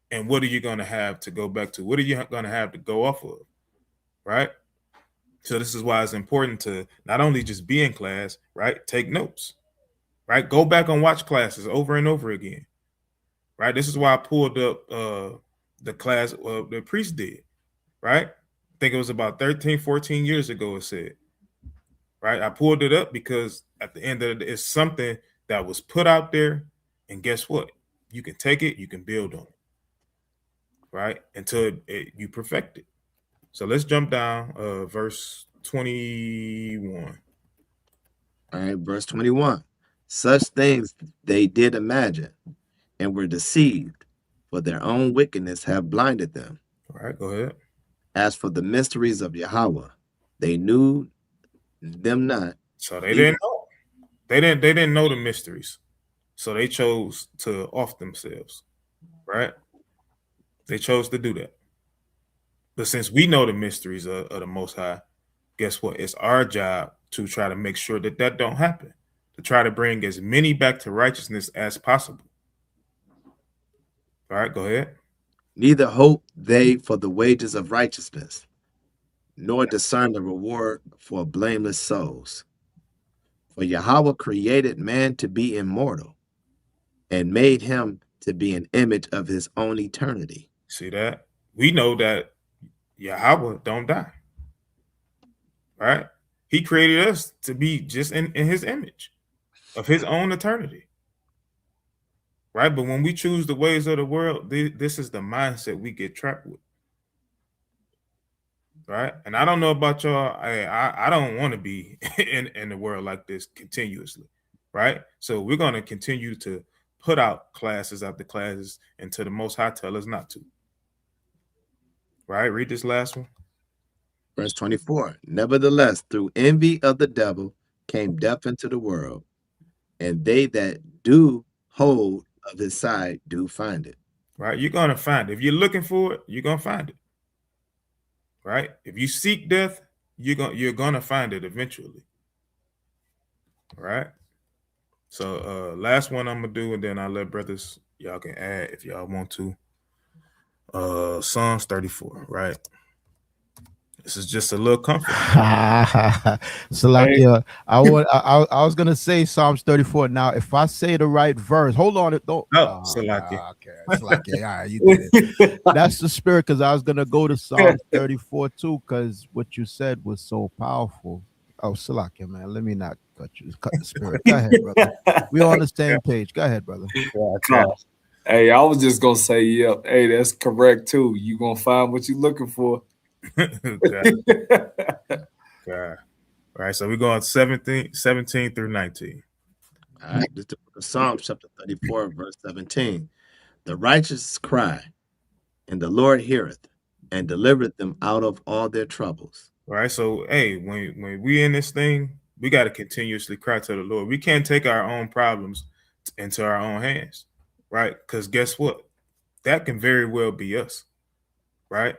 And what are you going to have to go back to? What are you going to have to go off of? Right? So this is why it's important to not only just be in class, right? Take notes. Right? Go back and watch classes over and over again. Right? This is why I pulled up the class the priest did. Right? I think it was about 13, 14 years ago, it said. Right? I pulled it up because at the end of it, it's something that was put out there. And guess what? You can take it, you can build on it. Right? Until you perfect it. So let's jump down verse 21. All right, verse 21. Such things they did imagine and were deceived, for their own wickedness have blinded them. All right, go ahead. As for the mysteries of Yahweh, they knew them not. So they didn't know. They didn't know the mysteries. So they chose to off themselves. Right? They chose to do that. But since we know the mysteries of the Most High, guess what? It's our job to try to make sure that that don't happen, to try to bring as many back to righteousness as possible. All right, go ahead. Neither hope they for the wages of righteousness, nor discern the reward for blameless souls. For Yahweh created man to be immortal and made him to be an image of his own eternity. See that? We know that Yahweh don't die. Right? He created us to be just in his image of his own eternity. Right? But when we choose the ways of the world, this is the mindset we get trapped with. Right? And I don't know about y'all. I don't want to be in the world like this continuously. Right? So we're going to continue to put out classes after classes until the Most High tell us not to. Right? Read this last one. Verse 24. Nevertheless, through envy of the devil came death into the world, and they that do hold of his side do find it. Right? You're going to find it. If you're looking for it, you're going to find it. Right? If you seek death, you're going to find it eventually. Right? So last one I'm going to do, and then I'll let brothers, y'all can add if y'all want to. Psalms 34, right? This is just a little comfort. So like, yeah, I was gonna say Psalms 34. Now, if I say the right verse, hold on, don't. Oh, Salaki. Okay, Salaki. All right, you did it. That's the spirit, because I was gonna go to Psalms 34 too, because what you said was so powerful. Oh, Salaki, man, let me not cut the spirit. Go ahead, brother. We on the same page. Go ahead, brother. Hey, I was just gonna say, yep. Hey, that's correct too. You gonna find what you're looking for. Okay. All right, so we're going 17 through 19. All right, this is Psalms chapter 34, verse 17. The righteous cry, and the Lord heareth, and delivereth them out of all their troubles. All right, so hey, when we in this thing, we got to continuously cry to the Lord. We can't take our own problems into our own hands, right? Because guess what? That can very well be us, right?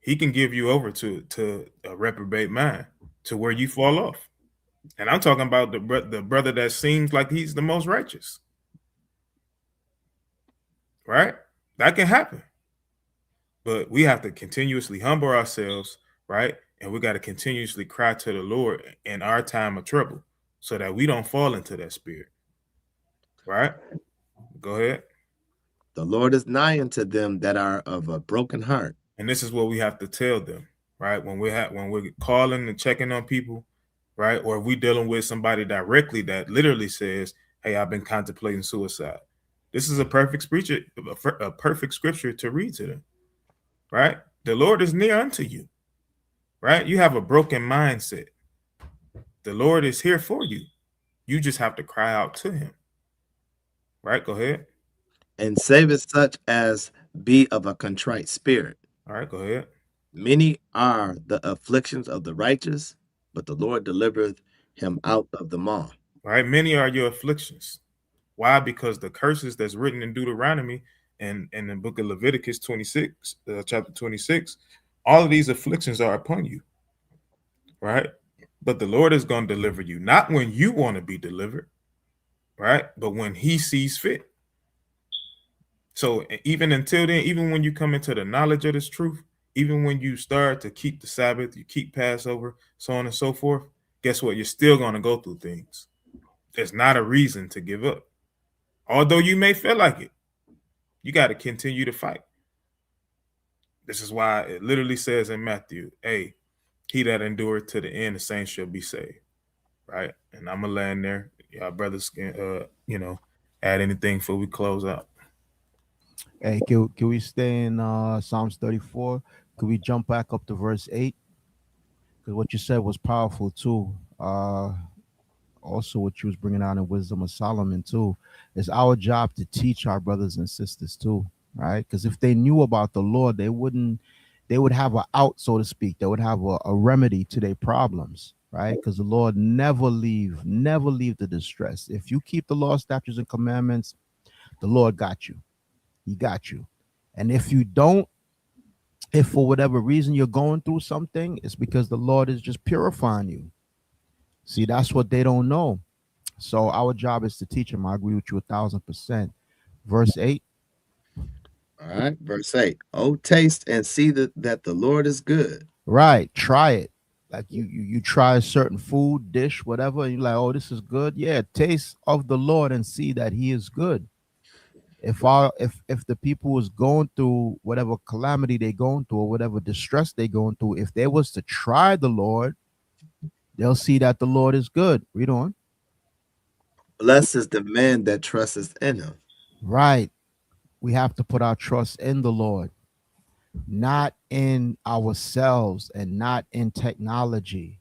He can give you over to a reprobate mind, to where you fall off. And I'm talking about the brother that seems like he's the most righteous. Right? That can happen. But we have to continuously humble ourselves, right? And we got to continuously cry to the Lord in our time of trouble so that we don't fall into that spirit. Right? Go ahead. The Lord is nigh unto them that are of a broken heart. And this is what we have to tell them, right? When we're calling and checking on people, right? Or if we dealing with somebody directly that literally says, "Hey, I've been contemplating suicide." This is a perfect scripture to read to them, right? The Lord is near unto you, right? You have a broken mindset. The Lord is here for you. You just have to cry out to him, right? Go ahead. And saveth such as be of a contrite spirit. All right, go ahead. Many are the afflictions of the righteous, but the Lord delivereth him out of them all. All right, many are your afflictions. Why? Because the curses that's written in Deuteronomy and in the book of Leviticus 26, chapter 26, all of these afflictions are upon you, right? But the Lord is going to deliver you, not when you want to be delivered, right? But when he sees fit. So even until then, even when you come into the knowledge of this truth, even when you start to keep the Sabbath, you keep Passover, so on and so forth, guess what? You're still going to go through things. It's not a reason to give up. Although you may feel like it, you got to continue to fight. This is why it literally says in Matthew, hey, he that endureth to the end, the same shall be saved. Right? And I'm going to land there. Y'all brothers can, add anything before we close out. Hey, can we stay in Psalms 34? Could we jump back up to verse 8? because what you said was powerful too. Also, what you was bringing out in Wisdom of Solomon too, it's our job to teach our brothers and sisters too, right? Because if they knew about the Lord, they would have an out, so to speak. They would have a remedy to their problems, right? Because the Lord never leave the distress. If you keep the law, statutes, and commandments, the Lord got you. He got you. And if you don't, if for whatever reason you're going through something, it's because the Lord is just purifying you. See, that's what they don't know. So our job is to teach them. I agree with you 1,000%. Verse 8. All right, verse 8. Oh, taste and see that the Lord is good. Right. Try it. Like you try a certain food, dish, whatever, and you're like, oh, this is good. Yeah, taste of the Lord and see that he is good. If the people was going through whatever calamity they going through or whatever distress they going through, if they was to try the Lord, they'll see that the Lord is good. Read on. Blessed is the man that trusteth in him. Right. We have to put our trust in the Lord, not in ourselves and not in technology,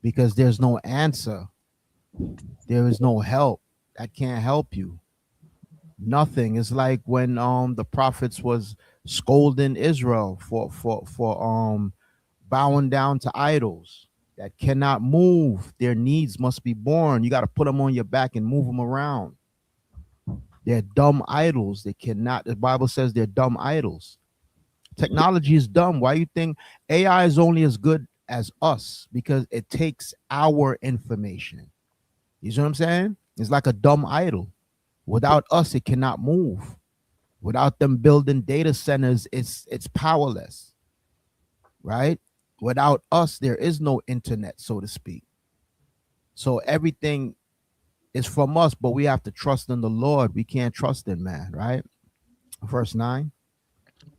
because there's no answer. There is no help. That can't help you. Nothing. It's like when the prophets was scolding Israel for bowing down to idols that cannot move. Their needs must be born. You got to put them on your back and move them around. They're dumb idols. They cannot. The Bible says they're dumb idols. Technology is dumb. Why you think AI is only as good as us? Because it takes our information. You see what I'm saying? It's like a dumb idol. Without us, it cannot move. Without them building data centers, it's powerless. Right? Without us, there is no internet, so to speak. So everything is from us, but we have to trust in the Lord. We can't trust in man, right? Verse 9.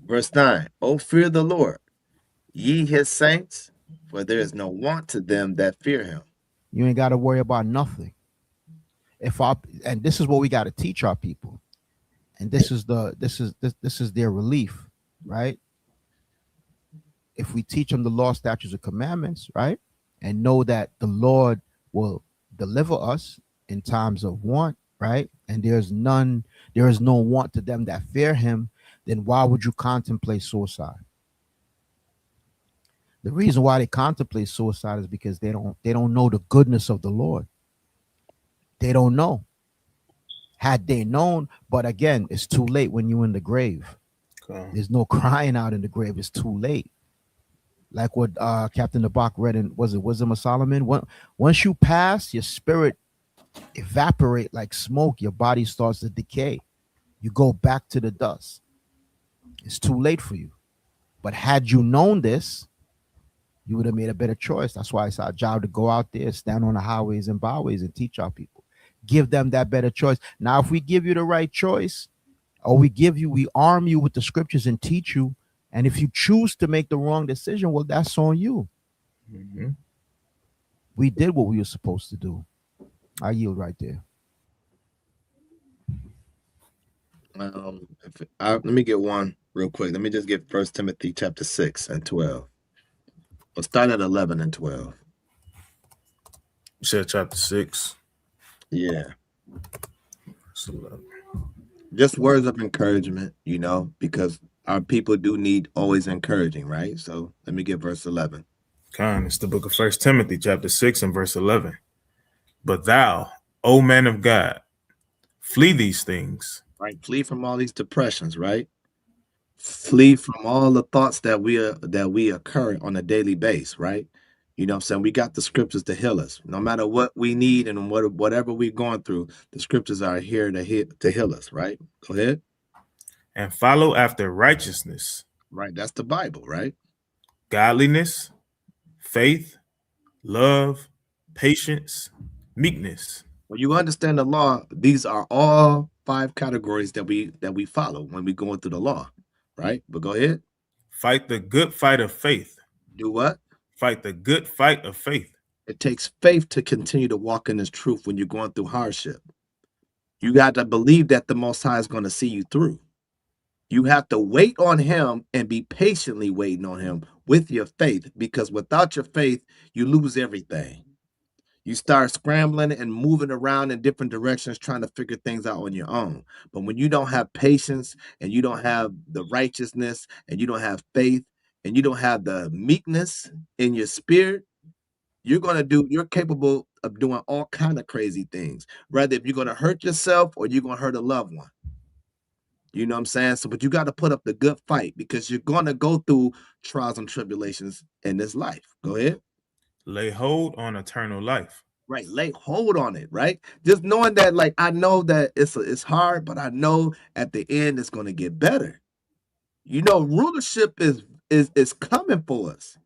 Verse 9. Oh, fear the Lord, ye his saints, for there is no want to them that fear him. You ain't got to worry about nothing. And this is what we got to teach our people. And this is their relief, right? If we teach them the law, statutes, and commandments, right? And know that the Lord will deliver us in times of want, right? And there is no want to them that fear him, then why would you contemplate suicide? The reason why they contemplate suicide is because they don't know the goodness of the Lord. They don't know. Had they known, but again, it's too late when you're in the grave. Okay. There's no crying out in the grave. It's too late. Like what Captain Nabak read in, was it Wisdom of Solomon? Once you pass, your spirit evaporate like smoke. Your body starts to decay. You go back to the dust. It's too late for you. But had you known this, you would have made a better choice. That's why it's our job to go out there, stand on the highways and byways and teach our people. Give them that better choice. Now, if we give you the right choice, or we arm you with the scriptures and teach you, and if you choose to make the wrong decision, well, that's on you. Mm-hmm. We did what we were supposed to do. I yield right there. Let me get one real quick. Let me just get 1 Timothy chapter 6 and 12. We'll start at 11 and 12. You said chapter 6. Yeah. Just words of encouragement, because our people do need always encouraging, right? So let me get verse 11. It's the book of 1 Timothy chapter 6 and verse 11. But thou, O man of God, flee these things. Right. Flee from all these depressions, right? Flee from all the thoughts that we occur on a daily basis, right? You know what I'm saying? We got the scriptures to heal us. No matter what we need and whatever we're going through, the scriptures are here to heal us, right? Go ahead. And follow after righteousness. Right. That's the Bible, right? Godliness, faith, love, patience, meekness. When you understand the law, these are all 5 categories that we follow when we're going through the law, right? But go ahead. Fight the good fight of faith. Do what? Fight the good fight of faith. It takes faith to continue to walk in this truth when you're going through hardship. You got to believe that the Most High is going to see you through. You have to wait on him and be patiently waiting on him with your faith, because without your faith, you lose everything. You start scrambling and moving around in different directions, trying to figure things out on your own. But when you don't have patience and you don't have the righteousness and you don't have faith and you don't have the meekness in your spirit, you're capable of doing all kind of crazy things. Rather, if you're going to hurt yourself or you're going to hurt a loved one. You know what I'm saying? So, but you got to put up the good fight, because you're going to go through trials and tribulations in this life. Go ahead. Lay hold on eternal life. Right, lay hold on it, right? Just knowing that, like, I know that it's hard, but I know at the end it's going to get better. You know, rulership is coming for us,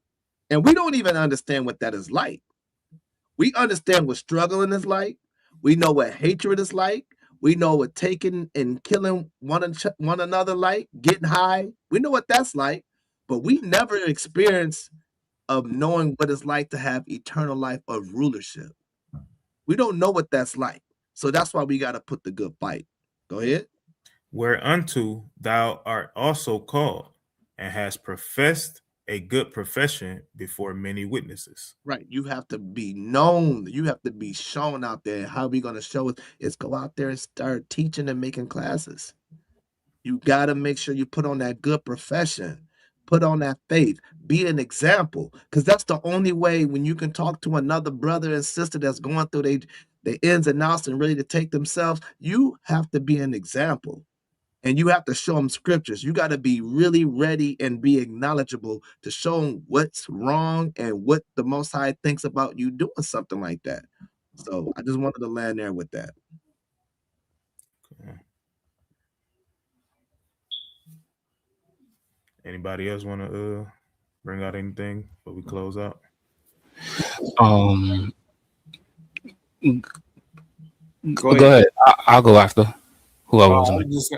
and we don't even understand what that is like. We understand what struggling is like. We know what hatred is like. We know what taking and killing one another like, getting high. We know what that's like, but we never experience of knowing what it's like to have eternal life of rulership. We don't know what that's like. So that's why we got to put the good fight. Go ahead. Whereunto thou art also called, and hast professed a good profession before many witnesses. Right. You have to be known. You have to be shown out there. How are we going to show it? Is go out there and start teaching and making classes. You got to make sure you put on that good profession. Put on that faith. Be an example, because that's the only way when you can talk to another brother and sister that's going through the ins and outs and ready to take themselves. You have to be an example, and you have to show them scriptures. You got to be really ready and be acknowledgeable to show them what's wrong and what the Most High thinks about you doing something like that. So I just wanted to land there with that. Okay. Anybody else want to bring out anything before we close out? Go ahead. I'll go after whoever was.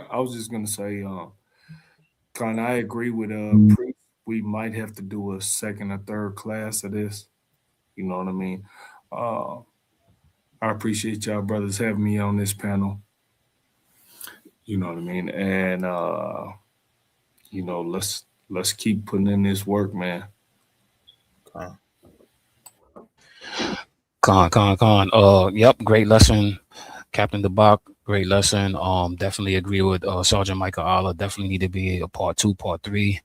I was just gonna say, Con, I agree with Priest. We might have to do a second or third class of this. You know what I mean? I appreciate y'all brothers having me on this panel. You know what I mean? And you know, let's keep putting in this work, man. Yep, great lesson, Captain DeBach. Great lesson. Definitely agree with Sergeant Michael Allah. Definitely need to be a part 2, part 3.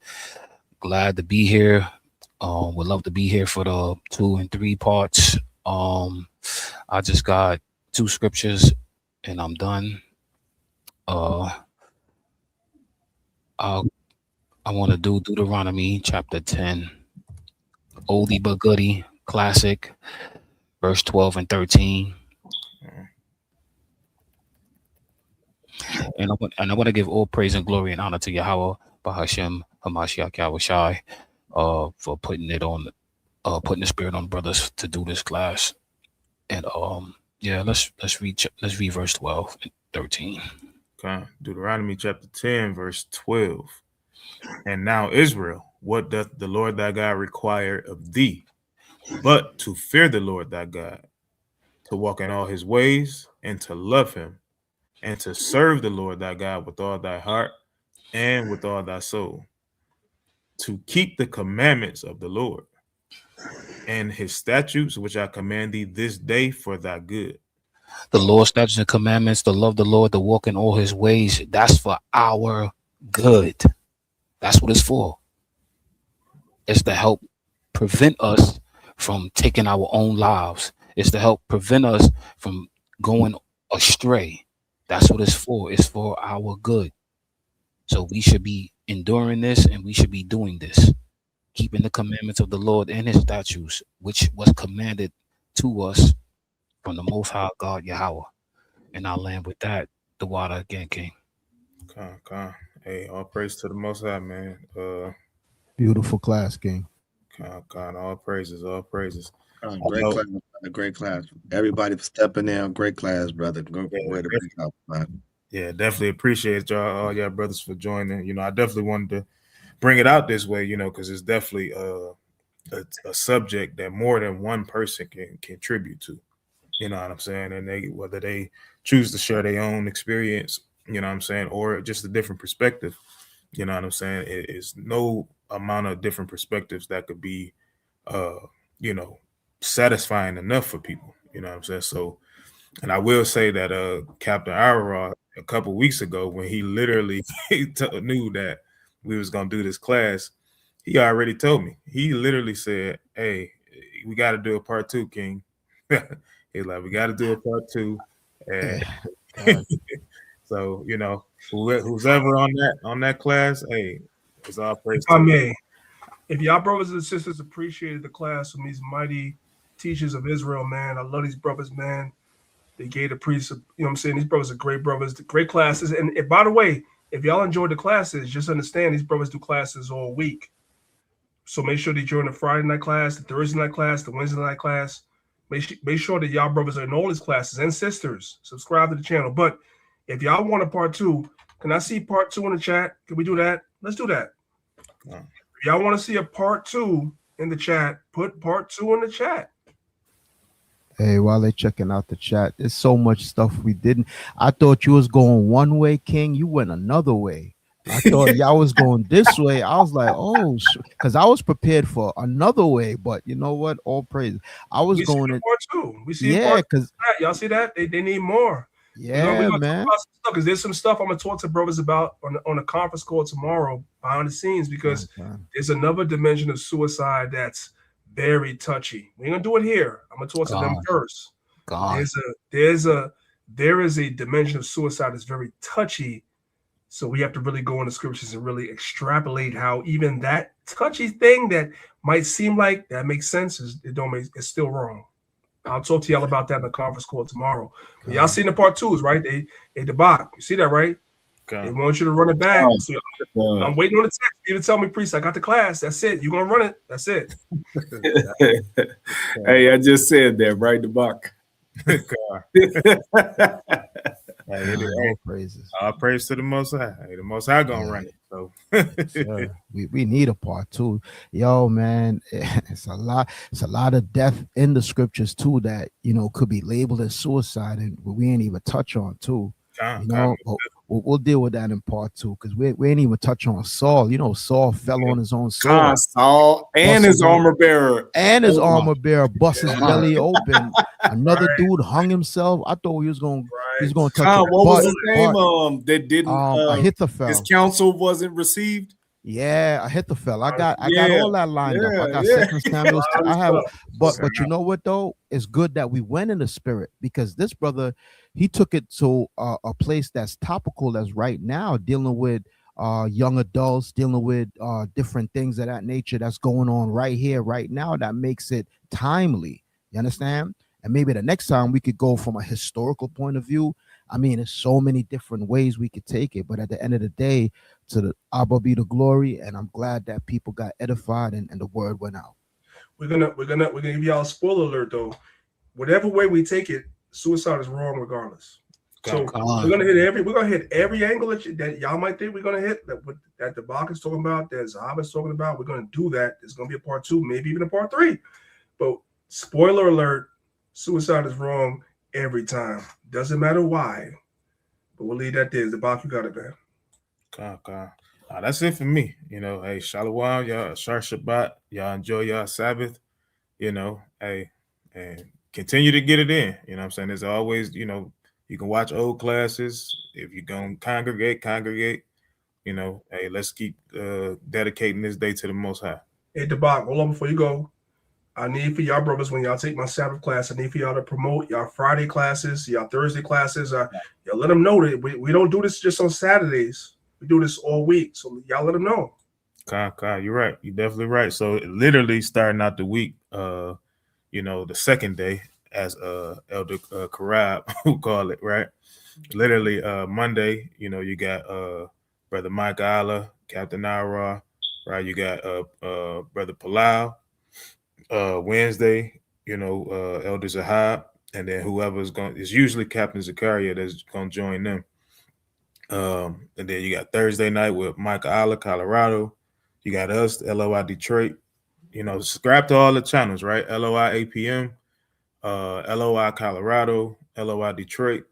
Glad to be here. Would love to be here for the 2 and 3 parts. I just got 2 scriptures and I'm done. I want to do Deuteronomy chapter 10, oldie but goodie, classic, verse 12 and 13. And I want to give all praise and glory and honor to Yahweh, Bahashem, Hamashiach, Yahushai, for putting the spirit on brothers to do this class. And yeah, let's read verse 12 and 13. Okay. Deuteronomy chapter 10, verse 12. And now, Israel, what doth the Lord thy God require of thee, but to fear the Lord thy God, to walk in all his ways, and to love him, and to serve the Lord thy God with all thy heart and with all thy soul, to keep the commandments of the Lord and his statutes, which I command thee this day for thy good. The Lord's statutes and commandments, to love the Lord, to walk in all his ways, that's for our good. That's what it's for. It's to help prevent us from taking our own lives. It's to help prevent us from going astray. That's what it's for. It's for our good. So we should be enduring this, and we should be doing this, keeping the commandments of the Lord and his statutes, which was commanded to us from the Most High God Yahweh. And I'll land with that. The water again, King. Con. Hey, all praise to the Most High, man. Beautiful class, King. Con, all praises. Great class. Everybody for stepping in. Great class, brother. Way to bring it up, man. Yeah, definitely appreciate all y'all brothers for joining. You know, I definitely wanted to bring it out this way, you know, because it's definitely a subject that more than one person can contribute to. You know what I'm saying? And whether they choose to share their own experience, you know what I'm saying, or just a different perspective, You know what I'm saying? It's no amount of different perspectives that could be, you know, satisfying enough for people. You know what I'm saying? So, and I will say that Captain Ira a couple weeks ago, when he literally knew that we was gonna do this class, he already told me. He literally said, "Hey, we got to do a part 2, King." He's like, "We got to do a part 2," and so you know, who's ever on that class, hey, it's all praise. If I may, if y'all brothers and sisters appreciated the class from these mighty teachers of Israel, man, I love these brothers, man. They gave the priests, you know what I'm saying? These brothers are great brothers, great classes. And by the way, if y'all enjoyed the classes, just understand these brothers do classes all week. So make sure that you're in the Friday night class, the Thursday night class, the Wednesday night class. Make sure that y'all brothers are in all these classes, and sisters. Subscribe to the channel. But if y'all want a part 2, can I see part 2 in the chat? Can we do that? Let's do that. If y'all want to see a part 2 in the chat, put part 2 in the chat. Hey, while they checking out the chat, there's so much stuff we didn't. I thought you was going one way, King. You went another way. I thought y'all was going this way. I was like, oh, because I was prepared for another way. But you know what? All praise. I was going to part 2. We see yeah, because y'all see that they need more. Yeah, man. Because there's some stuff I'm gonna talk to brothers about on a conference call tomorrow behind the scenes, because there's another dimension of suicide that's very touchy. We ain't gonna do it here. I'm gonna talk to them first. There is a dimension of suicide that's very touchy. So we have to really go in the scriptures and really extrapolate how even that touchy thing that might seem like that makes sense it's still wrong. I'll talk to y'all about that in the conference call tomorrow. But y'all seen the part 2s, right? They debak. You see that, right? They want you to run it back. So I'm waiting on the text. You to tell me, priest, I got the class. That's it. You're gonna run it. That's it. Hey, I just said that, right? The all praises. All praise to the Most High. Hey, the Most High gonna run it. So we need a part 2. Yo, man, it's a lot of death in the scriptures too that could be labeled as suicide, and we ain't even touch on too. We'll deal with that in part 2, because we ain't even touch on Saul. Saul fell on his own sword. Saul and his armor bearer. Bust his belly open. Another dude hung himself. I thought he was going to touch it. What was his name? That didn't Ahithophel. His counsel wasn't received. Yeah, Ahithophel. I got all that lined up. I got 2 Samuel. I have, but you know what though? It's good that we went in the spirit, because this brother, he took it to a place that's topical, that's right now dealing with young adults, dealing with different things of that nature that's going on right here, right now, that makes it timely. You understand? And maybe the next time we could go from a historical point of view. I mean, there's so many different ways we could take it, but at the end of the day, to the Abba be the glory, and I'm glad that people got edified and the word went out. We're gonna give y'all a spoiler alert though. Whatever way we take it, suicide is wrong regardless. So we're gonna hit every angle that y'all might think we're gonna hit, that the Bach is talking about, that Zahab is talking about. We're gonna do that. There's gonna be a part 2, maybe even a part 3. But spoiler alert, suicide is wrong every time. Doesn't matter why. But we'll leave that there. The Bach, you got it, man. That's it for me. Hey, Shalom, y'all, Shar Shabbat, y'all enjoy y'all Sabbath. Hey, and continue to get it in. You know what I'm saying? There's always, you can watch old classes. If you're gonna congregate. Hey, let's keep dedicating this day to the Most High. Hey, Debak, hold on before you go. I need for y'all brothers, when y'all take my Sabbath class, I need for y'all to promote y'all Friday classes, y'all Thursday classes. Y'all let them know that we don't do this just on Saturdays. We do this all week. So y'all let them know. You're right. You're definitely right. So literally starting out the week, the second day, as Elder Karab who call it, right? Literally Monday, you got Brother Mike Allah, Captain Ira, right? You got Brother Palau. Wednesday, Elder Zahab, and then whoever's it's usually Captain Zakaria that's gonna join them. And then you got Thursday night with Mike Allah, Colorado. You got us, LOI Detroit. Subscribe to all the channels, right? LOI APM, LOI Colorado, LOI Detroit.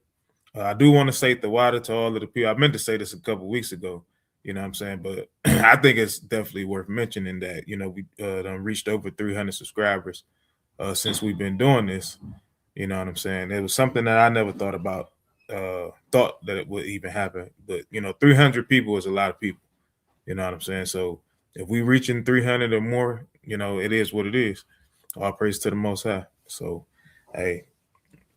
I do want to say the water to all of the people. I meant to say this a couple weeks ago. You know what I'm saying? But I think it's definitely worth mentioning that, you know, we done reached over 300 subscribers since we've been doing this. You know what I'm saying? It was something that I never thought about, thought that it would even happen. But, you know, 300 people is a lot of people. You know what I'm saying? So if we reaching 300 or more, you know, it is what it is. All praise to the Most High. So, hey,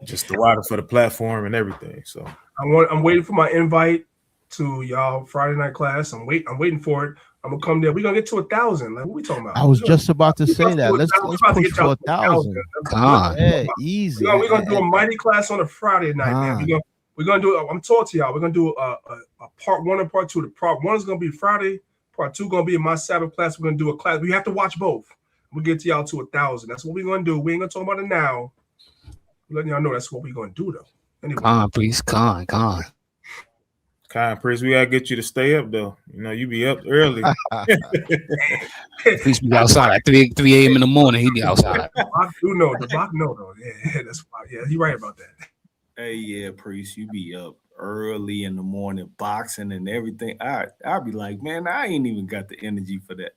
just the water for the platform and everything. So I'm waiting for my invite to y'all Friday night class. I'm waiting for it. I'm gonna come there. We're gonna get to 1,000. Like, what we talking about? I was just about to say that. Let's push for 1,000. God. Easy. We're gonna do a mighty class on a Friday night, man. We're gonna do. I'm talking to y'all. We're gonna do a part 1 and part 2. The part 1 is gonna be Friday. Part 2 gonna be in my Sabbath class. We're gonna do a class. We have to watch both. We'll get to y'all to 1,000. That's what we're gonna do. We ain't gonna talk about it now. We're letting y'all know that's what we're gonna do though. Anyway. Priest. Priest, we gotta get you to stay up though. You know, you be up early. Priest be outside at 3 a.m. in the morning. He be outside. I do know. The Bach know though. Yeah, that's why. Yeah, he right about that. Hey, yeah, Priest, you be up early in the morning boxing and everything. I'd be like, man, I ain't even got the energy for that.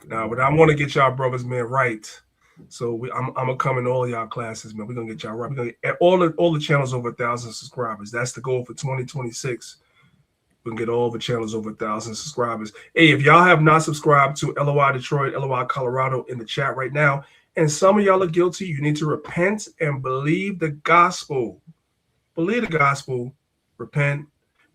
Nah, but I want to get y'all brothers, man, right. So I'm gonna come in all y'all classes, man. We're gonna get y'all right. We're gonna get all the channels over 1,000 subscribers. That's the goal for 2026. We can get all the channels over 1,000 subscribers. Hey, if y'all have not subscribed to LOI Detroit, LOI Colorado in the chat right now, and some of y'all are guilty, you need to repent and believe the gospel. Believe the gospel, repent,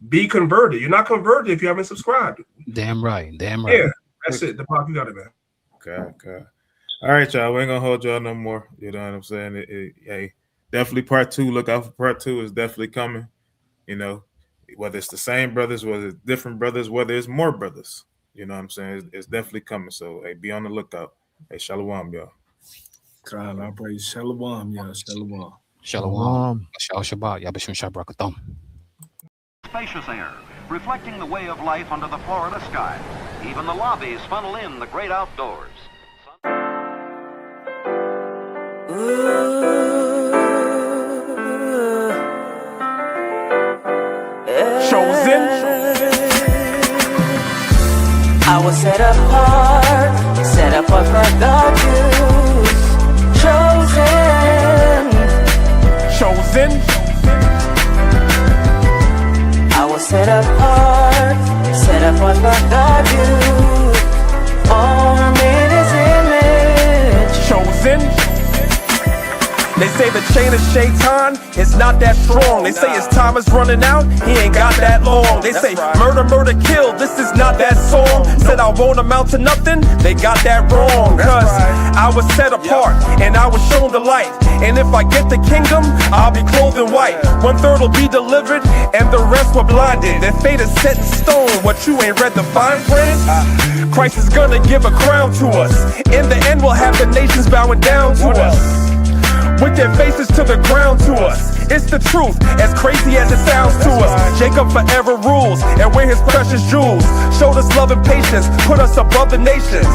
be converted. You're not converted if you haven't subscribed. Damn right. Yeah, that's it. The pop, you got it, man. Okay. All right, y'all. We ain't gonna hold y'all no more. You know what I'm saying? Hey, definitely part 2. Look out for part 2. Is definitely coming. You know, whether it's the same brothers, whether it's different brothers, whether it's more brothers. You know what I'm saying? It's definitely coming. So, hey, be on the lookout. Hey, shalom, y'all. God, I praise shalom, y'all. Shalom. Shalom. Shabbat. Yabashim Shabrakatham. Spacious air, reflecting the way of life under the Florida sky. Even the lobbies funnel in the great outdoors. Chosen. I was set apart for God's use. Chosen. I was set apart for God's use. Formed in His image. Chosen. They say the chain of Shaitan is not that strong. They say his time is running out, he ain't got that long. They say murder, kill, this is not that song. Said I won't amount to nothing, they got that wrong. Cause I was set apart and I was shown the light. And if I get the kingdom, I'll be clothed in white. 1/3 will be delivered and the rest were blinded. Their fate is set in stone, what you ain't read the fine print? Christ is gonna give a crown to us. In the end we'll have the nations bowing down to us, with their faces to the ground to us. It's the truth, as crazy as it sounds to us. Jacob forever rules, and we're his precious jewels. Showed us love and patience, put us above the nations.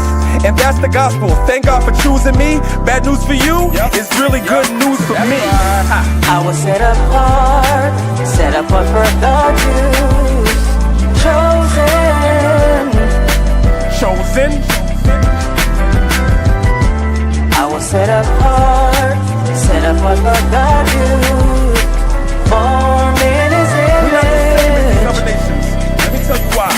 And that's the gospel, thank God for choosing me. Bad news for you, is really good news for me. I was set apart for God's use. Chosen. I was set apart for God's use. Formed in His image. Let me tell you why.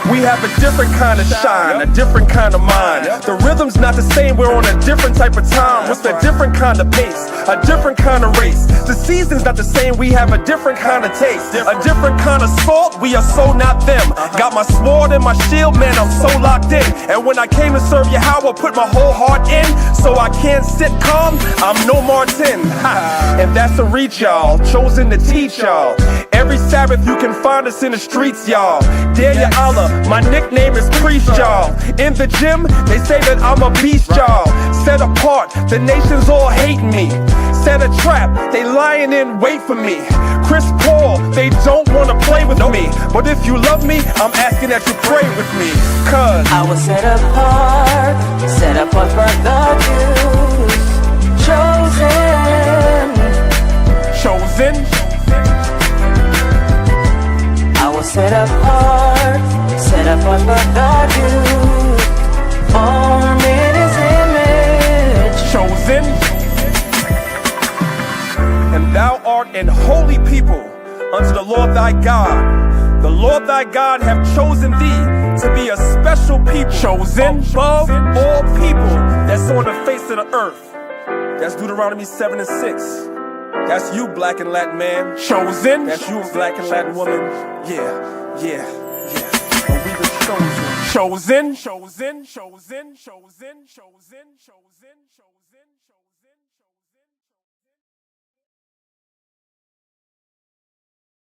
We have a different kind of shine, a different kind of mind. The rhythm's not the same, we're on a different type of time. With a different kind of pace, a different kind of race. The season's not the same, we have a different kind of taste. A different kind of salt, we are so not them. Got my sword and my shield, man, I'm so locked in. And when I came to serve Yahweh, put my whole heart in. So I can't sit calm, I'm no Martin. And that's a reach, y'all, chosen to teach y'all. Every Sabbath you can find us in the streets, y'all. Dare ya Allah, my nickname is Priest, y'all. In the gym, they say that I'm a beast, y'all. Set apart, the nations all hate me. Set a trap, they lying in wait for me. Chris Paul, they don't wanna play with me. But if you love me, I'm asking that you pray with me. Cause I was set apart for God's use. Chosen. Chosen. I was set apart for God, you formed in His image, chosen, and thou art an holy people unto the Lord thy God. The Lord thy God hath chosen thee to be a special people, chosen above all people that's on the face of the earth. That's Deuteronomy 7 and 6. That's you, black and Latin man. Chosen. That's you, black and Latin woman. Yeah. But we the chosen. Chosen.